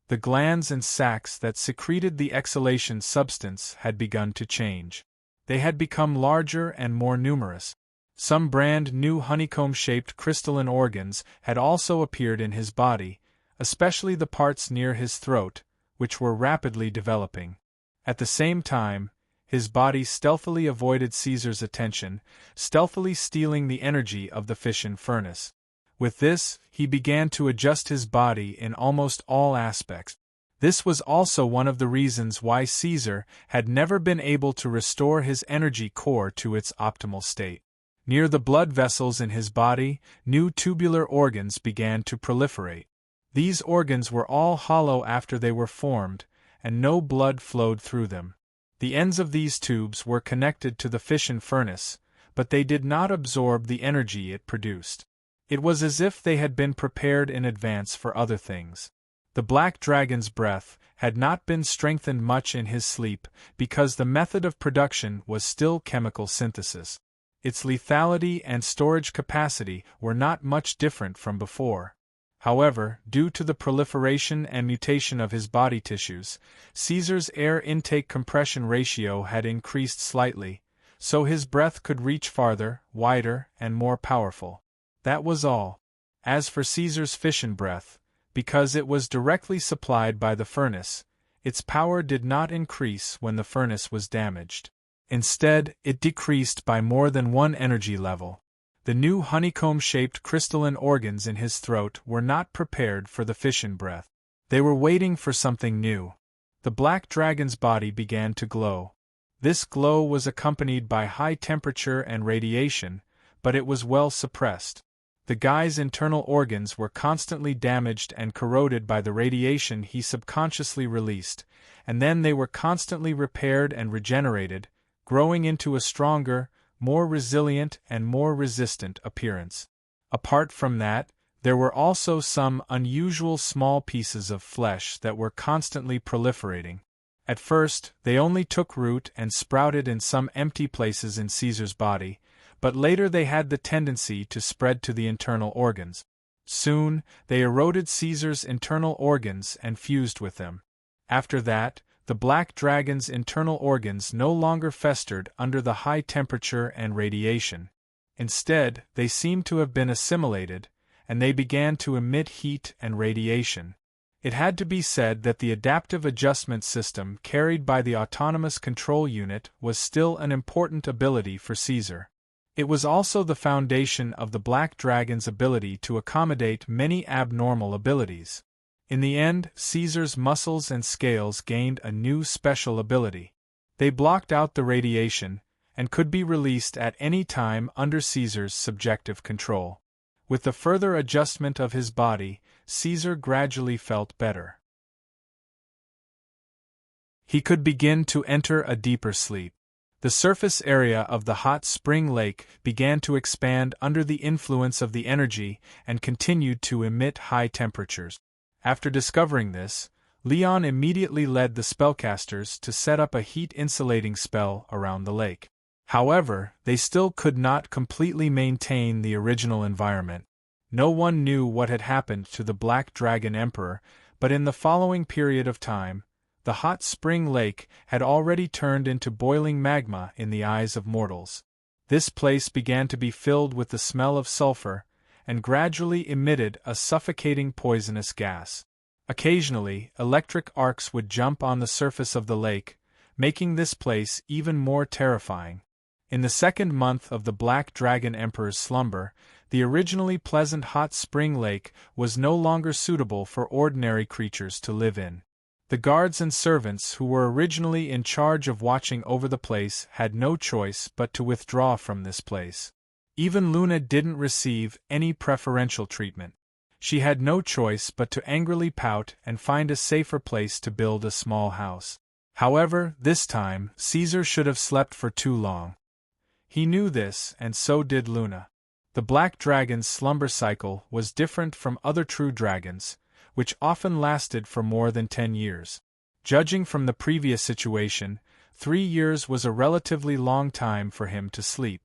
The glands and sacs that secreted the exhalation substance had begun to change. They had become larger and more numerous. Some brand new honeycomb-shaped crystalline organs had also appeared in his body, especially the parts near his throat, which were rapidly developing. At the same time, his body stealthily avoided Caesar's attention, stealthily stealing the energy of the fission furnace. With this, he began to adjust his body in almost all aspects. This was also one of the reasons why Caesar had never been able to restore his energy core to its optimal state. Near the blood vessels in his body, new tubular organs began to proliferate. These organs were all hollow after they were formed, and no blood flowed through them. The ends of these tubes were connected to the fission furnace, but they did not absorb the energy it produced. It was as if they had been prepared in advance for other things. The black dragon's breath had not been strengthened much in his sleep because the method of production was still chemical synthesis. Its lethality and storage capacity were not much different from before. However, due to the proliferation and mutation of his body tissues, Caesar's air intake compression ratio had increased slightly, so his breath could reach farther, wider, and more powerful. That was all. As for Caesar's fission breath, because it was directly supplied by the furnace, its power did not increase when the furnace was damaged. Instead, it decreased by more than one energy level. The new honeycomb-shaped crystalline organs in his throat were not prepared for the fission breath. They were waiting for something new. The black dragon's body began to glow. This glow was accompanied by high temperature and radiation, but it was well suppressed. The guy's internal organs were constantly damaged and corroded by the radiation he subconsciously released, and then they were constantly repaired and regenerated, growing into a stronger, more resilient and more resistant appearance. Apart from that, there were also some unusual small pieces of flesh that were constantly proliferating. At first, they only took root and sprouted in some empty places in Caesar's body, but later they had the tendency to spread to the internal organs. Soon, they eroded Caesar's internal organs and fused with them. After that, the black dragon's internal organs no longer festered under the high temperature and radiation. Instead, they seemed to have been assimilated, and they began to emit heat and radiation. It had to be said that the adaptive adjustment system carried by the autonomous control unit was still an important ability for Caesar. It was also the foundation of the black dragon's ability to accommodate many abnormal abilities. In the end, Caesar's muscles and scales gained a new special ability. They blocked out the radiation, and could be released at any time under Caesar's subjective control. With the further adjustment of his body, Caesar gradually felt better. He could begin to enter a deeper sleep. The surface area of the hot spring lake began to expand under the influence of the energy and continued to emit high temperatures. After discovering this, Leon immediately led the spellcasters to set up a heat-insulating spell around the lake. However, they still could not completely maintain the original environment. No one knew what had happened to the Black Dragon Emperor, but in the following period of time, the hot spring lake had already turned into boiling magma in the eyes of mortals. This place began to be filled with the smell of sulfur, and gradually emitted a suffocating poisonous gas. Occasionally, electric arcs would jump on the surface of the lake, making this place even more terrifying. In the second month of the Black Dragon Emperor's slumber, the originally pleasant hot spring lake was no longer suitable for ordinary creatures to live in. The guards and servants who were originally in charge of watching over the place had no choice but to withdraw from this place. Even Luna didn't receive any preferential treatment. She had no choice but to angrily pout and find a safer place to build a small house. However, this time, Caesar should have slept for too long. He knew this, and so did Luna. The Black Dragon's slumber cycle was different from other true dragons, which often lasted for more than 10 years. Judging from the previous situation, 3 years was a relatively long time for him to sleep.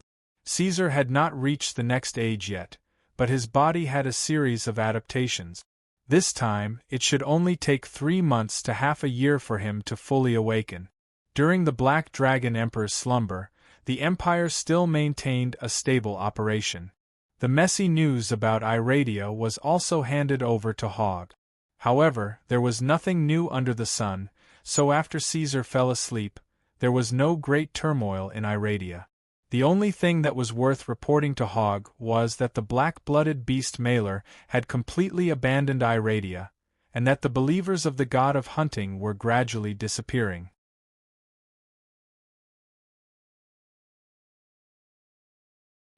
Caesar had not reached the next age yet, but his body had a series of adaptations. This time, it should only take 3 months to half a year for him to fully awaken. During the Black Dragon Emperor's slumber, the Empire still maintained a stable operation. The messy news about Iradia was also handed over to Hogg. However, there was nothing new under the sun, so after Caesar fell asleep, there was no great turmoil in Iradia. The only thing that was worth reporting to Hogg was that the black-blooded beast Malor had completely abandoned Iradia, and that the believers of the god of hunting were gradually disappearing.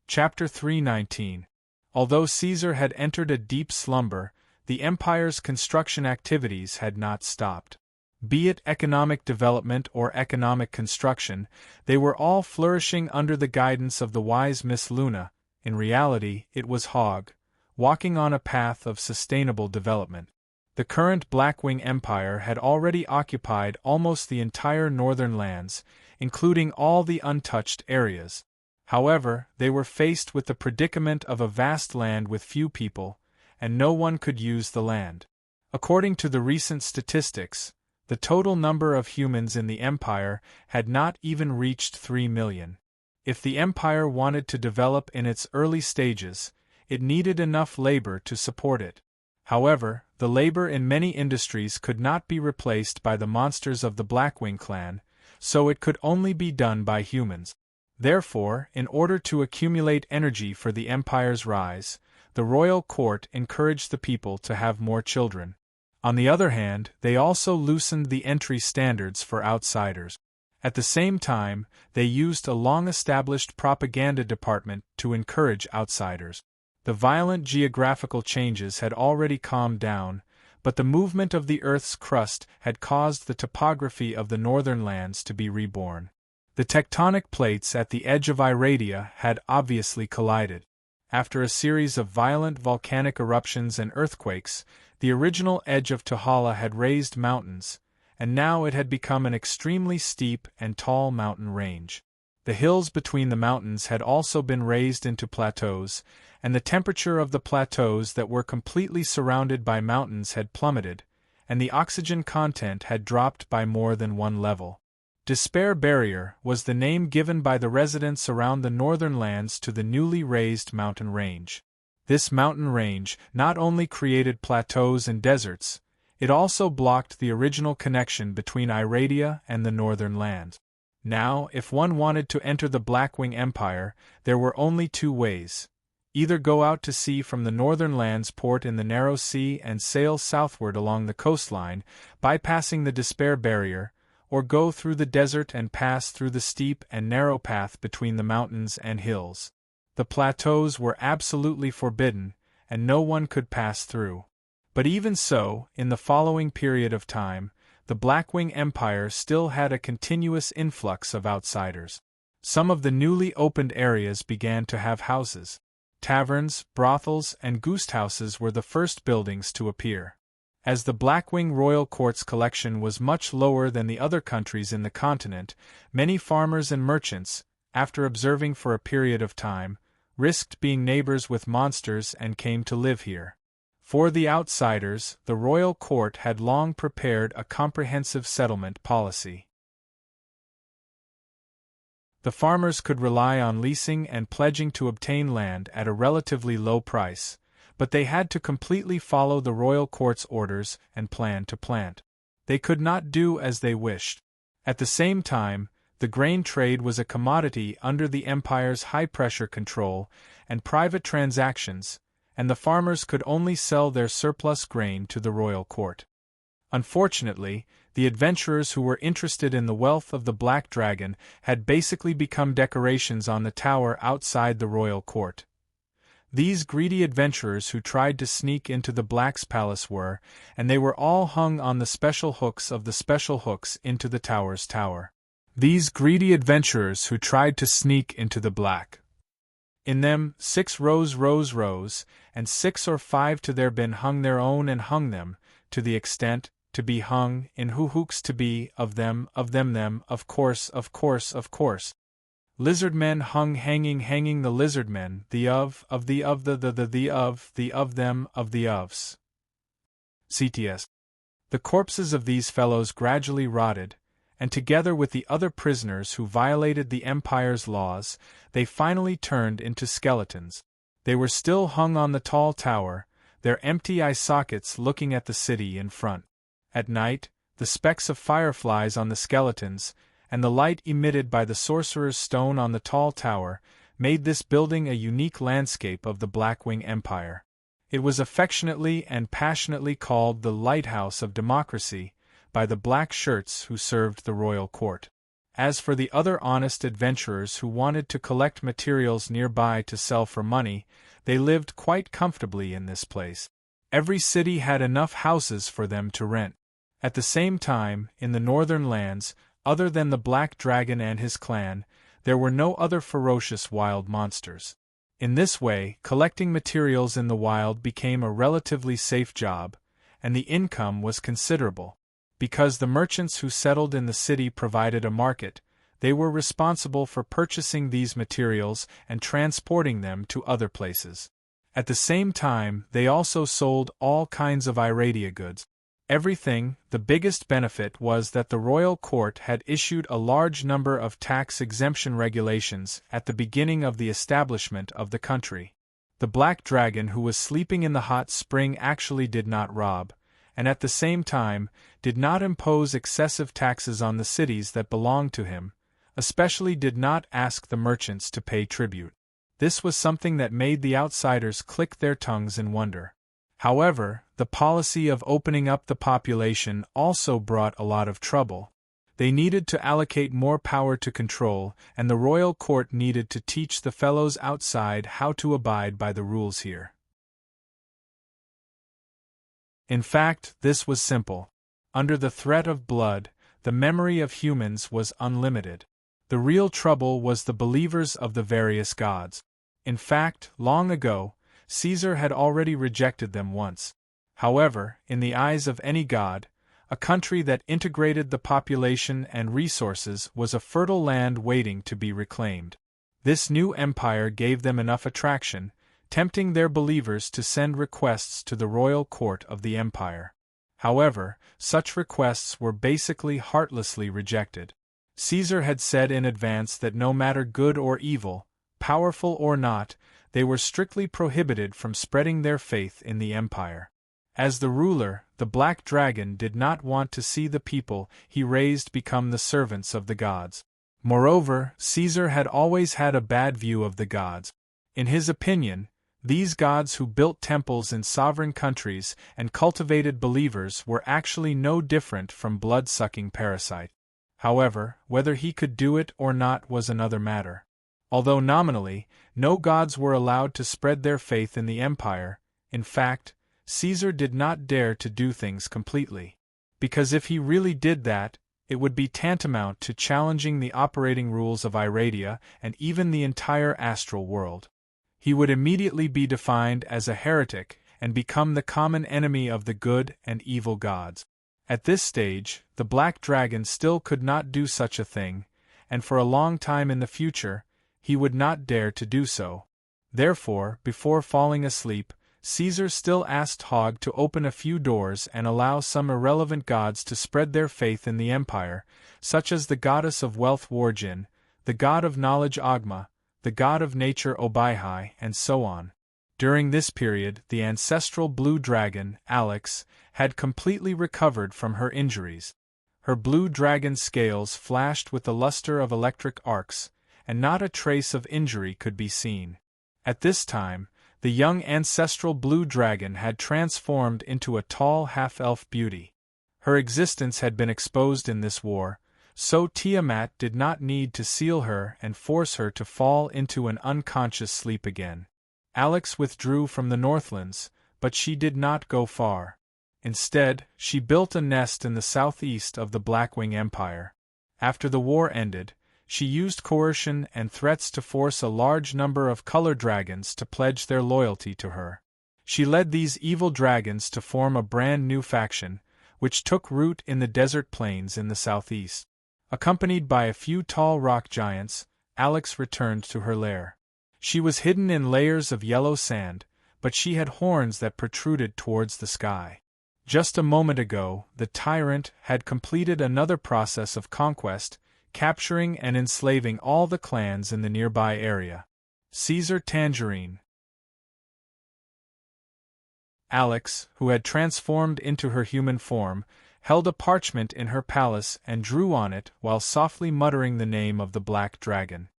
Chapter 319. Although Caesar had entered a deep slumber, the empire's construction activities had not stopped. Be it economic development or economic construction, they were all flourishing under the guidance of the wise Miss Luna. In reality, it was Hogg, walking on a path of sustainable development. The current Blackwing Empire had already occupied almost the entire northern lands, including all the untouched areas. However, they were faced with the predicament of a vast land with few people, and no one could use the land. According to the recent statistics, the total number of humans in the empire had not even reached 3 million. If the empire wanted to develop in its early stages, it needed enough labor to support it. However, the labor in many industries could not be replaced by the monsters of the Blackwing clan, so it could only be done by humans. Therefore, in order to accumulate energy for the empire's rise, the royal court encouraged the people to have more children. On the other hand, they also loosened the entry standards for outsiders. At the same time, they used a long-established propaganda department to encourage outsiders. The violent geographical changes had already calmed down, but the movement of the Earth's crust had caused the topography of the northern lands to be reborn. The tectonic plates at the edge of Iradia had obviously collided. After a series of violent volcanic eruptions and earthquakes, the original edge of Tahala had raised mountains, and now it had become an extremely steep and tall mountain range. The hills between the mountains had also been raised into plateaus, and the temperature of the plateaus that were completely surrounded by mountains had plummeted, and the oxygen content had dropped by more than one level. Despair Barrier was the name given by the residents around the northern lands to the newly raised mountain range. This mountain range not only created plateaus and deserts, it also blocked the original connection between Iradia and the northern lands. Now, if one wanted to enter the Blackwing Empire, there were only two ways. Either go out to sea from the northern lands port in the narrow sea and sail southward along the coastline, bypassing the Despair Barrier, or go through the desert and pass through the steep and narrow path between the mountains and hills. The plateaus were absolutely forbidden, and no one could pass through. But even so, in the following period of time, the Blackwing Empire still had a continuous influx of outsiders. Some of the newly opened areas began to have houses. Taverns, brothels, and goosthouses were the first buildings to appear. As the Blackwing Royal Court's collection was much lower than the other countries in the continent, many farmers and merchants, after observing for a period of time, risked being neighbors with monsters and came to live here. For the outsiders, the Royal Court had long prepared a comprehensive settlement policy. The farmers could rely on leasing and pledging to obtain land at a relatively low price, but they had to completely follow the royal court's orders and plan to plant. They could not do as they wished. At the same time, the grain trade was a commodity under the empire's high-pressure control and private transactions, and the farmers could only sell their surplus grain to the royal court. Unfortunately, the adventurers who were interested in the wealth of the Black Dragon had basically become decorations on the tower outside the royal court. These greedy adventurers who tried to sneak into the Black's palace were, and they were all hung on the special hooks of the special hooks into the tower's tower. These greedy adventurers who tried to sneak into the Black. In them, 6 rows, and 6 or 5 to their bin hung their own and hung them, to the extent, to be hung, in hooks to be, of them, of course. Lizardmen hung hanging the lizardmen, the of the of them, of the ofs. CTS. The corpses of these fellows gradually rotted, and together with the other prisoners who violated the Empire's laws, they finally turned into skeletons. They were still hung on the tall tower, their empty eye sockets looking at the city in front. At night, the specks of fireflies on the skeletons, and the light emitted by the sorcerer's stone on the tall tower, made this building a unique landscape of the Blackwing Empire. It was affectionately and passionately called the Lighthouse of Democracy by the black shirts who served the royal court. As for the other honest adventurers who wanted to collect materials nearby to sell for money, they lived quite comfortably in this place. Every city had enough houses for them to rent. At the same time, in the northern lands, other than the Black Dragon and his clan, there were no other ferocious wild monsters. In this way, collecting materials in the wild became a relatively safe job, and the income was considerable. Because the merchants who settled in the city provided a market, they were responsible for purchasing these materials and transporting them to other places. At the same time, they also sold all kinds of Iradia goods. Everything. The biggest benefit was that the royal court had issued a large number of tax exemption regulations at the beginning of the establishment of the country. The Black Dragon who was sleeping in the hot spring actually did not rob, and at the same time, did not impose excessive taxes on the cities that belonged to him, especially did not ask the merchants to pay tribute. This was something that made the outsiders click their tongues in wonder. However, the policy of opening up the population also brought a lot of trouble. They needed to allocate more power to control, and the royal court needed to teach the fellows outside how to abide by the rules here. In fact, this was simple. Under the threat of blood, the memory of humans was unlimited. The real trouble was the believers of the various gods. In fact, long ago, Caesar had already rejected them once. However, in the eyes of any god, a country that integrated the population and resources was a fertile land waiting to be reclaimed. This new empire gave them enough attraction, tempting their believers to send requests to the royal court of the empire. However, such requests were basically heartlessly rejected. Caesar had said in advance that no matter good or evil, powerful or not, they were strictly prohibited from spreading their faith in the empire. As the ruler, the Black Dragon did not want to see the people he raised become the servants of the gods. Moreover, Caesar had always had a bad view of the gods. In his opinion, these gods who built temples in sovereign countries and cultivated believers were actually no different from blood-sucking parasites. However, whether he could do it or not was another matter. Although nominally, no gods were allowed to spread their faith in the empire, in fact, Caesar did not dare to do things completely. Because if he really did that, it would be tantamount to challenging the operating rules of Iradia and even the entire astral world. He would immediately be defined as a heretic and become the common enemy of the good and evil gods. At this stage, the Black Dragon still could not do such a thing, and for a long time in the future, he would not dare to do so. Therefore, before falling asleep, Caesar still asked Hogg to open a few doors and allow some irrelevant gods to spread their faith in the empire, such as the goddess of wealth Wargin, the god of knowledge Ogma, the god of nature Obaihai, and so on. During this period, the ancestral blue dragon, Alex, had completely recovered from her injuries. Her blue dragon scales flashed with the luster of electric arcs, and not a trace of injury could be seen. At this time, the young ancestral blue dragon had transformed into a tall half-elf beauty. Her existence had been exposed in this war, so Tiamat did not need to seal her and force her to fall into an unconscious sleep again. Alex withdrew from the Northlands, but she did not go far. Instead, she built a nest in the southeast of the Blackwing Empire. After the war ended, she used coercion and threats to force a large number of color dragons to pledge their loyalty to her. She led these evil dragons to form a brand new faction, which took root in the desert plains in the southeast. Accompanied by a few tall rock giants, Alex returned to her lair. She was hidden in layers of yellow sand, but she had horns that protruded towards the sky. Just a moment ago, the tyrant had completed another process of conquest, capturing and enslaving all the clans in the nearby area. Caesar Tangerine. Alex, who had transformed into her human form, held a parchment in her palace and drew on it while softly muttering the name of the Black Dragon.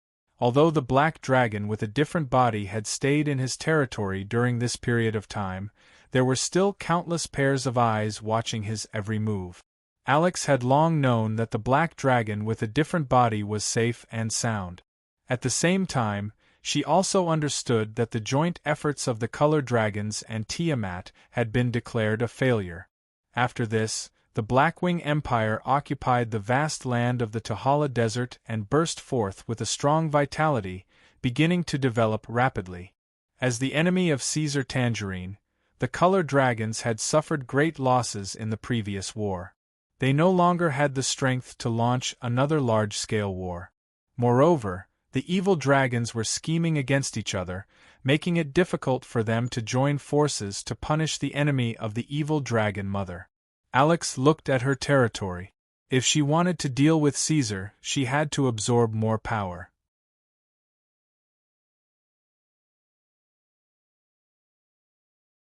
Although the black dragon with a different body had stayed in his territory during this period of time, there were still countless pairs of eyes watching his every move. Alex had long known that the black dragon with a different body was safe and sound. At the same time, she also understood that the joint efforts of the color dragons and Tiamat had been declared a failure. After this, the Blackwing Empire occupied the vast land of the Tahala Desert and burst forth with a strong vitality, beginning to develop rapidly. As the enemy of Caesar Tangerine, the color dragons had suffered great losses in the previous war. They no longer had the strength to launch another large-scale war. Moreover, the evil dragons were scheming against each other, making it difficult for them to join forces to punish the enemy of the evil dragon mother. Alex looked at her territory. If she wanted to deal with Caesar, she had to absorb more power.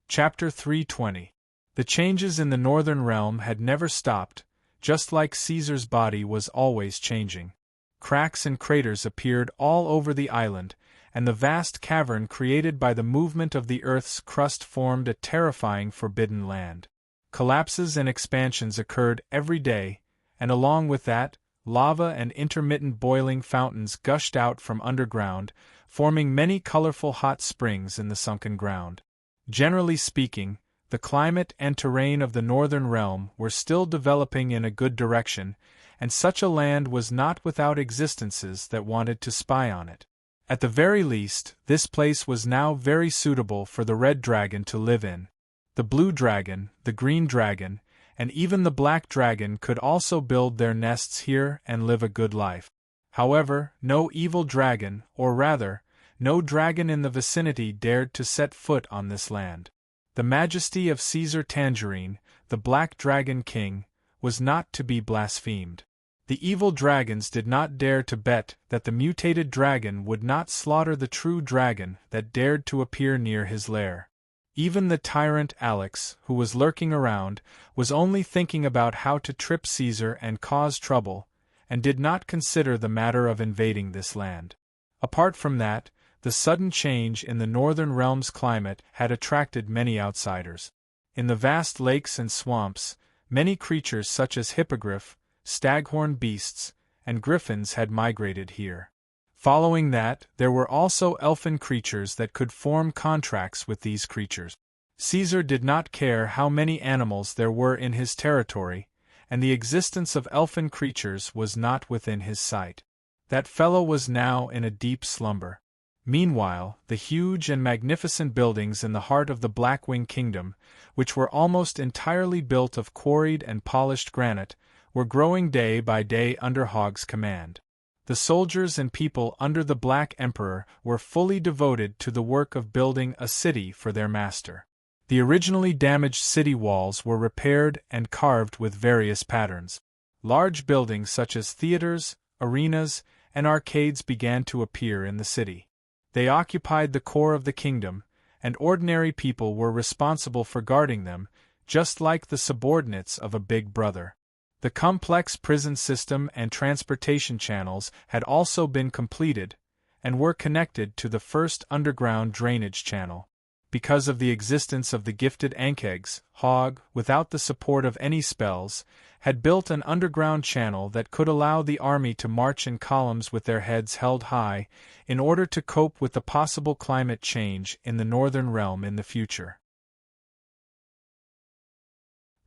Chapter 320. The changes in the northern realm had never stopped, just like Caesar's body was always changing. Cracks and craters appeared all over the island, and the vast cavern created by the movement of the Earth's crust formed a terrifying forbidden land. Collapses and expansions occurred every day, and along with that, lava and intermittent boiling fountains gushed out from underground, forming many colorful hot springs in the sunken ground. Generally speaking, the climate and terrain of the northern realm were still developing in a good direction, and such a land was not without existences that wanted to spy on it. At the very least, this place was now very suitable for the red dragon to live in. The blue dragon, the green dragon, and even the black dragon could also build their nests here and live a good life. However, no evil dragon, or rather, no dragon in the vicinity dared to set foot on this land. The majesty of Caesar Tangerine, the Black Dragon King, was not to be blasphemed. The evil dragons did not dare to bet that the mutated dragon would not slaughter the true dragon that dared to appear near his lair. Even the tyrant Alex, who was lurking around, was only thinking about how to trip Caesar and cause trouble, and did not consider the matter of invading this land. Apart from that, the sudden change in the northern realm's climate had attracted many outsiders. In the vast lakes and swamps, many creatures such as hippogriff, staghorn beasts, and griffins had migrated here. Following that, there were also elfin creatures that could form contracts with these creatures. Caesar did not care how many animals there were in his territory, and the existence of elfin creatures was not within his sight. That fellow was now in a deep slumber. Meanwhile, the huge and magnificent buildings in the heart of the Blackwing Kingdom, which were almost entirely built of quarried and polished granite, were growing day by day under Hog's command. The soldiers and people under the Black Emperor were fully devoted to the work of building a city for their master. The originally damaged city walls were repaired and carved with various patterns. Large buildings such as theaters, arenas, and arcades began to appear in the city. They occupied the core of the kingdom, and ordinary people were responsible for guarding them, just like the subordinates of a big brother. The complex prison system and transportation channels had also been completed, and were connected to the first underground drainage channel. Because of the existence of the gifted Ankegs, Hog, without the support of any spells, had built an underground channel that could allow the army to march in columns with their heads held high, in order to cope with the possible climate change in the northern realm in the future.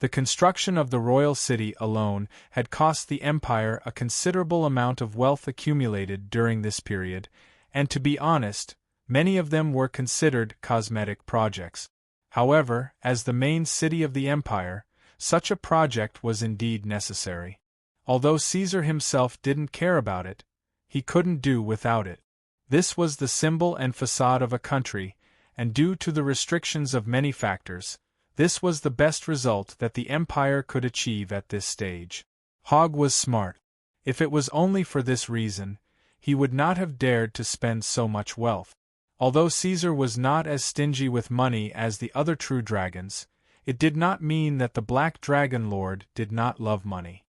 The construction of the royal city alone had cost the empire a considerable amount of wealth accumulated during this period, and to be honest, many of them were considered cosmetic projects. However, as the main city of the empire, such a project was indeed necessary. Although Caesar himself didn't care about it, he couldn't do without it. This was the symbol and facade of a country, and due to the restrictions of many factors, this was the best result that the empire could achieve at this stage. Hog was smart. If it was only for this reason, he would not have dared to spend so much wealth. Although Caesar was not as stingy with money as the other true dragons, it did not mean that the Black Dragon Lord did not love money.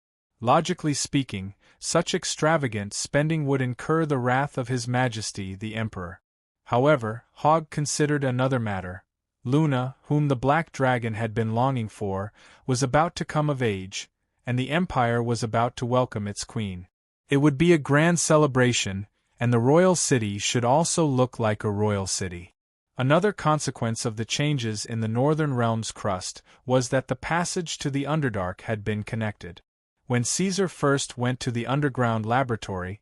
Logically speaking, such extravagant spending would incur the wrath of His Majesty the Emperor. However, Hogg considered another matter. Luna, whom the Black Dragon had been longing for, was about to come of age, and the Empire was about to welcome its queen. It would be a grand celebration, and the royal city should also look like a royal city. Another consequence of the changes in the Northern Realm's crust was that the passage to the Underdark had been connected. When Caesar first went to the underground laboratory,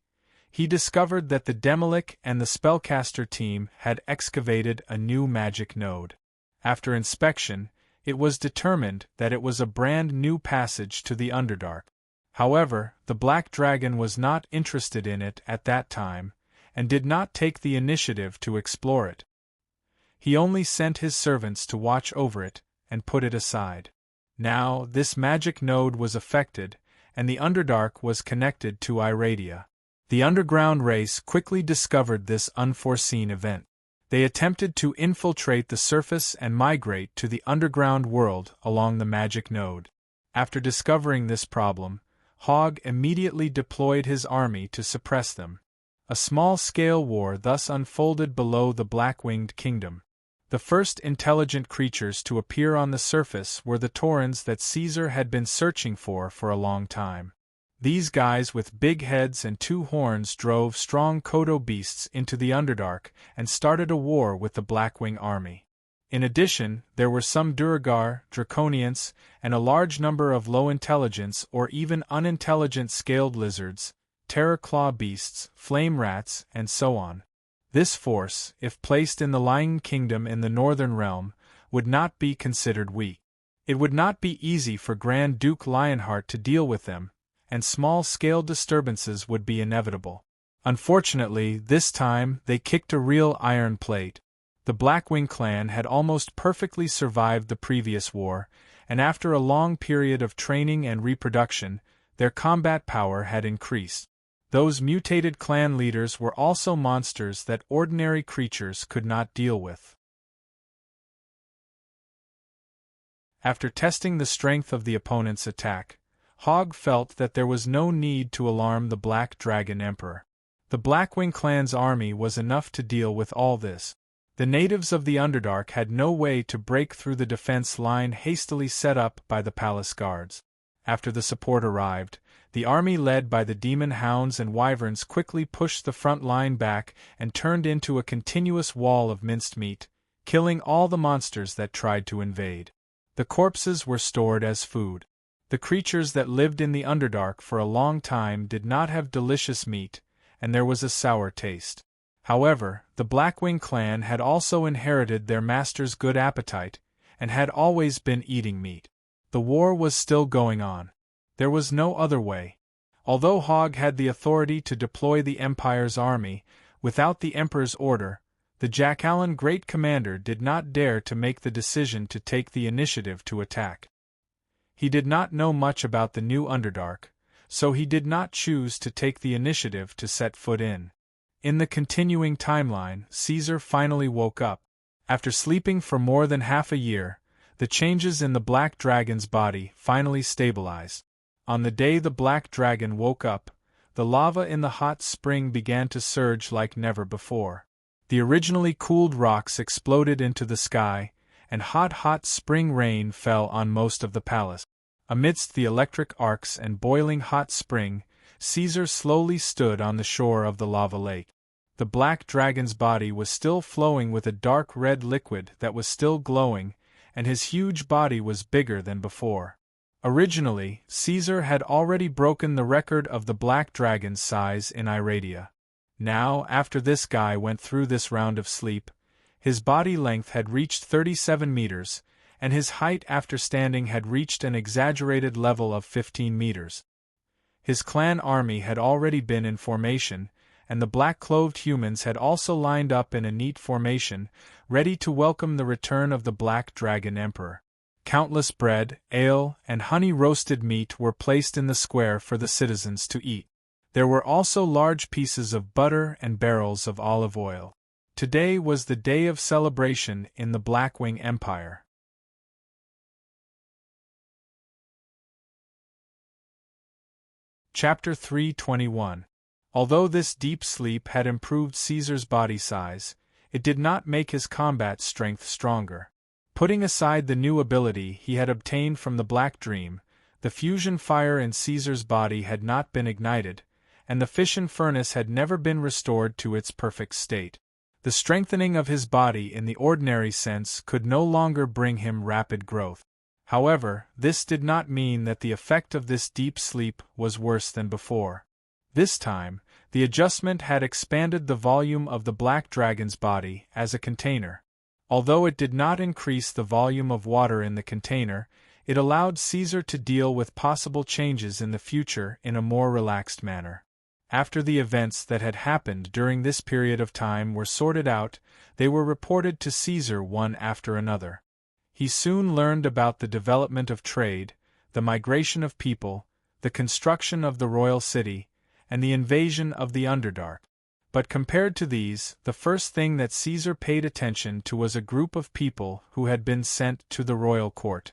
he discovered that the Demolic and the Spellcaster team had excavated a new magic node. After inspection, it was determined that it was a brand new passage to the Underdark. However, the Black Dragon was not interested in it at that time, and did not take the initiative to explore it. He only sent his servants to watch over it, and put it aside. Now, this magic node was affected, and the Underdark was connected to Iradia. The underground race quickly discovered this unforeseen event. They attempted to infiltrate the surface and migrate to the underground world along the magic node. After discovering this problem, Hogg immediately deployed his army to suppress them. A small-scale war thus unfolded below the Black-Winged Kingdom. The first intelligent creatures to appear on the surface were the Taurens that Caesar had been searching for a long time. These guys with big heads and two horns drove strong Kodo beasts into the Underdark and started a war with the Blackwing army. In addition, there were some Duergar, Draconians, and a large number of low-intelligence or even unintelligent scaled lizards, terror-claw beasts, flame rats, and so on. This force, if placed in the Lion Kingdom in the Northern Realm, would not be considered weak. It would not be easy for Grand Duke Lionheart to deal with them, and small-scale disturbances would be inevitable. Unfortunately, this time they kicked a real iron plate. The Blackwing clan had almost perfectly survived the previous war, and after a long period of training and reproduction, their combat power had increased. Those mutated clan leaders were also monsters that ordinary creatures could not deal with. After testing the strength of the opponent's attack, Hogg felt that there was no need to alarm the Black Dragon Emperor. The Blackwing clan's army was enough to deal with all this. The natives of the Underdark had no way to break through the defense line hastily set up by the palace guards. After the support arrived, the army led by the demon hounds and wyverns quickly pushed the front line back and turned into a continuous wall of minced meat, killing all the monsters that tried to invade. The corpses were stored as food. The creatures that lived in the Underdark for a long time did not have delicious meat, and there was a sour taste. However, the Blackwing clan had also inherited their master's good appetite, and had always been eating meat. The war was still going on. There was no other way. Although Hogg had the authority to deploy the Empire's army, without the Emperor's order, the Jackalan Great Commander did not dare to make the decision to take the initiative to attack. He did not know much about the new Underdark, so he did not choose to take the initiative to set foot in. In the continuing timeline, Caesar finally woke up. After sleeping for more than half a year, the changes in the Black Dragon's body finally stabilized. On the day the Black Dragon woke up, the lava in the hot spring began to surge like never before. The originally cooled rocks exploded into the sky, and hot spring rain fell on most of the palace. Amidst the electric arcs and boiling hot spring, Caesar slowly stood on the shore of the lava lake. The Black Dragon's body was still flowing with a dark red liquid that was still glowing, and his huge body was bigger than before. Originally, Caesar had already broken the record of the Black Dragon's size in Iradia. Now, after this guy went through this round of sleep, his body length had reached 37 meters, and his height after standing had reached an exaggerated level of 15 meters. His clan army had already been in formation, and the black-clothed humans had also lined up in a neat formation, ready to welcome the return of the Black Dragon Emperor. Countless bread, ale, and honey-roasted meat were placed in the square for the citizens to eat. There were also large pieces of butter and barrels of olive oil. Today was the day of celebration in the Blackwing Empire. Chapter 3:21. Although this deep sleep had improved Caesar's body size, it did not make his combat strength stronger. Putting aside the new ability he had obtained from the Black Dream, the fusion fire in Caesar's body had not been ignited, and the fission furnace had never been restored to its perfect state. The strengthening of his body in the ordinary sense could no longer bring him rapid growth. However, this did not mean that the effect of this deep sleep was worse than before. This time, the adjustment had expanded the volume of the Black Dragon's body as a container. Although it did not increase the volume of water in the container, it allowed Caesar to deal with possible changes in the future in a more relaxed manner. After the events that had happened during this period of time were sorted out, they were reported to Caesar one after another. He soon learned about the development of trade, the migration of people, the construction of the royal city, and the invasion of the Underdark. But compared to these, the first thing that Caesar paid attention to was a group of people who had been sent to the royal court.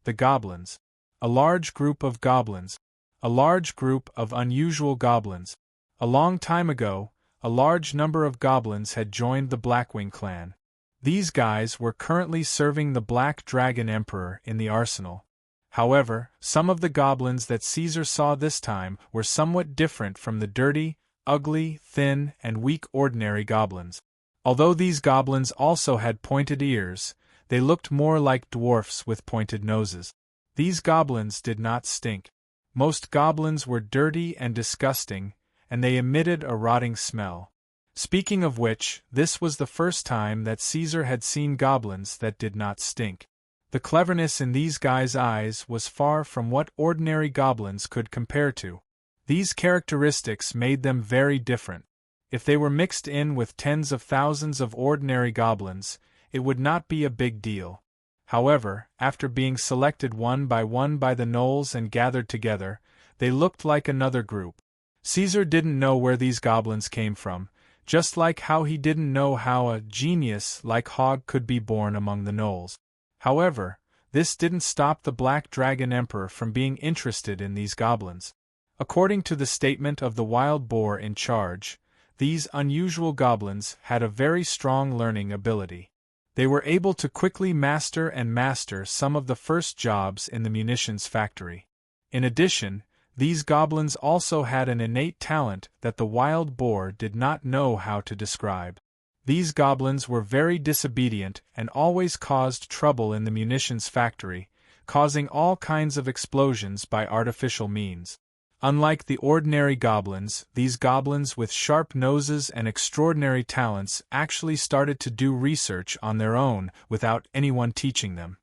The goblins. A large group of goblins. A large group of unusual goblins. A long time ago, a large number of goblins had joined the Blackwing clan. These guys were currently serving the Black Dragon Emperor in the arsenal. However, some of the goblins that Caesar saw this time were somewhat different from the dirty, ugly, thin, and weak ordinary goblins. Although these goblins also had pointed ears, they looked more like dwarfs with pointed noses. These goblins did not stink. Most goblins were dirty and disgusting, and they emitted a rotting smell. Speaking of which, this was the first time that Caesar had seen goblins that did not stink. The cleverness in these guys' eyes was far from what ordinary goblins could compare to. These characteristics made them very different. If they were mixed in with tens of thousands of ordinary goblins, it would not be a big deal. However, after being selected one by the gnolls and gathered together, they looked like another group. Caesar didn't know where these goblins came from, just like how he didn't know how a genius like Hogg could be born among the gnolls. However, this didn't stop the Black Dragon Emperor from being interested in these goblins. According to the statement of the wild boar in charge, these unusual goblins had a very strong learning ability. They were able to quickly master some of the first jobs in the munitions factory. In addition, these goblins also had an innate talent that the wild boar did not know how to describe. These goblins were very disobedient and always caused trouble in the munitions factory, causing all kinds of explosions by artificial means. Unlike the ordinary goblins, these goblins with sharp noses and extraordinary talents actually started to do research on their own without anyone teaching them.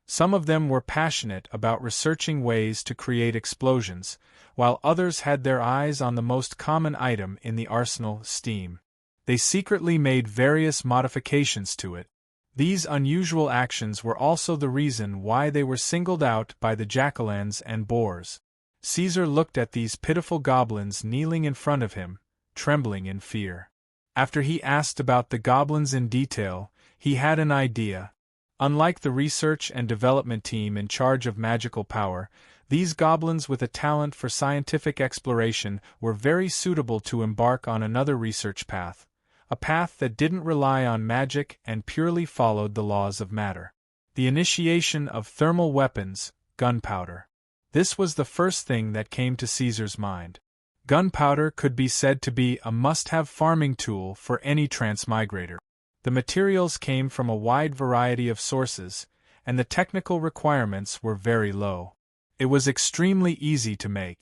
Some of them were passionate about researching ways to create explosions, while others had their eyes on the most common item in the arsenal, steam. They secretly made various modifications to it. These unusual actions were also the reason why they were singled out by the jackalans and boars. Caesar looked at these pitiful goblins kneeling in front of him, trembling in fear. After he asked about the goblins in detail, he had an idea. Unlike the research and development team in charge of magical power, these goblins with a talent for scientific exploration were very suitable to embark on another research path, a path that didn't rely on magic and purely followed the laws of matter. The initiation of thermal weapons, gunpowder. This was the first thing that came to Caesar's mind. Gunpowder could be said to be a must-have farming tool for any transmigrator. The materials came from a wide variety of sources, and the technical requirements were very low. It was extremely easy to make.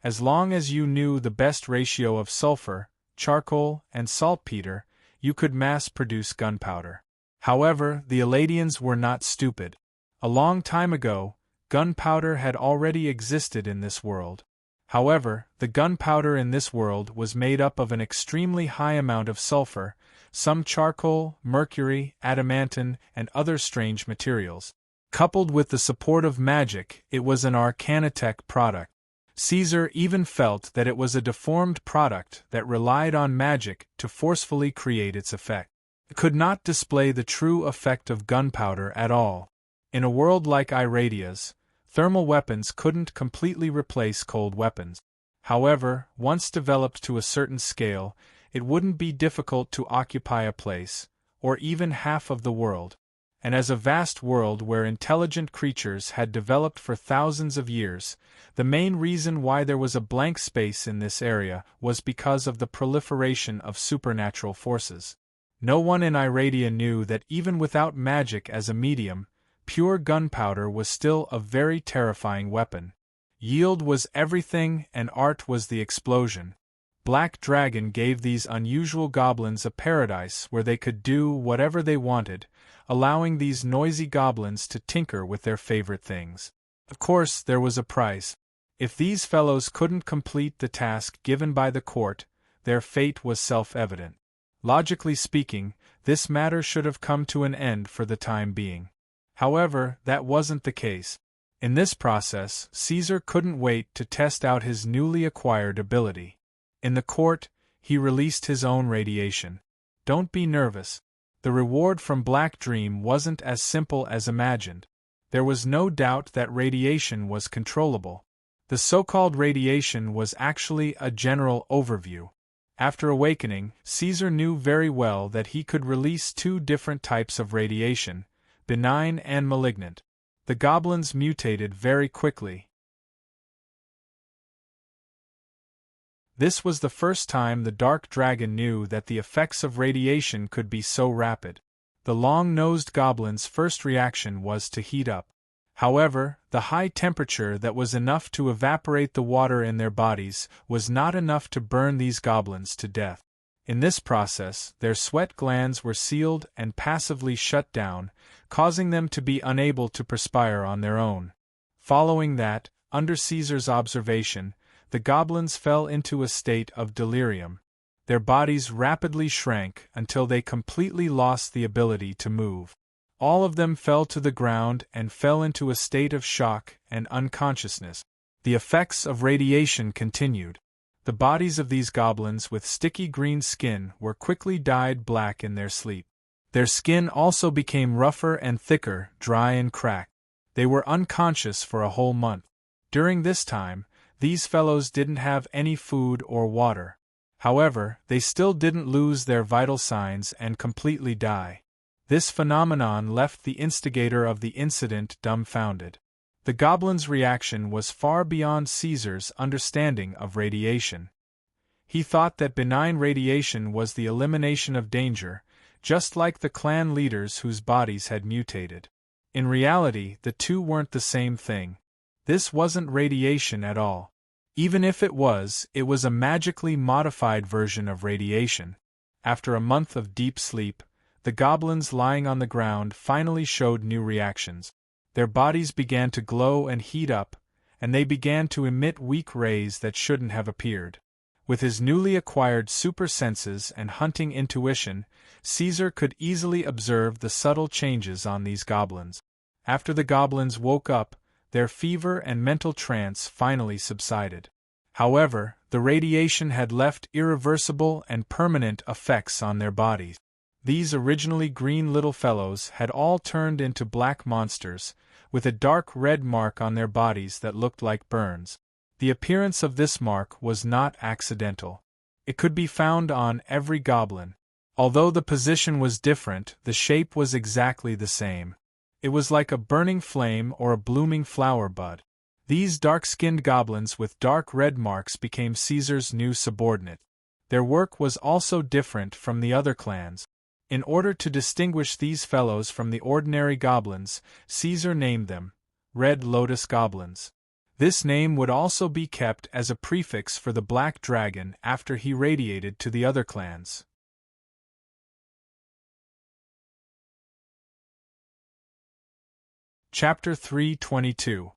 As long as you knew the best ratio of sulfur, charcoal, and saltpeter, you could mass-produce gunpowder. However, the Eladians were not stupid. A long time ago, gunpowder had already existed in this world. However, the gunpowder in this world was made up of an extremely high amount of sulfur, some charcoal, mercury, adamantine, and other strange materials. Coupled with the support of magic, it was an arcanitech product. Caesar even felt that it was a deformed product that relied on magic to forcefully create its effect. It could not display the true effect of gunpowder at all. In a world like Iradia's, Thermal weapons couldn't completely replace cold weapons. However, once developed to a certain scale, it wouldn't be difficult to occupy a place, or even half of the world. And as a vast world where intelligent creatures had developed for thousands of years, the main reason why there was a blank space in this area was because of the proliferation of supernatural forces. No one in Iradia knew that even without magic as a medium, pure gunpowder was still a very terrifying weapon. Yield was everything and art was the explosion. Black Dragon gave these unusual goblins a paradise where they could do whatever they wanted, allowing these noisy goblins to tinker with their favorite things. Of course, there was a price. If these fellows couldn't complete the task given by the court, their fate was self-evident. Logically speaking, this matter should have come to an end for the time being. However, that wasn't the case. In this process, Caesar couldn't wait to test out his newly acquired ability. In the court, he released his own radiation. Don't be nervous. The reward from Black Dream wasn't as simple as imagined. There was no doubt that radiation was controllable. The so-called radiation was actually a general overview. After awakening, Caesar knew very well that he could release two different types of radiation, benign and malignant. The goblins mutated very quickly. This was the first time the Dark Dragon knew that the effects of radiation could be so rapid. The long-nosed goblin's first reaction was to heat up. However, the high temperature that was enough to evaporate the water in their bodies was not enough to burn these goblins to death. In this process, their sweat glands were sealed and passively shut down, causing them to be unable to perspire on their own. Following that, under Caesar's observation, the goblins fell into a state of delirium. Their bodies rapidly shrank until they completely lost the ability to move. All of them fell to the ground and fell into a state of shock and unconsciousness. The effects of radiation continued. The bodies of these goblins with sticky green skin were quickly dyed black in their sleep. Their skin also became rougher and thicker, dry and cracked. They were unconscious for a whole month. During this time, these fellows didn't have any food or water. However, they still didn't lose their vital signs and completely die. This phenomenon left the instigator of the incident dumbfounded. The goblin's reaction was far beyond Caesar's understanding of radiation. He thought that benign radiation was the elimination of danger, just like the clan leaders whose bodies had mutated. In reality, the two weren't the same thing. This wasn't radiation at all. Even if it was a magically modified version of radiation. After a month of deep sleep, the goblins lying on the ground finally showed new reactions. Their bodies began to glow and heat up, and they began to emit weak rays that shouldn't have appeared. With his newly acquired super senses and hunting intuition, Caesar could easily observe the subtle changes on these goblins. After the goblins woke up, their fever and mental trance finally subsided. However, the radiation had left irreversible and permanent effects on their bodies. These originally green little fellows had all turned into black monsters, with a dark red mark on their bodies that looked like burns. The appearance of this mark was not accidental. It could be found on every goblin. Although the position was different, the shape was exactly the same. It was like a burning flame or a blooming flower bud. These dark-skinned goblins with dark red marks became Caesar's new subordinate. Their work was also different from the other clans. In order to distinguish these fellows from the ordinary goblins, Caesar named them Red Lotus Goblins. This name would also be kept as a prefix for the Black Dragon after he radiated to the other clans. Chapter 322.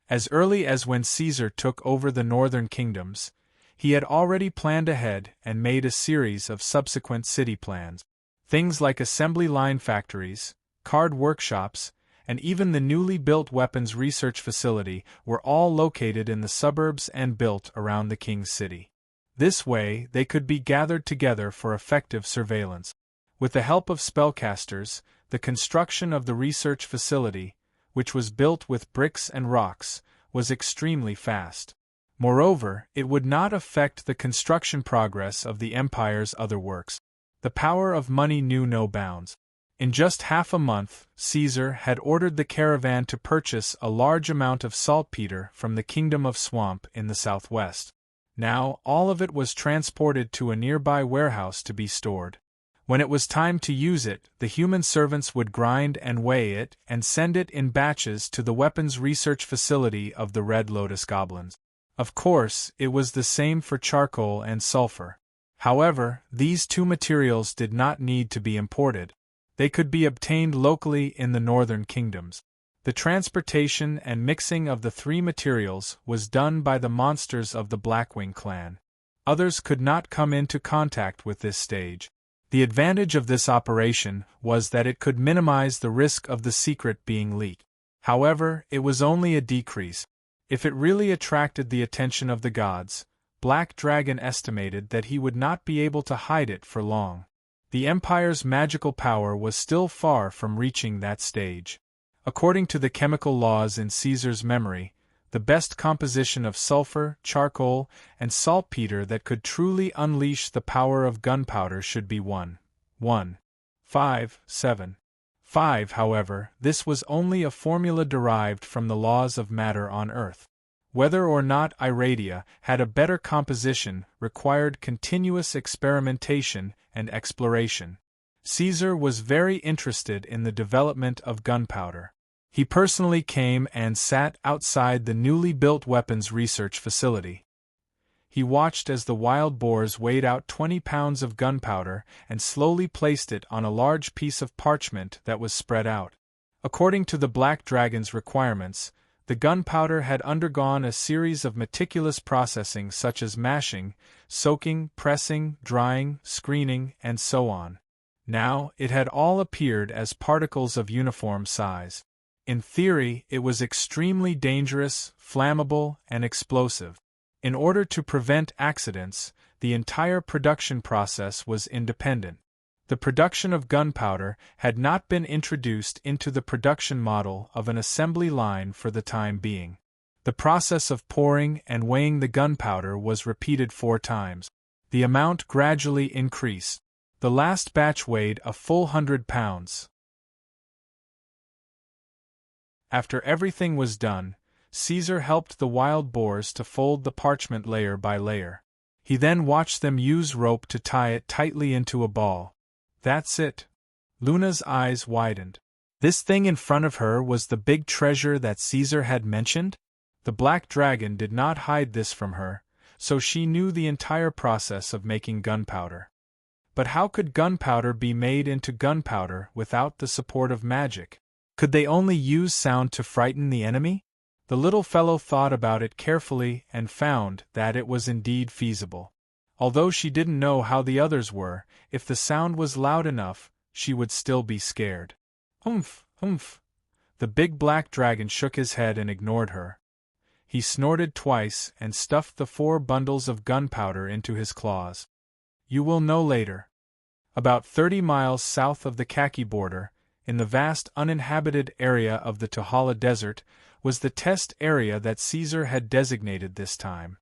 As early as when Caesar took over the northern kingdoms, he had already planned ahead and made a series of subsequent city plans. Things like assembly line factories, card workshops, and even the newly built weapons research facility were all located in the suburbs and built around the king's city. This way, they could be gathered together for effective surveillance. With the help of spellcasters, the construction of the research facility, which was built with bricks and rocks, was extremely fast. Moreover, it would not affect the construction progress of the empire's other works. The power of money knew no bounds. In just half a month, Caesar had ordered the caravan to purchase a large amount of saltpeter from the kingdom of Swamp in the southwest. Now, all of it was transported to a nearby warehouse to be stored. When it was time to use it, the human servants would grind and weigh it and send it in batches to the weapons research facility of the Red Lotus Goblins. Of course, it was the same for charcoal and sulfur. However, these two materials did not need to be imported. They could be obtained locally in the northern kingdoms. The transportation and mixing of the three materials was done by the monsters of the Blackwing clan. Others could not come into contact with this stage. The advantage of this operation was that it could minimize the risk of the secret being leaked. However, it was only a decrease. If it really attracted the attention of the gods, Black Dragon estimated that he would not be able to hide it for long. The Empire's magical power was still far from reaching that stage. According to the chemical laws in Caesar's memory, the best composition of sulfur, charcoal, and saltpeter that could truly unleash the power of gunpowder should be 1.1.5.7.5. However, this was only a formula derived from the laws of matter on Earth. Whether or not Iradia had a better composition required continuous experimentation and exploration. Caesar was very interested in the development of gunpowder. He personally came and sat outside the newly built weapons research facility. He watched as the wild boars weighed out 20 pounds of gunpowder and slowly placed it on a large piece of parchment that was spread out. According to the Black Dragon's requirements, the gunpowder had undergone a series of meticulous processing such as mashing, soaking, pressing, drying, screening, and so on. Now, it had all appeared as particles of uniform size. In theory, it was extremely dangerous, flammable, and explosive. In order to prevent accidents, the entire production process was independent. The production of gunpowder had not been introduced into the production model of an assembly line for the time being. The process of pouring and weighing the gunpowder was repeated 4 times. The amount gradually increased. The last batch weighed a full 100 pounds. After everything was done, Caesar helped the wild boars to fold the parchment layer by layer. He then watched them use rope to tie it tightly into a ball. That's it. Luna's eyes widened. This thing in front of her was the big treasure that Caesar had mentioned? The Black Dragon did not hide this from her, so she knew the entire process of making gunpowder. But how could gunpowder be made into gunpowder without the support of magic? Could they only use sound to frighten the enemy? The little fellow thought about it carefully and found that it was indeed feasible. Although she didn't know how the others were, if the sound was loud enough, she would still be scared. Humph, humph. The big Black Dragon shook his head and ignored her. He snorted twice and stuffed the 4 bundles of gunpowder into his claws. You will know later. About 30 miles south of the Khaki border, in the vast uninhabited area of the Tohala Desert, was the test area that Caesar had designated this time.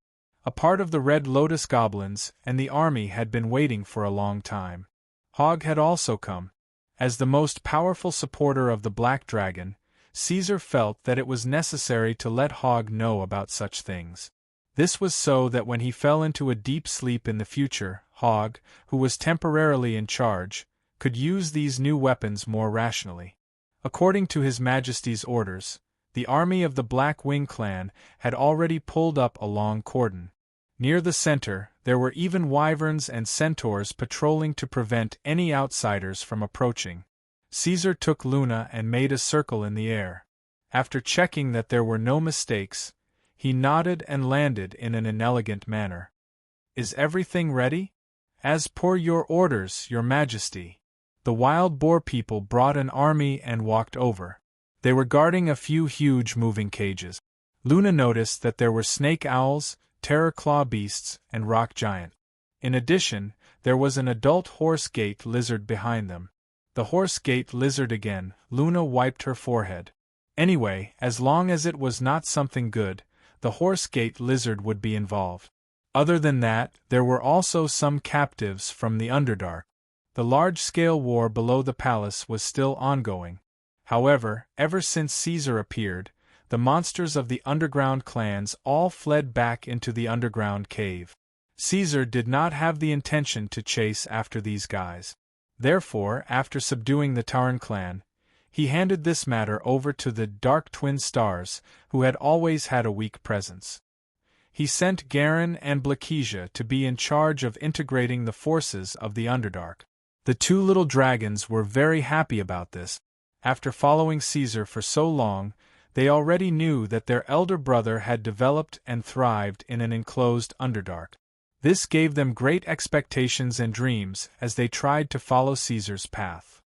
A part of the Red Lotus Goblins and the army had been waiting for a long time. Hogg had also come. As the most powerful supporter of the Black Dragon, Caesar felt that it was necessary to let Hogg know about such things. This was so that when he fell into a deep sleep in the future, Hogg, who was temporarily in charge, could use these new weapons more rationally. According to His Majesty's orders, the army of the Blackwing clan had already pulled up a long cordon. Near the center, there were even wyverns and centaurs patrolling to prevent any outsiders from approaching. Caesar took Luna and made a circle in the air. After checking that there were no mistakes, he nodded and landed in an inelegant manner. Is everything ready? As per your orders, Your Majesty. The wild boar people brought an army and walked over. They were guarding a few huge moving cages. Luna noticed that there were snake owls, terror claw beasts, and rock giant. In addition, there was an adult horse-gate lizard behind them. The horse-gate lizard again, Luna wiped her forehead. Anyway, as long as it was not something good, the horse-gate lizard would be involved. Other than that, there were also some captives from the Underdark. The large-scale war below the palace was still ongoing. However, ever since Caesar appeared, the monsters of the underground clans all fled back into the underground cave. Caesar did not have the intention to chase after these guys. Therefore, after subduing the Tauren clan, he handed this matter over to the Dark Twin Stars, who had always had a weak presence. He sent Garen and Blakesia to be in charge of integrating the forces of the Underdark. The two little dragons were very happy about this. After following Caesar for so long, they already knew that their elder brother had developed and thrived in an enclosed Underdark. This gave them great expectations and dreams as they tried to follow Caesar's path.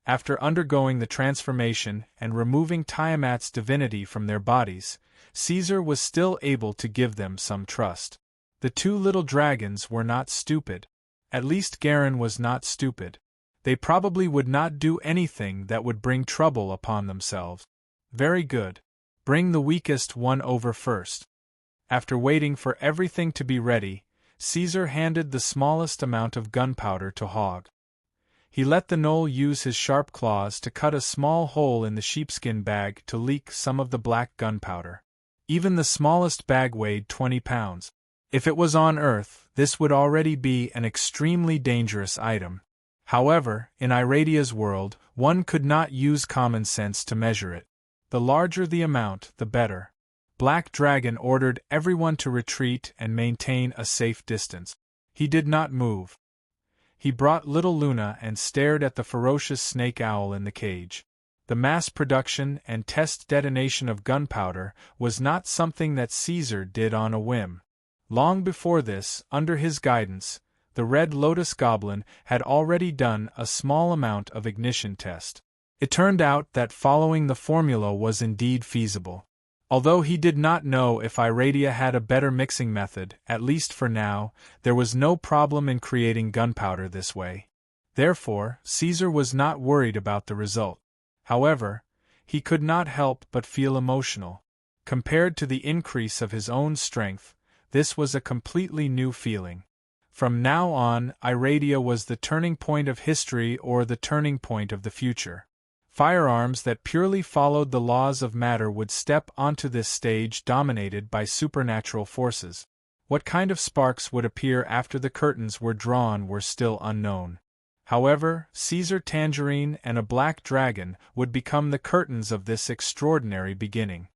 After undergoing the transformation and removing Tiamat's divinity from their bodies, Caesar was still able to give them some trust. The two little dragons were not stupid. At least Garen was not stupid. They probably would not do anything that would bring trouble upon themselves. Very good. Bring the weakest one over first. After waiting for everything to be ready, Caesar handed the smallest amount of gunpowder to Hogg. He let the gnoll use his sharp claws to cut a small hole in the sheepskin bag to leak some of the black gunpowder. Even the smallest bag weighed 20 pounds. If it was on Earth, this would already be an extremely dangerous item. However, in Iradia's world, one could not use common sense to measure it. The larger the amount, the better. Black Dragon ordered everyone to retreat and maintain a safe distance. He did not move. He brought little Luna and stared at the ferocious snake owl in the cage. The mass production and test detonation of gunpowder was not something that Caesar did on a whim. Long before this, under his guidance, the Red Lotus Goblin had already done a small amount of ignition test. It turned out that following the formula was indeed feasible. Although he did not know if Iradia had a better mixing method, at least for now, there was no problem in creating gunpowder this way. Therefore, Caesar was not worried about the result. However, he could not help but feel emotional. Compared to the increase of his own strength, this was a completely new feeling. From now on, Iradia was the turning point of history or the turning point of the future. Firearms that purely followed the laws of matter would step onto this stage dominated by supernatural forces. What kind of sparks would appear after the curtains were drawn were still unknown. However, Caesar Tangerine and a black dragon would become the curtains of this extraordinary beginning.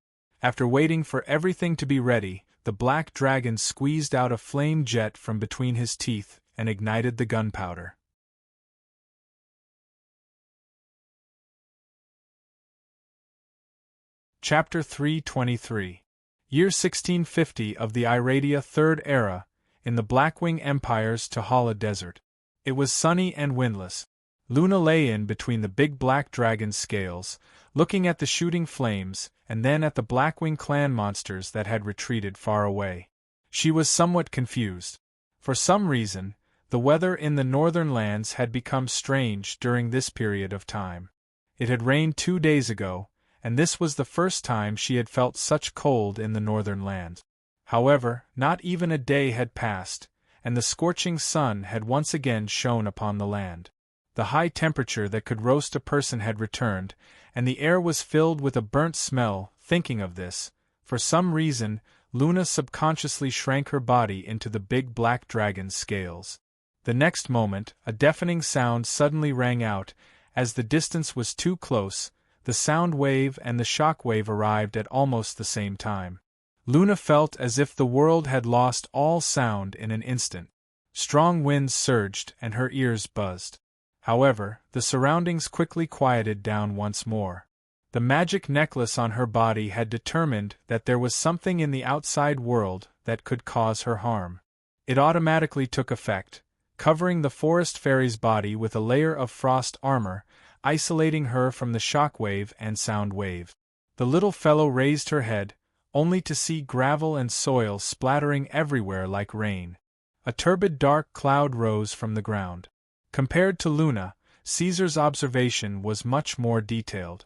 After waiting for everything to be ready, the black dragon squeezed out a flame jet from between his teeth and ignited the gunpowder. Chapter 323. Year 1650 of the Iradia Third Era, in the Blackwing Empire's Tahala Desert. It was sunny and windless. Luna lay in between the big black dragon's scales, looking at the shooting flames and then at the Blackwing clan monsters that had retreated far away. She was somewhat confused. For some reason, the weather in the northern lands had become strange during this period of time. It had rained 2 days ago, and this was the first time she had felt such cold in the northern land. However, not even a day had passed, and the scorching sun had once again shone upon the land. The high temperature that could roast a person had returned, and the air was filled with a burnt smell. Thinking of this, for some reason, Luna subconsciously shrank her body into the big black dragon's scales. The next moment, a deafening sound suddenly rang out. As the distance was too close, the sound wave and the shock wave arrived at almost the same time. Luna felt as if the world had lost all sound in an instant. Strong winds surged and her ears buzzed. However, the surroundings quickly quieted down once more. The magic necklace on her body had determined that there was something in the outside world that could cause her harm. It automatically took effect, covering the forest fairy's body with a layer of frost armor, isolating her from the shock wave and sound wave. The little fellow raised her head, only to see gravel and soil splattering everywhere like rain. A turbid dark cloud rose from the ground. Compared to Luna, Caesar's observation was much more detailed.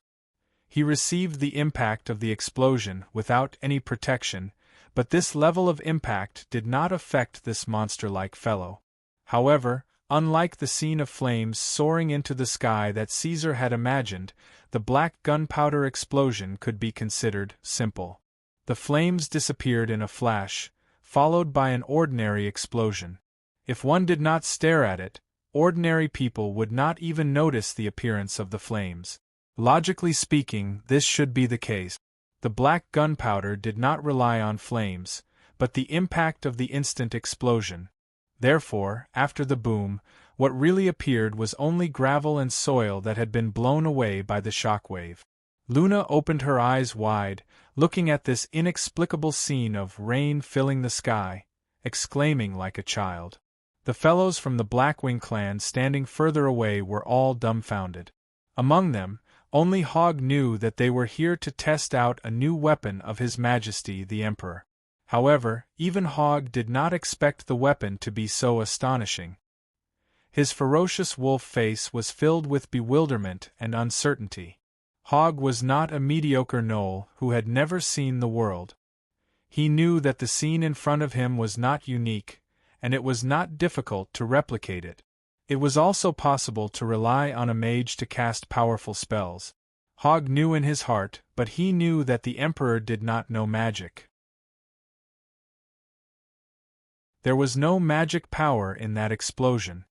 He received the impact of the explosion without any protection, but this level of impact did not affect this monster-like fellow. However, unlike the scene of flames soaring into the sky that Caesar had imagined, the black gunpowder explosion could be considered simple. The flames disappeared in a flash, followed by an ordinary explosion. If one did not stare at it, ordinary people would not even notice the appearance of the flames. Logically speaking, this should be the case. The black gunpowder did not rely on flames, but the impact of the instant explosion. Therefore, after the boom, what really appeared was only gravel and soil that had been blown away by the shockwave. Luna opened her eyes wide, looking at this inexplicable scene of rain filling the sky, exclaiming like a child. The fellows from the Blackwing clan standing further away were all dumbfounded. Among them, only Hogg knew that they were here to test out a new weapon of His Majesty the Emperor. However, even Hogg did not expect the weapon to be so astonishing. His ferocious wolf face was filled with bewilderment and uncertainty. Hogg was not a mediocre gnoll who had never seen the world. He knew that the scene in front of him was not unique, and it was not difficult to replicate it. It was also possible to rely on a mage to cast powerful spells. Hogg knew in his heart, but he knew that the Emperor did not know magic. There was no magic power in that explosion.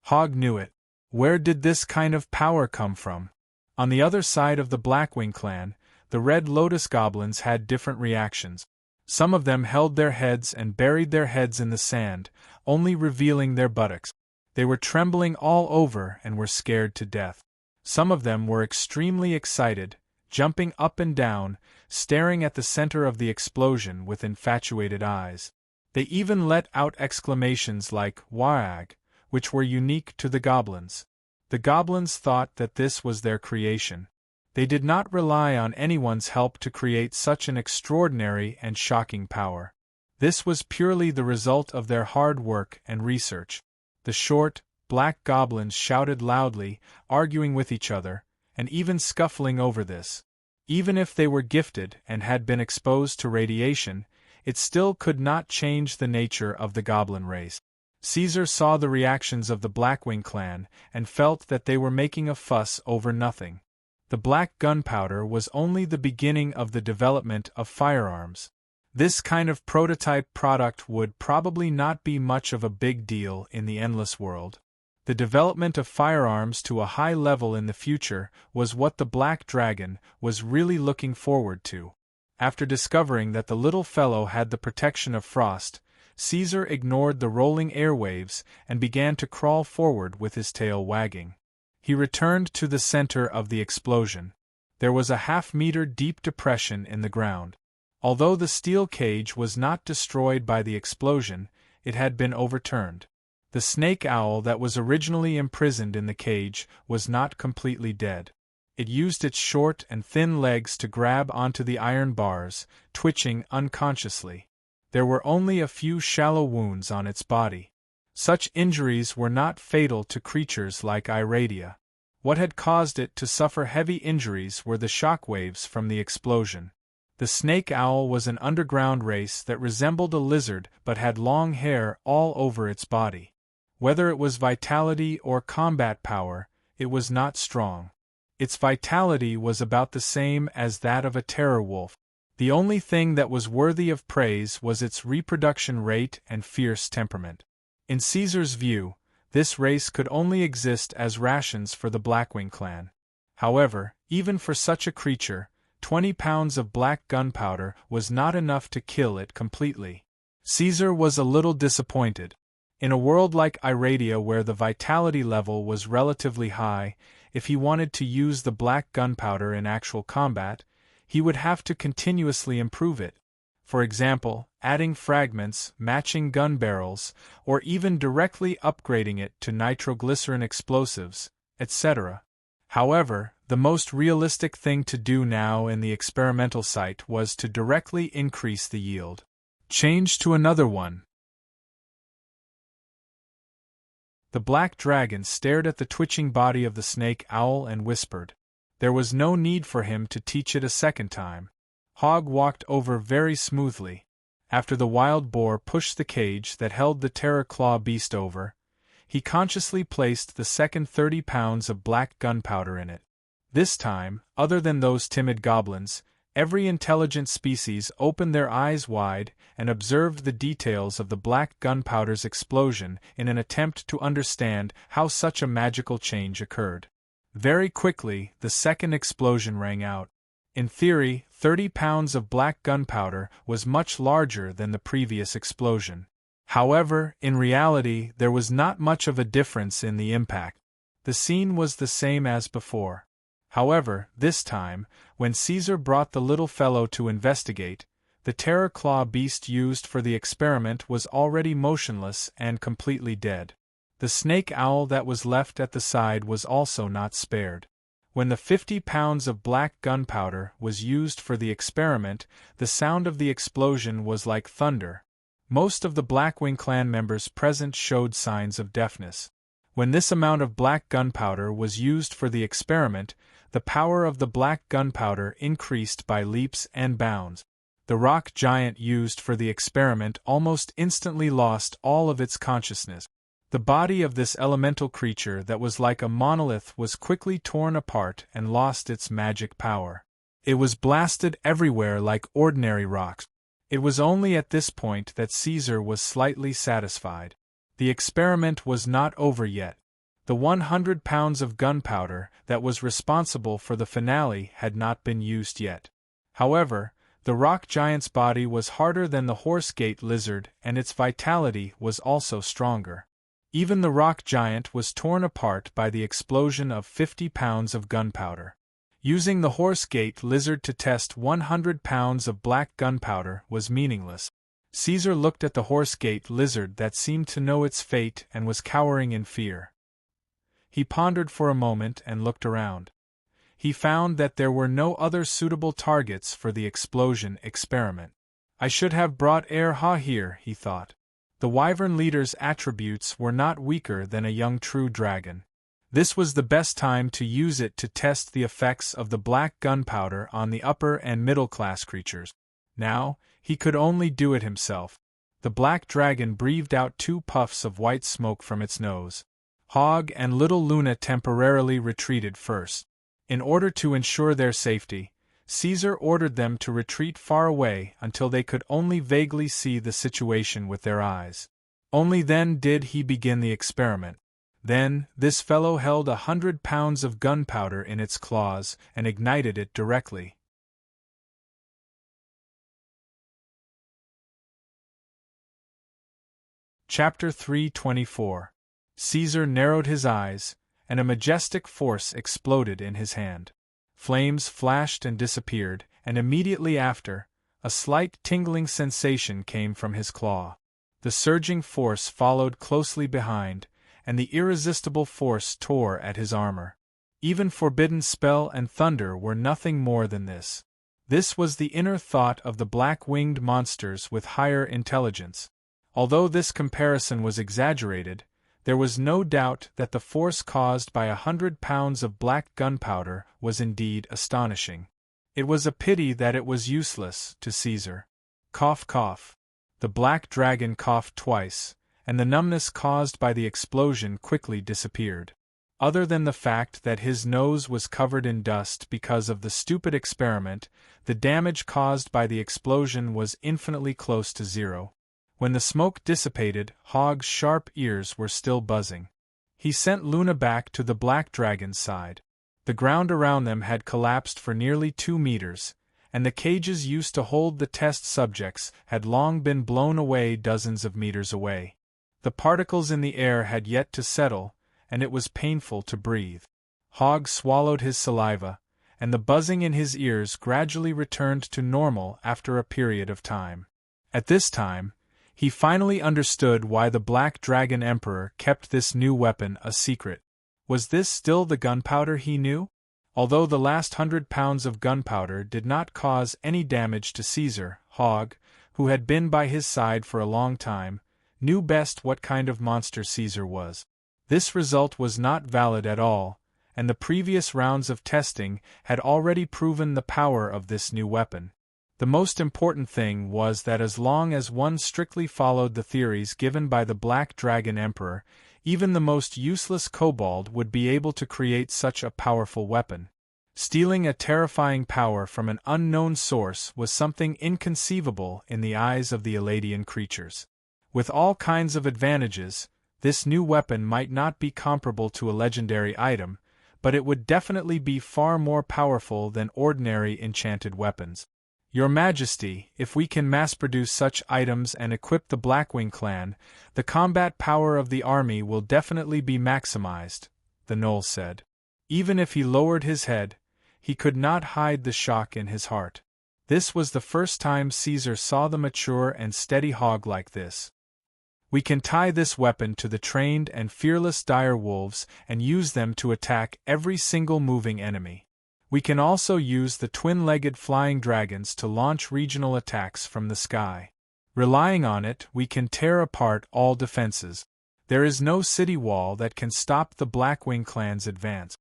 Hogg knew it. Where did this kind of power come from? On the other side of the Blackwing clan, the Red Lotus goblins had different reactions. Some of them held their heads and buried their heads in the sand, only revealing their buttocks. They were trembling all over and were scared to death. Some of them were extremely excited, jumping up and down, staring at the center of the explosion with infatuated eyes. They even let out exclamations like "Wag," which were unique to the goblins. The goblins thought that this was their creation. They did not rely on anyone's help to create such an extraordinary and shocking power. This was purely the result of their hard work and research. The short, black goblins shouted loudly, arguing with each other, and even scuffling over this. Even if they were gifted and had been exposed to radiation, it still could not change the nature of the goblin race. Caesar saw the reactions of the Blackwing clan and felt that they were making a fuss over nothing. The black gunpowder was only the beginning of the development of firearms. This kind of prototype product would probably not be much of a big deal in the endless world. The development of firearms to a high level in the future was what the Black Dragon was really looking forward to. After discovering that the little fellow had the protection of frost, Caesar ignored the rolling airwaves and began to crawl forward with his tail wagging. He returned to the center of the explosion. There was a half-meter deep depression in the ground. Although the steel cage was not destroyed by the explosion, it had been overturned. The snake owl that was originally imprisoned in the cage was not completely dead. It used its short and thin legs to grab onto the iron bars, twitching unconsciously. There were only a few shallow wounds on its body. Such injuries were not fatal to creatures like Iradia. What had caused it to suffer heavy injuries were the shock waves from the explosion. The snake owl was an underground race that resembled a lizard but had long hair all over its body. Whether it was vitality or combat power, it was not strong. Its vitality was about the same as that of a terror wolf. The only thing that was worthy of praise was its reproduction rate and fierce temperament. In Caesar's view, this race could only exist as rations for the Blackwing clan. However, even for such a creature, 20 pounds of black gunpowder was not enough to kill it completely. Caesar was a little disappointed. In a world like Iradia where the vitality level was relatively high, if he wanted to use the black gunpowder in actual combat, he would have to continuously improve it. For example, adding fragments, matching gun barrels, or even directly upgrading it to nitroglycerin explosives, etc. However, the most realistic thing to do now in the experimental site was to directly increase the yield. Change to another one. The black dragon stared at the twitching body of the snake owl and whispered. There was no need for him to teach it a second time. Hogg walked over very smoothly. After the wild boar pushed the cage that held the terror claw beast over, he consciously placed the second 30 pounds of black gunpowder in it. This time, other than those timid goblins, every intelligent species opened their eyes wide and observed the details of the black gunpowder's explosion in an attempt to understand how such a magical change occurred. Very quickly, the second explosion rang out. In theory, 30 pounds of black gunpowder was much larger than the previous explosion. However, in reality, there was not much of a difference in the impact. The scene was the same as before. However, this time, when Caesar brought the little fellow to investigate, the terror claw beast used for the experiment was already motionless and completely dead. The snake owl that was left at the side was also not spared. When the 50 pounds of black gunpowder was used for the experiment, the sound of the explosion was like thunder. Most of the Blackwing clan members present showed signs of deafness. When this amount of black gunpowder was used for the experiment, the power of the black gunpowder increased by leaps and bounds. The rock giant used for the experiment almost instantly lost all of its consciousness. The body of this elemental creature that was like a monolith was quickly torn apart and lost its magic power. It was blasted everywhere like ordinary rocks. It was only at this point that Caesar was slightly satisfied. The experiment was not over yet. The 100 pounds of gunpowder that was responsible for the finale had not been used yet. However, the rock giant's body was harder than the horse-gate lizard and its vitality was also stronger. Even the rock giant was torn apart by the explosion of 50 pounds of gunpowder. Using the horse-gate lizard to test 100 pounds of black gunpowder was meaningless. Caesar looked at the horse-gate lizard that seemed to know its fate and was cowering in fear. He pondered for a moment and looked around. He found that there were no other suitable targets for the explosion experiment. I should have brought Ha here, he thought. The wyvern leader's attributes were not weaker than a young true dragon. This was the best time to use it to test the effects of the black gunpowder on the upper and middle-class creatures. Now, he could only do it himself. The black dragon breathed out 2 puffs of white smoke from its nose. Hogg and little Luna temporarily retreated first. In order to ensure their safety, Caesar ordered them to retreat far away until they could only vaguely see the situation with their eyes. Only then did he begin the experiment. Then, this fellow held 100 pounds of gunpowder in its claws and ignited it directly. Chapter 324. Caesar narrowed his eyes, and a majestic force exploded in his hand. Flames flashed and disappeared, and immediately after, a slight tingling sensation came from his claw. The surging force followed closely behind, and the irresistible force tore at his armor. Even forbidden spell and thunder were nothing more than this. This was the inner thought of the black-winged monsters with higher intelligence. Although this comparison was exaggerated, there was no doubt that the force caused by 100 pounds of black gunpowder was indeed astonishing. It was a pity that it was useless to Caesar. Cough, cough. The black dragon coughed twice, and the numbness caused by the explosion quickly disappeared. Other than the fact that his nose was covered in dust because of the stupid experiment, the damage caused by the explosion was infinitely close to zero. When the smoke dissipated, Hogg's sharp ears were still buzzing. He sent Luna back to the black dragon's side. The ground around them had collapsed for nearly 2 meters, and the cages used to hold the test subjects had long been blown away dozens of meters away. The particles in the air had yet to settle, and it was painful to breathe. Hogg swallowed his saliva, and the buzzing in his ears gradually returned to normal after a period of time. At this time, he finally understood why the Black Dragon Emperor kept this new weapon a secret. Was this still the gunpowder he knew? Although the last 100 pounds of gunpowder did not cause any damage to Caesar, Hogg, who had been by his side for a long time, knew best what kind of monster Caesar was. This result was not valid at all, and the previous rounds of testing had already proven the power of this new weapon. The most important thing was that as long as one strictly followed the theories given by the Black Dragon Emperor, even the most useless kobold would be able to create such a powerful weapon. Stealing a terrifying power from an unknown source was something inconceivable in the eyes of the Eladian creatures. With all kinds of advantages, this new weapon might not be comparable to a legendary item, but it would definitely be far more powerful than ordinary enchanted weapons. Your Majesty, if we can mass-produce such items and equip the Blackwing clan, the combat power of the army will definitely be maximized, the Gnoll said. Even if he lowered his head, he could not hide the shock in his heart. This was the first time Caesar saw the mature and steady hog like this. We can tie this weapon to the trained and fearless dire wolves and use them to attack every single moving enemy. We can also use the twin-legged flying dragons to launch regional attacks from the sky. Relying on it, we can tear apart all defenses. There is no city wall that can stop the Blackwing clan's advance.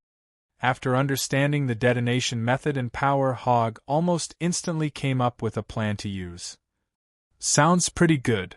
After understanding the detonation method and power, Hog almost instantly came up with a plan to use. Sounds pretty good.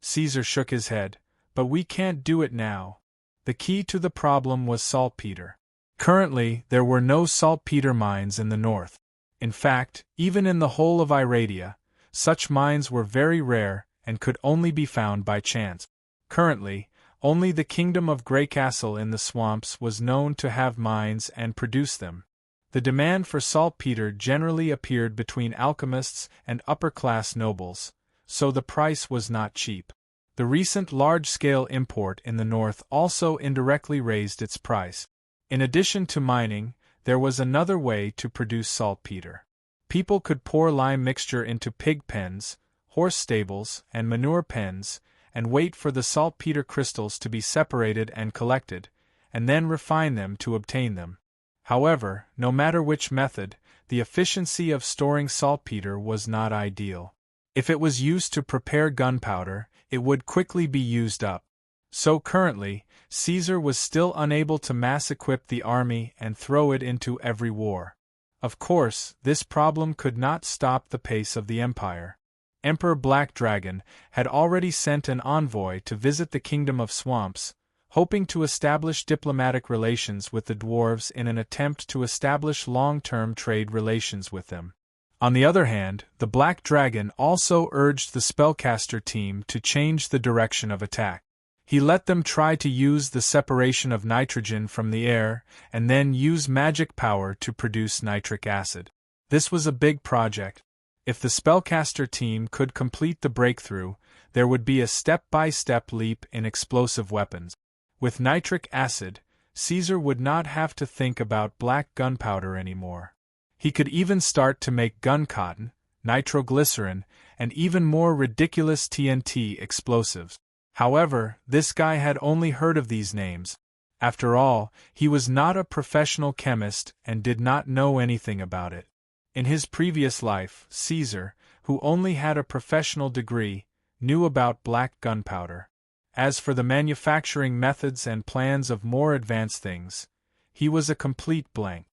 Caesar shook his head, but we can't do it now. The key to the problem was saltpeter. Currently, there were no saltpeter mines in the north. In fact, even in the whole of Iradia, such mines were very rare and could only be found by chance. Currently, only the kingdom of Greycastle in the swamps was known to have mines and produce them. The demand for saltpeter generally appeared between alchemists and upper-class nobles, so the price was not cheap. The recent large-scale import in the north also indirectly raised its price. In addition to mining, there was another way to produce saltpeter. People could pour lime mixture into pig pens, horse stables, and manure pens, and wait for the saltpeter crystals to be separated and collected, and then refine them to obtain them. However, no matter which method, the efficiency of storing saltpeter was not ideal. If it was used to prepare gunpowder, it would quickly be used up. So currently, Caesar was still unable to mass-equip the army and throw it into every war. Of course, this problem could not stop the pace of the empire. Emperor Black Dragon had already sent an envoy to visit the Kingdom of Swamps, hoping to establish diplomatic relations with the dwarves in an attempt to establish long-term trade relations with them. On the other hand, the Black Dragon also urged the spellcaster team to change the direction of attack. He let them try to use the separation of nitrogen from the air, and then use magic power to produce nitric acid. This was a big project. If the spellcaster team could complete the breakthrough, there would be a step-by-step leap in explosive weapons. With nitric acid, Caesar would not have to think about black gunpowder anymore. He could even start to make gun cotton, nitroglycerin, and even more ridiculous TNT explosives. However, this guy had only heard of these names. After all, he was not a professional chemist and did not know anything about it. In his previous life, Caesar, who only had a professional degree, knew about black gunpowder. As for the manufacturing methods and plans of more advanced things, he was a complete blank.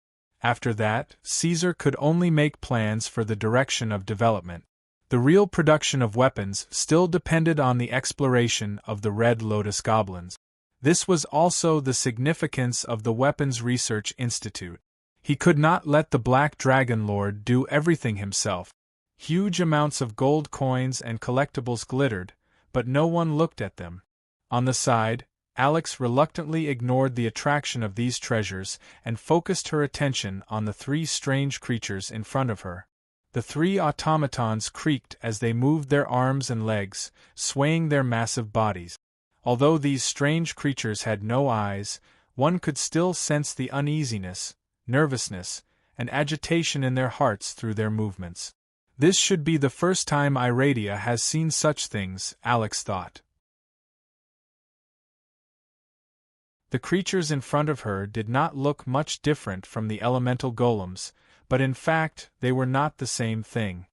After that, Caesar could only make plans for the direction of development. The real production of weapons still depended on the exploration of the Red Lotus goblins. This was also the significance of the Weapons Research Institute. He could not let the Black Dragon Lord do everything himself. Huge amounts of gold coins and collectibles glittered, but no one looked at them. On the side, Alex reluctantly ignored the attraction of these treasures and focused her attention on the three strange creatures in front of her. The three automatons creaked as they moved their arms and legs, swaying their massive bodies. Although these strange creatures had no eyes, one could still sense the uneasiness, nervousness, and agitation in their hearts through their movements. This should be the first time Iradia has seen such things, Alex thought. The creatures in front of her did not look much different from the elemental golems, but in fact, they were not the same thing.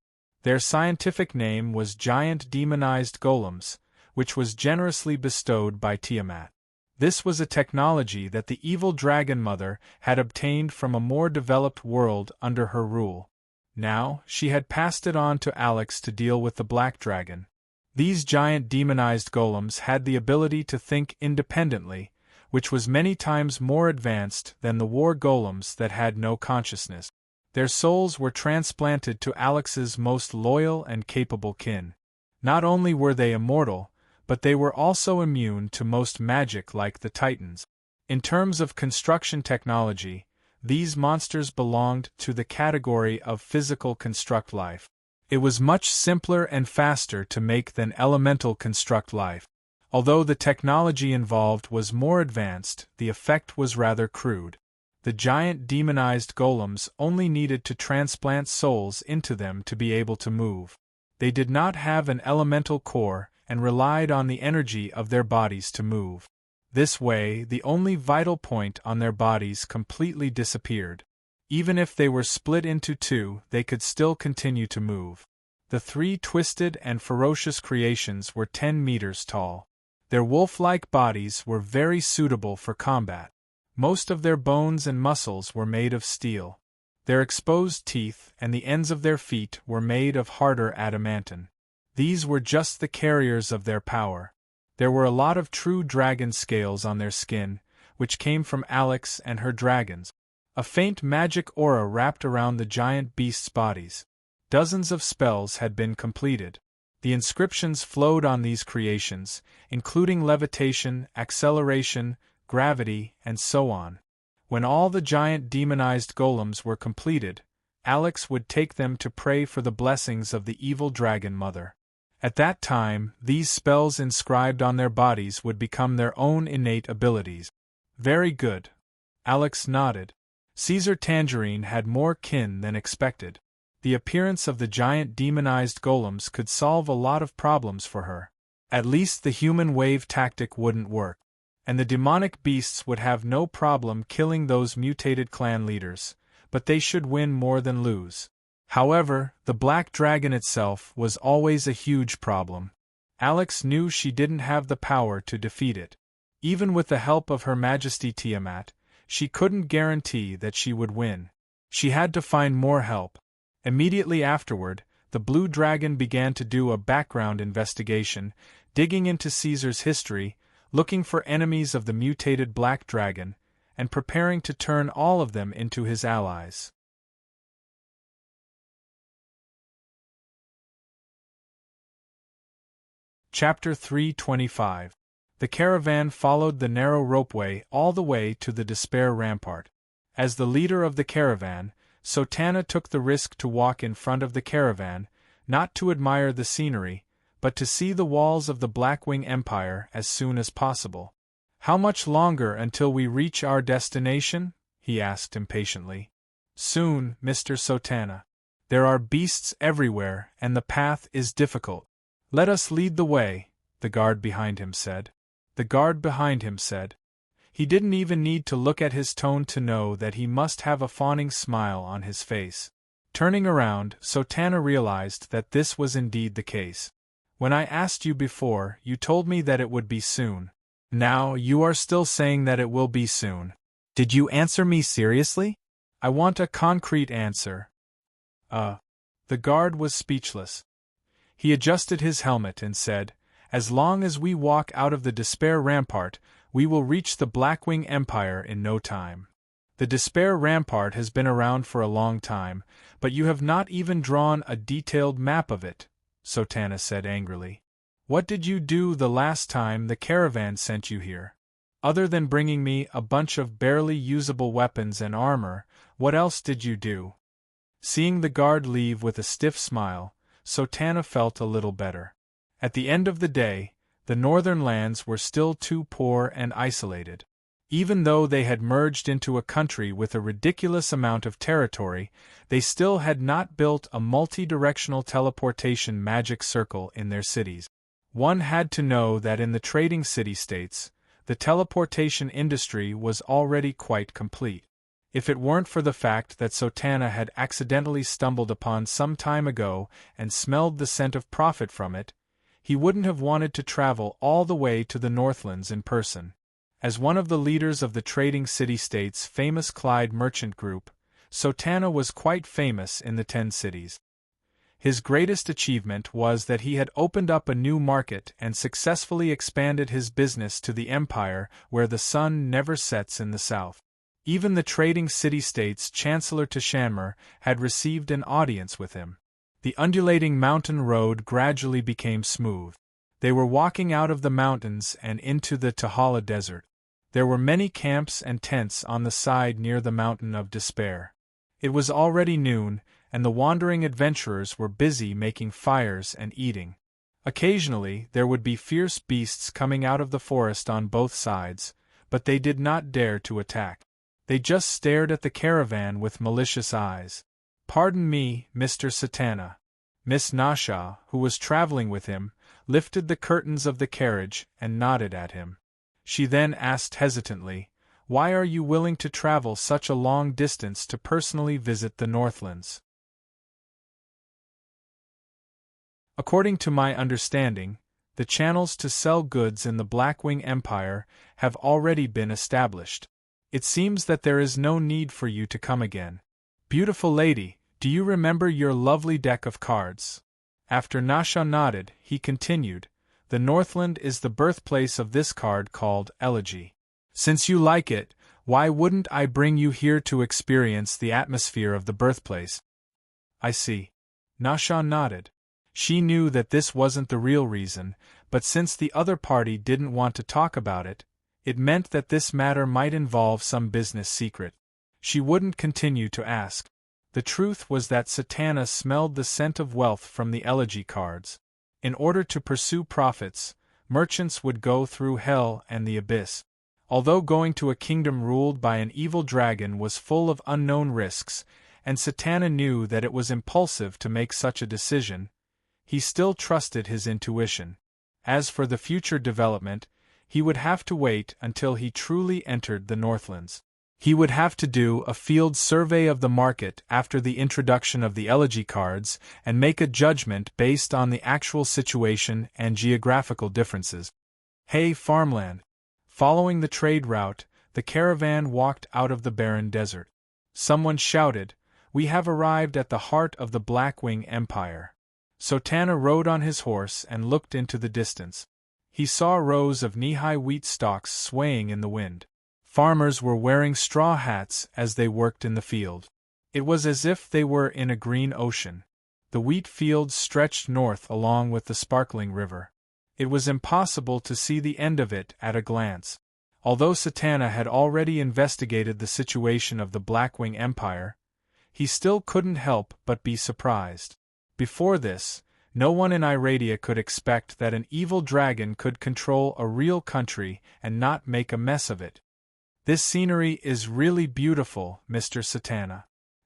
Their scientific name was giant demonized golems, which was generously bestowed by Tiamat. This was a technology that the evil dragon mother had obtained from a more developed world under her rule. Now, she had passed it on to Alex to deal with the black dragon. These giant demonized golems had the ability to think independently, which was many times more advanced than the war golems that had no consciousness. Their souls were transplanted to Alex's most loyal and capable kin. Not only were they immortal, but they were also immune to most magic like the Titans. In terms of construction technology, these monsters belonged to the category of physical construct life. It was much simpler and faster to make than elemental construct life. Although the technology involved was more advanced, the effect was rather crude. The giant demonized golems only needed to transplant souls into them to be able to move. They did not have an elemental core and relied on the energy of their bodies to move. This way, the only vital point on their bodies completely disappeared. Even if they were split into two, they could still continue to move. The three twisted and ferocious creations were 10 meters tall. Their wolf-like bodies were very suitable for combat. Most of their bones and muscles were made of steel. Their exposed teeth and the ends of their feet were made of harder adamantine. These were just the carriers of their power. There were a lot of true dragon scales on their skin, which came from Alex and her dragons. A faint magic aura wrapped around the giant beasts' bodies. Dozens of spells had been completed. The inscriptions flowed on these creations, including levitation, acceleration, gravity, and so on. When all the giant demonized golems were completed, Alex would take them to pray for the blessings of the evil dragon mother. At that time, these spells inscribed on their bodies would become their own innate abilities. Very good. Alex nodded. Caesar Tangerine had more kin than expected. The appearance of the giant demonized golems could solve a lot of problems for her. At least the human wave tactic wouldn't work. And the demonic beasts would have no problem killing those mutated clan leaders, but they should win more than lose. However, the black dragon itself was always a huge problem. Alex knew she didn't have the power to defeat it. Even with the help of Her Majesty Tiamat, she couldn't guarantee that she would win. She had to find more help. Immediately afterward, the blue dragon began to do a background investigation, digging into Caesar's history, looking for enemies of the mutated black dragon, and preparing to turn all of them into his allies. Chapter 325. The caravan followed the narrow ropeway all the way to the Despair Rampart. As the leader of the caravan, Sotana took the risk to walk in front of the caravan, not to admire the scenery, but to see the walls of the Blackwing Empire as soon as possible. "How much longer until we reach our destination?" he asked impatiently. "Soon, Mr. Sotana. There are beasts everywhere and the path is difficult." "Let us lead the way," the guard behind him said. The guard behind him said. He didn't even need to look at his tone to know that he must have a fawning smile on his face. Turning around, Sotana realized that this was indeed the case. "When I asked you before, you told me that it would be soon. Now you are still saying that it will be soon. Did you answer me seriously? I want a concrete answer." The guard was speechless. He adjusted his helmet and said, "As long as we walk out of the Despair Rampart, we will reach the Blackwing Empire in no time. The Despair Rampart has been around for a long time, but you have not even drawn a detailed map of it," Sotana said angrily. "What did you do the last time the caravan sent you here? Other than bringing me a bunch of barely usable weapons and armor, what else did you do?" Seeing the guard leave with a stiff smile, Sotana felt a little better. At the end of the day, the northern lands were still too poor and isolated. Even though they had merged into a country with a ridiculous amount of territory, they still had not built a multi-directional teleportation magic circle in their cities. One had to know that in the trading city-states, the teleportation industry was already quite complete. If it weren't for the fact that Sotana had accidentally stumbled upon some time ago and smelled the scent of profit from it, He wouldn't have wanted to travel all the way to the Northlands in person. As one of the leaders of the trading city-state's famous Clyde merchant group, Satana was quite famous in the 10 cities. His greatest achievement was that he had opened up a new market and successfully expanded his business to the empire where the sun never sets in the south. Even the trading city-state's Chancellor Tishanmer had received an audience with him. The undulating mountain road gradually became smooth. They were walking out of the mountains and into the Tahala Desert. There were many camps and tents on the side near the Mountain of Despair. It was already noon, and the wandering adventurers were busy making fires and eating. Occasionally there would be fierce beasts coming out of the forest on both sides, but they did not dare to attack. They just stared at the caravan with malicious eyes. "Pardon me, Mr. Satana." Miss Nasha, who was traveling with him, lifted the curtains of the carriage and nodded at him. She then asked hesitantly, "Why are you willing to travel such a long distance to personally visit the Northlands?" According to my understanding, the channels to sell goods in the Blackwing Empire have already been established. It seems that there is no need for you to come again. Beautiful lady, do you remember your lovely deck of cards? After Nasha nodded, he continued, "The Northland is the birthplace of this card called Elegy. Since you like it, why wouldn't I bring you here to experience the atmosphere of the birthplace?" "I see." Nasha nodded. She knew that this wasn't the real reason, but since the other party didn't want to talk about it, it meant that this matter might involve some business secret. She wouldn't continue to ask. The truth was that Satana smelled the scent of wealth from the elegy cards. In order to pursue profits, merchants would go through hell and the abyss. Although going to a kingdom ruled by an evil dragon was full of unknown risks, and Satana knew that it was impulsive to make such a decision, he still trusted his intuition. As for the future development, he would have to wait until he truly entered the Northlands. He would have to do a field survey of the market after the introduction of the elegy cards and make a judgment based on the actual situation and geographical differences. Hey, farmland! Following the trade route, the caravan walked out of the barren desert. Someone shouted, "We have arrived at the heart of the Blackwing Empire." Satana rode on his horse and looked into the distance. He saw rows of knee-high wheat stalks swaying in the wind. Farmers were wearing straw hats as they worked in the field. It was as if they were in a green ocean. The wheat fields stretched north along with the sparkling river. It was impossible to see the end of it at a glance. Although Satana had already investigated the situation of the Blackwing Empire, he still couldn't help but be surprised. Before this, no one in Iradia could expect that an evil dragon could control a real country and not make a mess of it. "This scenery is really beautiful, Mr. Satana."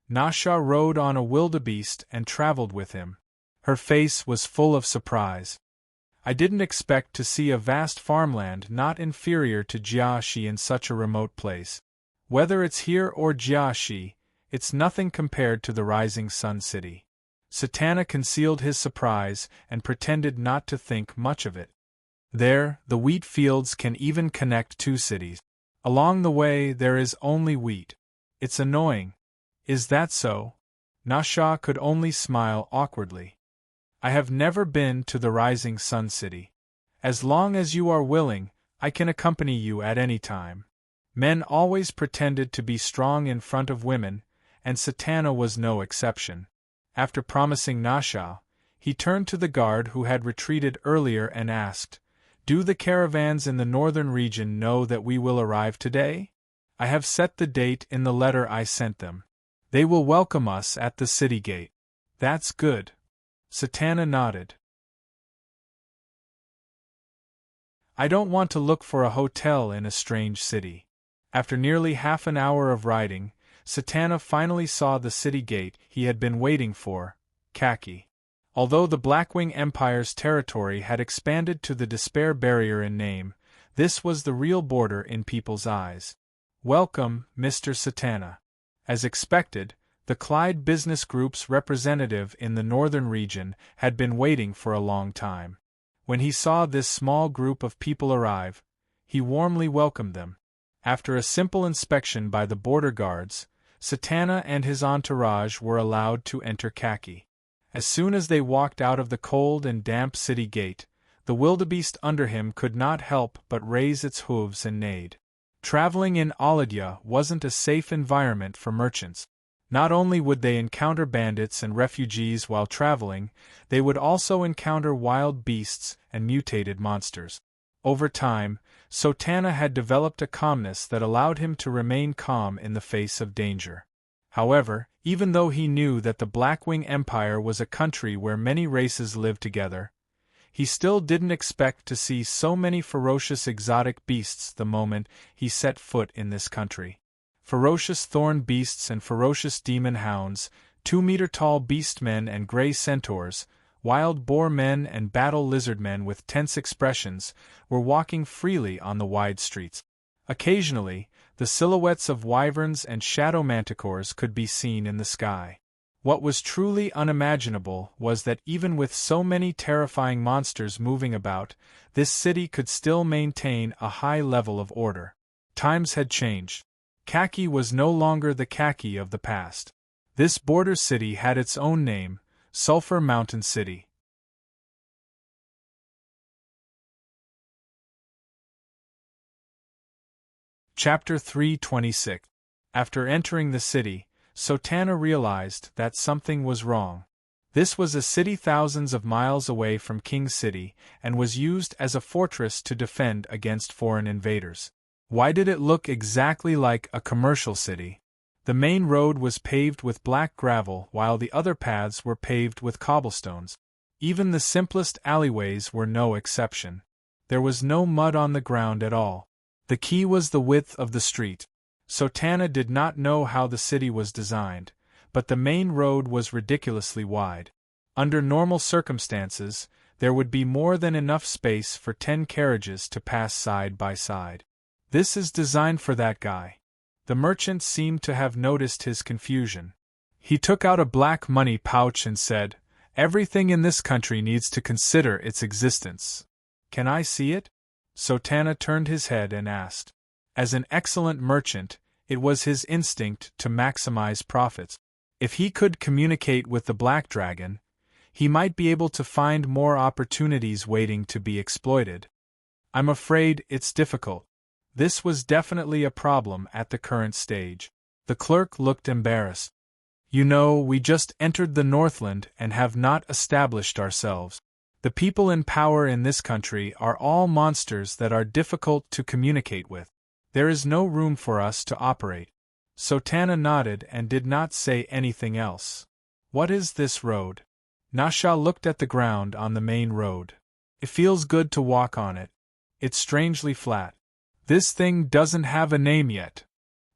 Nasha rode on a wildebeest and traveled with him. Her face was full of surprise. "I didn't expect to see a vast farmland not inferior to Jiashi in such a remote place. Whether it's here or Jiashi, it's nothing compared to the Rising Sun City." Satana concealed his surprise and pretended not to think much of it. "There, the wheat fields can even connect two cities. Along the way there is only wheat. It's annoying." "Is that so?" Nasha could only smile awkwardly. "I have never been to the Rising Sun City. As long as you are willing, I can accompany you at any time." Men always pretended to be strong in front of women, and Satana was no exception. After promising Nasha, he turned to the guard who had retreated earlier and asked, "Do the caravans in the northern region know that we will arrive today? I have set the date in the letter I sent them. They will welcome us at the city gate." "That's good." Satana nodded. "I don't want to look for a hotel in a strange city." After nearly half an hour of riding, Satana finally saw the city gate he had been waiting for, Kaki. Although the Blackwing Empire's territory had expanded to the Despair Barrier in name, this was the real border in people's eyes. "Welcome, Mr. Satana." As expected, the Clyde Business Group's representative in the northern region had been waiting for a long time. When he saw this small group of people arrive, he warmly welcomed them. After a simple inspection by the border guards, Satana and his entourage were allowed to enter Kaki. As soon as they walked out of the cold and damp city gate, the wildebeest under him could not help but raise its hooves and neighed. Traveling in Aladya wasn't a safe environment for merchants. Not only would they encounter bandits and refugees while traveling, they would also encounter wild beasts and mutated monsters. Over time, Satana had developed a calmness that allowed him to remain calm in the face of danger. However, even though he knew that the Blackwing Empire was a country where many races lived together, he still didn't expect to see so many ferocious exotic beasts the moment he set foot in this country. Ferocious thorn beasts and ferocious demon hounds, 2-meter-tall beastmen and gray centaurs, wild boar men and battle lizard men with tense expressions, were walking freely on the wide streets. Occasionally, the silhouettes of wyverns and shadow manticores could be seen in the sky. What was truly unimaginable was that even with so many terrifying monsters moving about, this city could still maintain a high level of order. Times had changed. Kaki was no longer the Kaki of the past. This border city had its own name, Sulphur Mountain City. Chapter 326. After entering the city, Satana realized that something was wrong. This was a city thousands of miles away from King City, and was used as a fortress to defend against foreign invaders. Why did it look exactly like a commercial city? The main road was paved with black gravel while the other paths were paved with cobblestones. Even the simplest alleyways were no exception. There was no mud on the ground at all. The key was the width of the street. Satana did not know how the city was designed, but the main road was ridiculously wide. Under normal circumstances, there would be more than enough space for 10 carriages to pass side by side. This is designed for that guy. The merchant seemed to have noticed his confusion. He took out a black money pouch and said, "Everything in this country needs to consider its existence. Can I see it?" Satana turned his head and asked. As an excellent merchant, it was his instinct to maximize profits. If he could communicate with the Black Dragon, he might be able to find more opportunities waiting to be exploited. "I'm afraid it's difficult." This was definitely a problem at the current stage. The clerk looked embarrassed. "You know, we just entered the Northland and have not established ourselves. The people in power in this country are all monsters that are difficult to communicate with. There is no room for us to operate." Satana nodded and did not say anything else. "What is this road?" Nasha looked at the ground on the main road. "It feels good to walk on it. It's strangely flat. This thing doesn't have a name yet."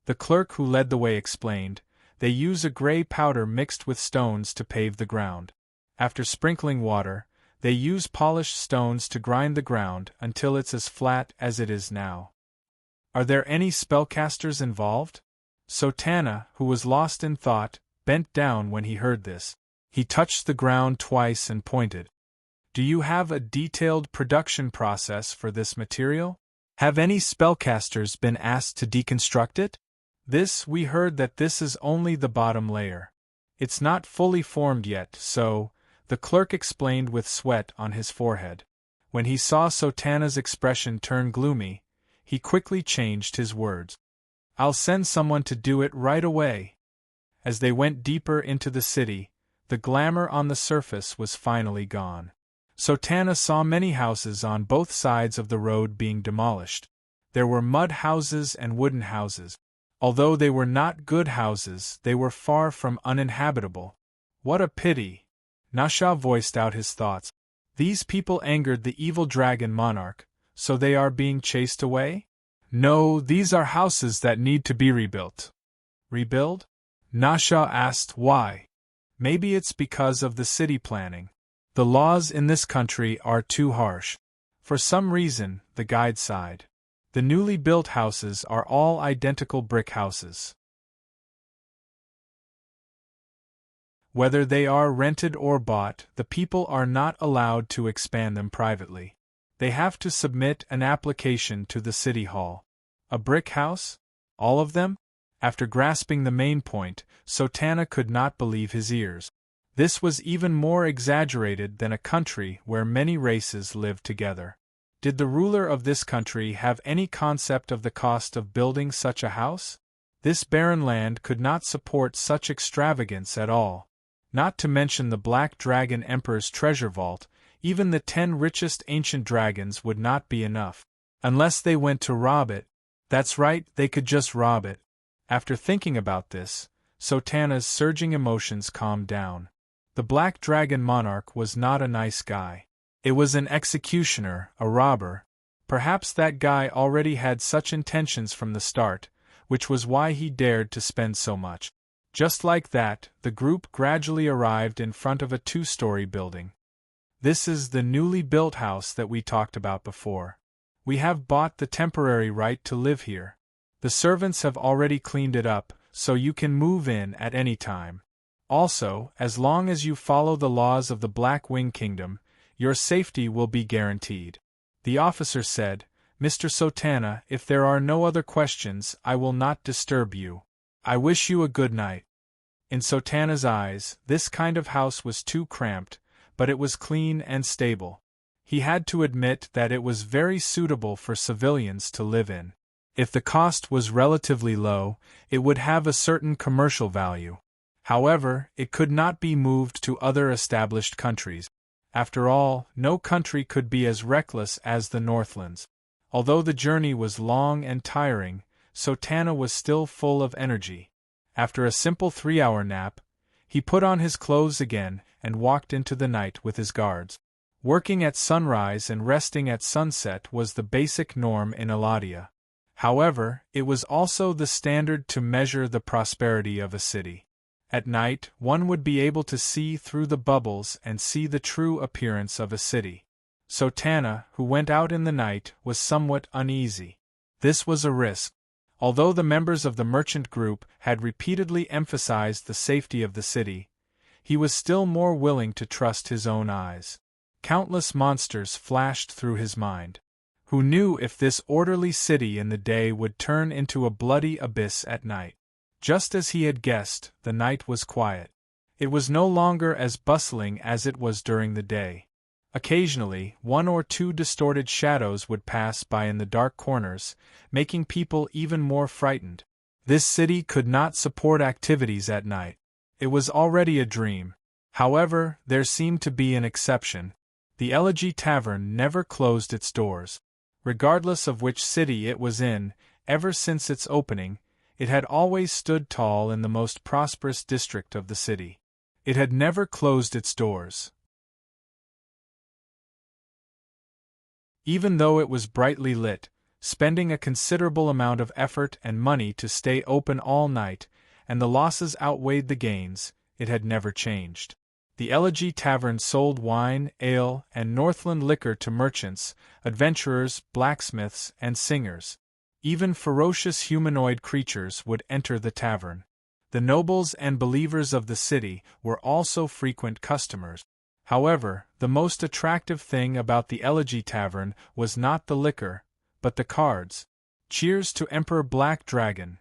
The clerk who led the way explained, "They use a gray powder mixed with stones to pave the ground. After sprinkling water, they use polished stones to grind the ground until it's as flat as it is now." "Are there any spellcasters involved?" Satana, who was lost in thought, bent down when he heard this. He touched the ground twice and pointed. "Do you have a detailed production process for this material? Have any spellcasters been asked to deconstruct it?" We heard that this is only the bottom layer. It's not fully formed yet, so," the clerk explained with sweat on his forehead. When he saw Satana's expression turn gloomy, he quickly changed his words. "I'll send someone to do it right away." As they went deeper into the city, the glamour on the surface was finally gone. Satana saw many houses on both sides of the road being demolished. There were mud houses and wooden houses. Although they were not good houses, they were far from uninhabitable. "What a pity!" Nasha voiced out his thoughts. "These people angered the evil dragon monarch, so they are being chased away?" "No, these are houses that need to be rebuilt." "Rebuild?" Nasha asked. "Why?" "Maybe it's because of the city planning. The laws in this country are too harsh." For some reason, the guide sighed. "The newly built houses are all identical brick houses. Whether they are rented or bought, the people are not allowed to expand them privately. They have to submit an application to the city hall. A brick house? All of them? After grasping the main point, Sotana could not believe his ears. This was even more exaggerated than a country where many races live together. Did the ruler of this country have any concept of the cost of building such a house? This barren land could not support such extravagance at all. Not to mention the Black Dragon Emperor's treasure vault, even the 10 richest ancient dragons would not be enough. Unless they went to rob it. That's right, they could just rob it. After thinking about this, Sotana's surging emotions calmed down. The Black Dragon Monarch was not a nice guy. It was an executioner, a robber. Perhaps that guy already had such intentions from the start, which was why he dared to spend so much. Just like that, the group gradually arrived in front of a 2-story building. This is the newly built house that we talked about before. We have bought the temporary right to live here. The servants have already cleaned it up, so you can move in at any time. Also, as long as you follow the laws of the Black Wing Kingdom, your safety will be guaranteed. The officer said, "Mr. Sotana, if there are no other questions, I will not disturb you. I wish you a good night." In Sotana's eyes, this kind of house was too cramped, but it was clean and stable. He had to admit that it was very suitable for civilians to live in. If the cost was relatively low, it would have a certain commercial value. However, it could not be moved to other established countries. After all, no country could be as reckless as the Northlands. Although the journey was long and tiring, Sotana was still full of energy. After a simple 3-hour nap, he put on his clothes again and walked into the night with his guards. Working at sunrise and resting at sunset was the basic norm in Eladia. However, it was also the standard to measure the prosperity of a city. At night, one would be able to see through the bubbles and see the true appearance of a city. Sotana, who went out in the night, was somewhat uneasy. This was a risk. Although the members of the merchant group had repeatedly emphasized the safety of the city, he was still more willing to trust his own eyes. Countless monsters flashed through his mind. Who knew if this orderly city in the day would turn into a bloody abyss at night? Just as he had guessed, the night was quiet. It was no longer as bustling as it was during the day. Occasionally, 1 or 2 distorted shadows would pass by in the dark corners, making people even more frightened. This city could not support activities at night. It was already a dream. However, there seemed to be an exception. The Elegy Tavern never closed its doors. Regardless of which city it was in, ever since its opening, it had always stood tall in the most prosperous district of the city. It had never closed its doors. Even though it was brightly lit, spending a considerable amount of effort and money to stay open all night, and the losses outweighed the gains, it had never changed. The Elegy Tavern sold wine, ale, and Northland liquor to merchants, adventurers, blacksmiths, and singers. Even ferocious humanoid creatures would enter the tavern. The nobles and believers of the city were also frequent customers. However, the most attractive thing about the Elegy Tavern was not the liquor, but the cards. Cheers to Emperor Black Dragon.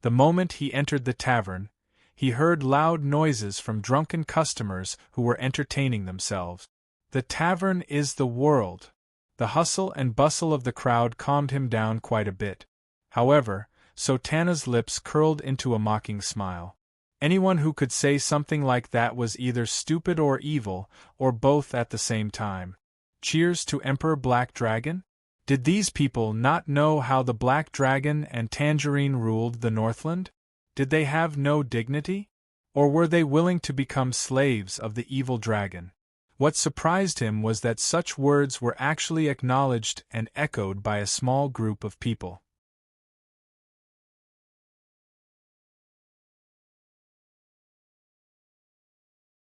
The moment he entered the tavern, he heard loud noises from drunken customers who were entertaining themselves. The tavern is the world. The hustle and bustle of the crowd calmed him down quite a bit. However, Sotana's lips curled into a mocking smile. Anyone who could say something like that was either stupid or evil, or both at the same time. Cheers to Emperor Black Dragon? Did these people not know how the Black Dragon and Tangerine ruled the Northland? Did they have no dignity? Or were they willing to become slaves of the evil dragon? What surprised him was that such words were actually acknowledged and echoed by a small group of people.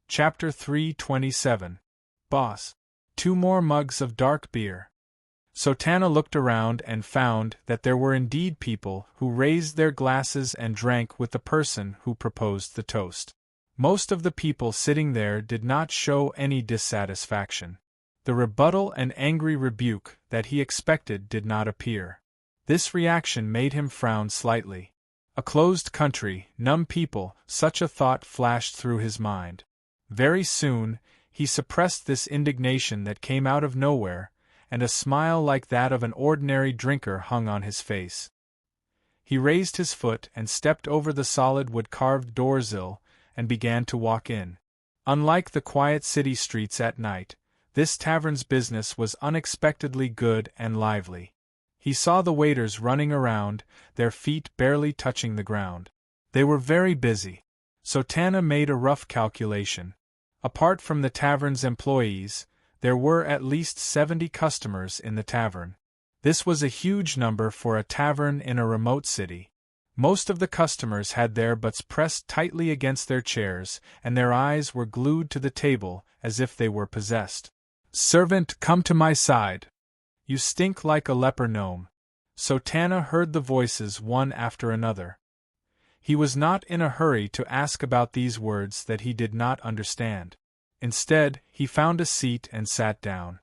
Chapter 327. Boss. 2 more mugs of dark beer. Sotana looked around and found that there were indeed people who raised their glasses and drank with the person who proposed the toast. Most of the people sitting there did not show any dissatisfaction. The rebuttal and angry rebuke that he expected did not appear. This reaction made him frown slightly. A closed country, numb people, such a thought flashed through his mind. Very soon, he suppressed this indignation that came out of nowhere, and a smile like that of an ordinary drinker hung on his face. He raised his foot and stepped over the solid wood-carved doorsill, and began to walk in. Unlike the quiet city streets at night, this tavern's business was unexpectedly good and lively. He saw the waiters running around, their feet barely touching the ground. They were very busy. So Tana made a rough calculation. Apart from the tavern's employees, there were at least 70 customers in the tavern. This was a huge number for a tavern in a remote city. Most of the customers had their butts pressed tightly against their chairs, and their eyes were glued to the table as if they were possessed. "Servant, come to my side. You stink like a leper gnome." So Tana heard the voices one after another. He was not in a hurry to ask about these words that he did not understand. Instead, he found a seat and sat down.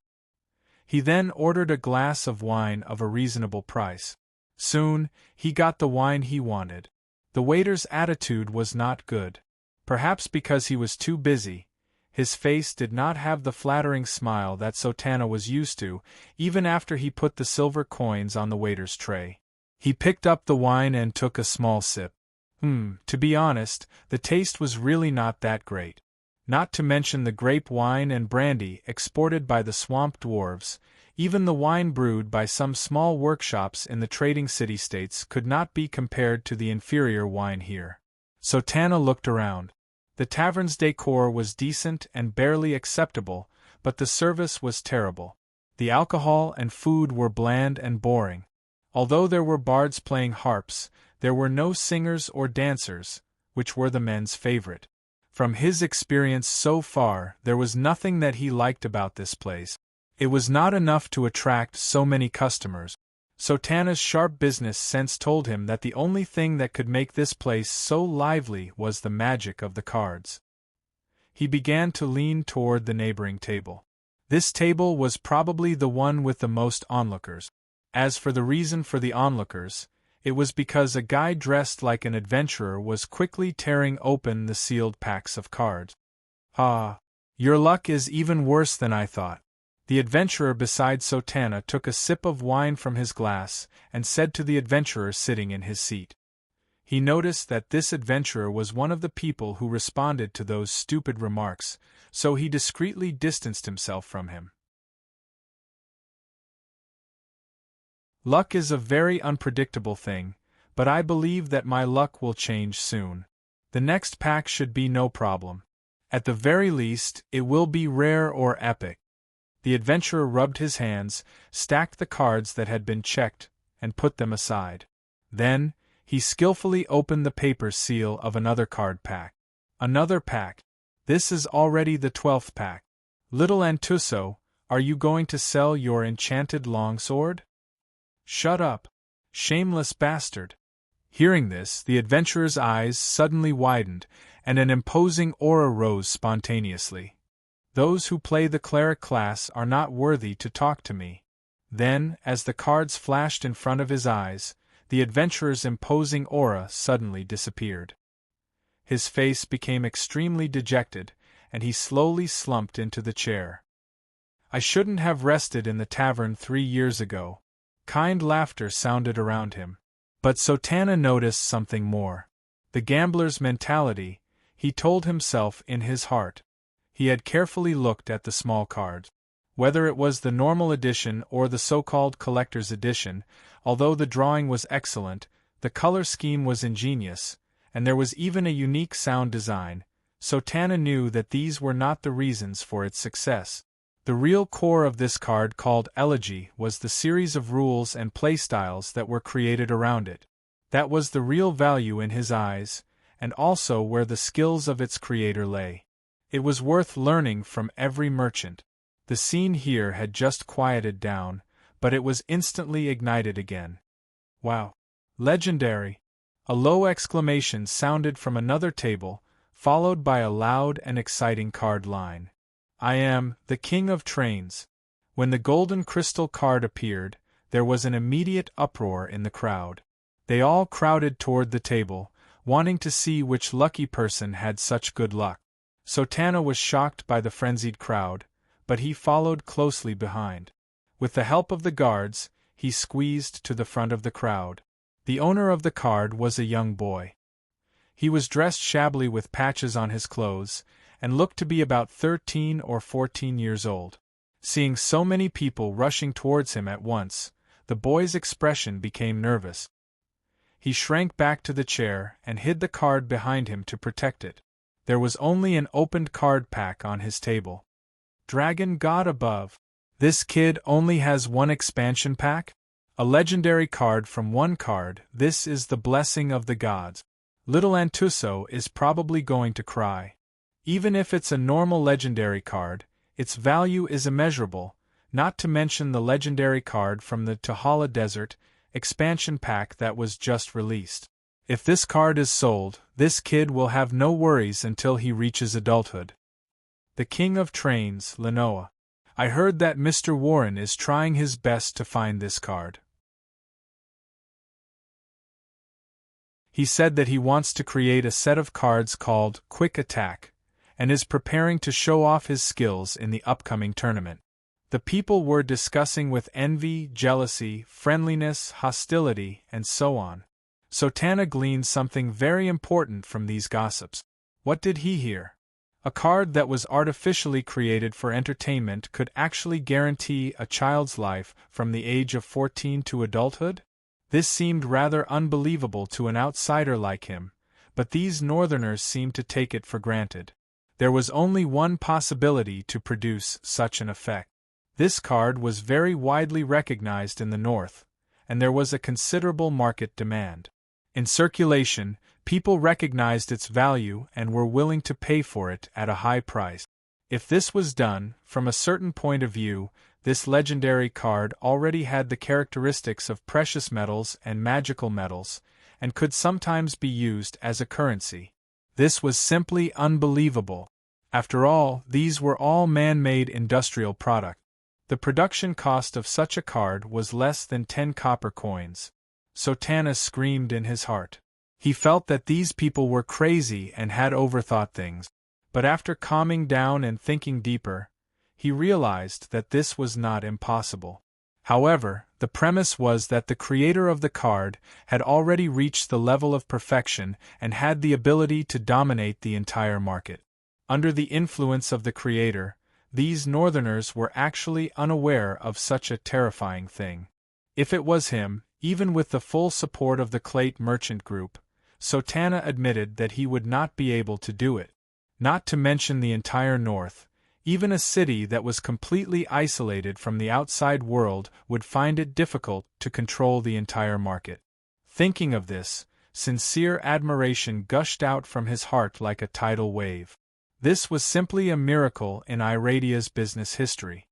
He then ordered a glass of wine of a reasonable price. Soon, he got the wine he wanted. The waiter's attitude was not good. Perhaps because he was too busy, his face did not have the flattering smile that Sotana was used to, even after he put the silver coins on the waiter's tray. He picked up the wine and took a small sip. To be honest, the taste was really not that great. Not to mention the grape wine and brandy exported by the swamp dwarves, even the wine brewed by some small workshops in the trading city-states could not be compared to the inferior wine here. Sotana looked around. The tavern's decor was decent and barely acceptable, but the service was terrible. The alcohol and food were bland and boring. Although there were bards playing harps, there were no singers or dancers, which were the men's favorite. From his experience so far, there was nothing that he liked about this place. It was not enough to attract so many customers. Sotana's sharp business sense told him that the only thing that could make this place so lively was the magic of the cards. He began to lean toward the neighboring table. This table was probably the one with the most onlookers. As for the reason for the onlookers, it was because a guy dressed like an adventurer was quickly tearing open the sealed packs of cards. "Ah, your luck is even worse than I thought." The adventurer beside Sotana took a sip of wine from his glass and said to the adventurer sitting in his seat. He noticed that this adventurer was one of the people who responded to those stupid remarks, so he discreetly distanced himself from him. Luck is a very unpredictable thing, but I believe that my luck will change soon. The next pack should be no problem. At the very least, it will be rare or epic. The adventurer rubbed his hands, stacked the cards that had been checked, and put them aside. Then, he skillfully opened the paper seal of another card pack. Another pack. This is already the 12th pack. "Little Antuso, are you going to sell your enchanted longsword?" "Shut up, shameless bastard." Hearing this, the adventurer's eyes suddenly widened, and an imposing aura rose spontaneously. "Those who play the cleric class are not worthy to talk to me." Then, as the cards flashed in front of his eyes, the adventurer's imposing aura suddenly disappeared. His face became extremely dejected, and he slowly slumped into the chair. "I shouldn't have rested in the tavern 3 years ago." Kind laughter sounded around him. But Sotana noticed something more. The gambler's mentality, he told himself in his heart. He had carefully looked at the small cards. Whether it was the normal edition or the so-called collector's edition, although the drawing was excellent, the color scheme was ingenious, and there was even a unique sound design, Sotana knew that these were not the reasons for its success. The real core of this card called Elegy was the series of rules and playstyles that were created around it. That was the real value in his eyes, and also where the skills of its creator lay. It was worth learning from every merchant. The scene here had just quieted down, but it was instantly ignited again. "Wow! Legendary!" A low exclamation sounded from another table, followed by a loud and exciting card line. I am the King of Trains. When the golden crystal card appeared, there was an immediate uproar in the crowd. They all crowded toward the table, wanting to see which lucky person had such good luck. Sotana was shocked by the frenzied crowd, but he followed closely behind. With the help of the guards, he squeezed to the front of the crowd. The owner of the card was a young boy. He was dressed shabbily with patches on his clothes, and looked to be about 13 or 14 years old. Seeing so many people rushing towards him at once, the boy's expression became nervous. He shrank back to the chair and hid the card behind him to protect it. There was only an opened card pack on his table. Dragon God above. This kid only has one expansion pack? A legendary card from one card. This is the blessing of the gods. Little Antuso is probably going to cry. Even if it's a normal legendary card, its value is immeasurable, not to mention the legendary card from the Tahala Desert expansion pack that was just released. If this card is sold, this kid will have no worries until he reaches adulthood. The King of Trains, Lenoa. I heard that Mr. Warren is trying his best to find this card. He said that he wants to create a set of cards called Quick Attack, and is preparing to show off his skills in the upcoming tournament. The people were discussing with envy, jealousy, friendliness, hostility, and so on. Sotana gleaned something very important from these gossips. What did he hear? A card that was artificially created for entertainment could actually guarantee a child's life from the age of 14 to adulthood? This seemed rather unbelievable to an outsider like him, but these northerners seemed to take it for granted. There was only one possibility to produce such an effect. This card was very widely recognized in the north, and there was a considerable market demand. In circulation, people recognized its value and were willing to pay for it at a high price. If this was done, from a certain point of view, this legendary card already had the characteristics of precious metals and magical metals, and could sometimes be used as a currency. This was simply unbelievable. After all, these were all man-made industrial products. The production cost of such a card was less than 10 copper coins. Sotana screamed in his heart. He felt that these people were crazy and had overthought things. But after calming down and thinking deeper, he realized that this was not impossible. However, the premise was that the creator of the card had already reached the level of perfection and had the ability to dominate the entire market. Under the influence of the creator, these northerners were actually unaware of such a terrifying thing. If it was him, even with the full support of the Clayt Merchant Group, Sotana admitted that he would not be able to do it. Not to mention the entire north, even a city that was completely isolated from the outside world would find it difficult to control the entire market. Thinking of this, sincere admiration gushed out from his heart like a tidal wave. This was simply a miracle in Iradia's business history.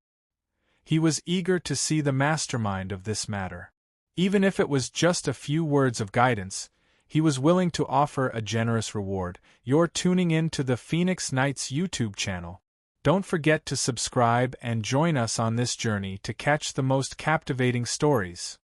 He was eager to see the mastermind of this matter. Even if it was just a few words of guidance, he was willing to offer a generous reward. You're tuning in to the Phoenix Knights YouTube channel. Don't forget to subscribe and join us on this journey to catch the most captivating stories.